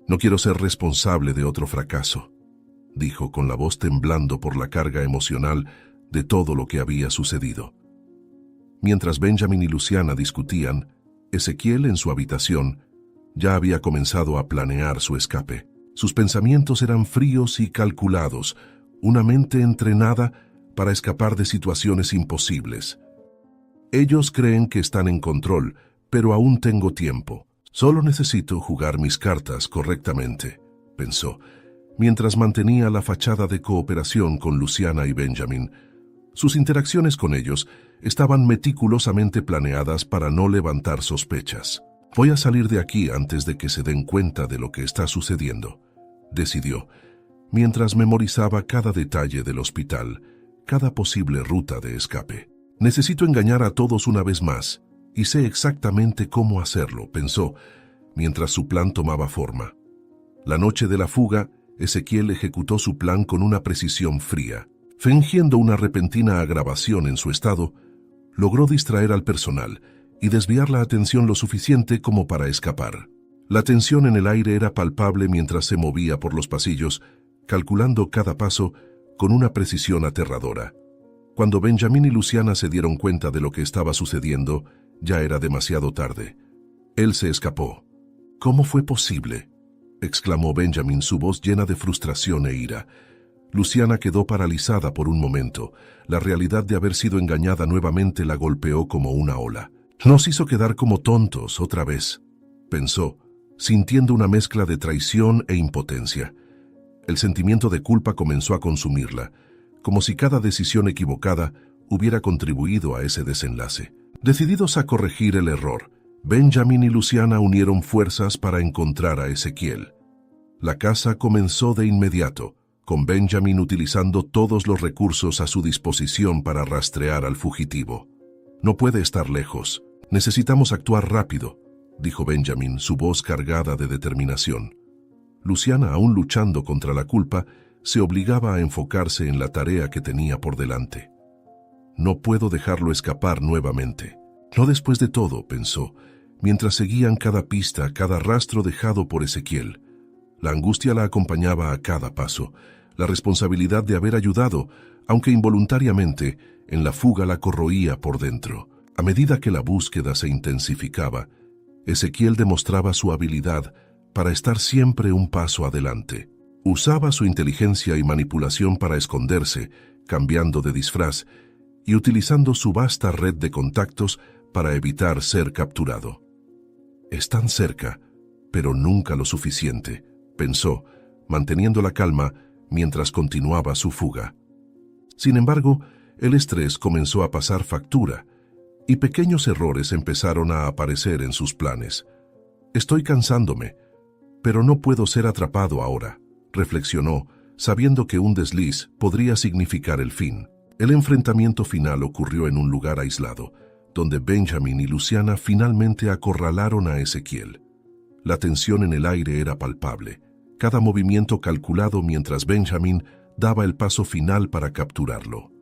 No quiero ser responsable de otro fracaso, dijo con la voz temblando por la carga emocional de todo lo que había sucedido. Mientras Benjamin y Luciana discutían, Ezequiel, en su habitación, ya había comenzado a planear su escape. Sus pensamientos eran fríos y calculados, una mente entrenada para escapar de situaciones imposibles. Ellos creen que están en control, pero aún tengo tiempo. Solo necesito jugar mis cartas correctamente, pensó, mientras mantenía la fachada de cooperación con Luciana y Benjamin. Sus interacciones con ellos estaban meticulosamente planeadas para no levantar sospechas. Voy a salir de aquí antes de que se den cuenta de lo que está sucediendo, decidió, mientras memorizaba cada detalle del hospital, cada posible ruta de escape. Necesito engañar a todos una vez más, y sé exactamente cómo hacerlo, pensó, mientras su plan tomaba forma. La noche de la fuga, Ezequiel ejecutó su plan con una precisión fría. Fingiendo una repentina agravación en su estado, logró distraer al personal y desviar la atención lo suficiente como para escapar. La tensión en el aire era palpable mientras se movía por los pasillos, calculando cada paso con una precisión aterradora. Cuando Benjamin y Luciana se dieron cuenta de lo que estaba sucediendo, ya era demasiado tarde. Él se escapó. ¿Cómo fue posible?, exclamó Benjamin, su voz llena de frustración e ira. Luciana quedó paralizada por un momento. La realidad de haber sido engañada nuevamente la golpeó como una ola. Nos hizo quedar como tontos otra vez, pensó, sintiendo una mezcla de traición e impotencia. El sentimiento de culpa comenzó a consumirla, como si cada decisión equivocada hubiera contribuido a ese desenlace. Decididos a corregir el error, Benjamin y Luciana unieron fuerzas para encontrar a Ezequiel. La casa comenzó de inmediato, con Benjamin utilizando todos los recursos a su disposición para rastrear al fugitivo. «No puede estar lejos. Necesitamos actuar rápido», dijo Benjamin, su voz cargada de determinación. Luciana, aún luchando contra la culpa, se obligaba a enfocarse en la tarea que tenía por delante. «No puedo dejarlo escapar nuevamente». No después de todo, pensó, mientras seguían cada pista, cada rastro dejado por Ezequiel. La angustia la acompañaba a cada paso. La responsabilidad de haber ayudado, aunque involuntariamente, en la fuga la corroía por dentro. A medida que la búsqueda se intensificaba, Ezequiel demostraba su habilidad para estar siempre un paso adelante. Usaba su inteligencia y manipulación para esconderse, cambiando de disfraz y utilizando su vasta red de contactos para evitar ser capturado. «Están cerca, pero nunca lo suficiente», pensó, manteniendo la calma mientras continuaba su fuga. Sin embargo, el estrés comenzó a pasar factura y pequeños errores empezaron a aparecer en sus planes. «Estoy cansándome, pero no puedo ser atrapado ahora», reflexionó, sabiendo que un desliz podría significar el fin. El enfrentamiento final ocurrió en un lugar aislado, donde Benjamin y Luciana finalmente acorralaron a Ezequiel. La tensión en el aire era palpable, cada movimiento calculado mientras Benjamin daba el paso final para capturarlo.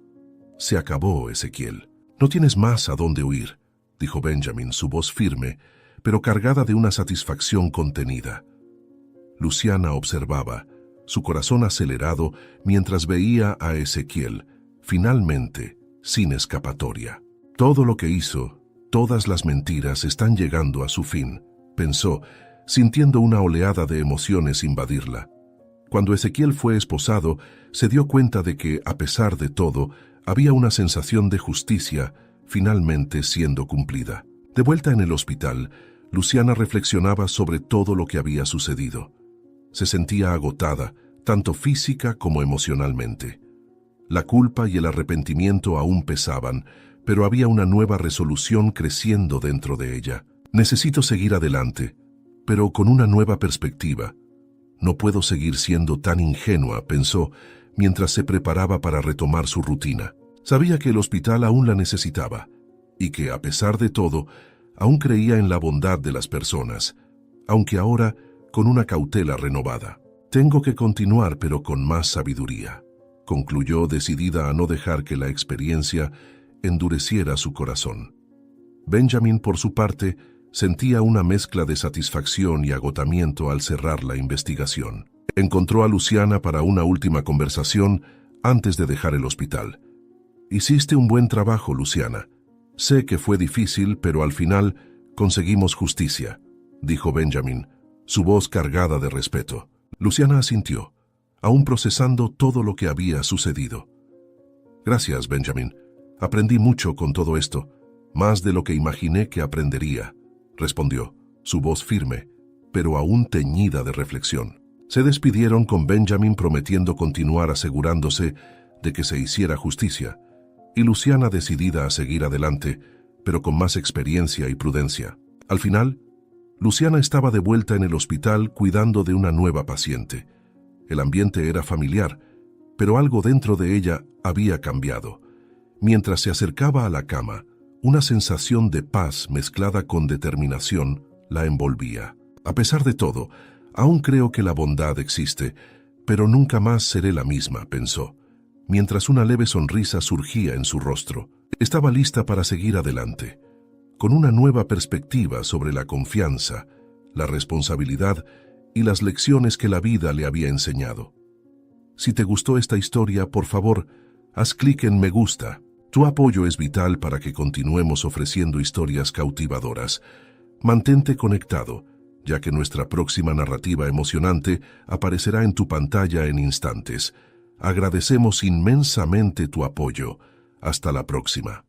«Se acabó, Ezequiel. No tienes más a dónde huir», dijo Benjamin, su voz firme, pero cargada de una satisfacción contenida. Luciana observaba, su corazón acelerado mientras veía a Ezequiel, finalmente, sin escapatoria. «Todo lo que hizo, todas las mentiras están llegando a su fin», pensó, sintiendo una oleada de emociones invadirla. Cuando Ezequiel fue esposado, se dio cuenta de que, a pesar de todo, había una sensación de justicia finalmente siendo cumplida. De vuelta en el hospital, Luciana reflexionaba sobre todo lo que había sucedido. Se sentía agotada, tanto física como emocionalmente. La culpa y el arrepentimiento aún pesaban, pero había una nueva resolución creciendo dentro de ella. «Necesito seguir adelante, pero con una nueva perspectiva. No puedo seguir siendo tan ingenua», pensó, mientras se preparaba para retomar su rutina. Sabía que el hospital aún la necesitaba, y que, a pesar de todo, aún creía en la bondad de las personas, aunque ahora con una cautela renovada. «Tengo que continuar, pero con más sabiduría», concluyó, decidida a no dejar que la experiencia endureciera su corazón. Benjamin, por su parte, sentía una mezcla de satisfacción y agotamiento al cerrar la investigación. Encontró a Luciana para una última conversación antes de dejar el hospital. «Hiciste un buen trabajo, Luciana. Sé que fue difícil, pero al final conseguimos justicia», dijo Benjamin, su voz cargada de respeto. Luciana asintió, aún procesando todo lo que había sucedido. «Gracias, Benjamin. Aprendí mucho con todo esto, más de lo que imaginé que aprendería», respondió, su voz firme, pero aún teñida de reflexión. Se despidieron con Benjamin prometiendo continuar asegurándose de que se hiciera justicia, y Luciana decidida a seguir adelante, pero con más experiencia y prudencia. Al final, Luciana estaba de vuelta en el hospital cuidando de una nueva paciente. El ambiente era familiar, pero algo dentro de ella había cambiado. Mientras se acercaba a la cama, una sensación de paz mezclada con determinación la envolvía. «A pesar de todo, aún creo que la bondad existe, pero nunca más seré la misma», pensó, mientras una leve sonrisa surgía en su rostro. Estaba lista para seguir adelante, con una nueva perspectiva sobre la confianza, la responsabilidad y las lecciones que la vida le había enseñado. Si te gustó esta historia, por favor, haz clic en me gusta. Tu apoyo es vital para que continuemos ofreciendo historias cautivadoras. Mantente conectado, ya que nuestra próxima narrativa emocionante aparecerá en tu pantalla en instantes. Agradecemos inmensamente tu apoyo. Hasta la próxima.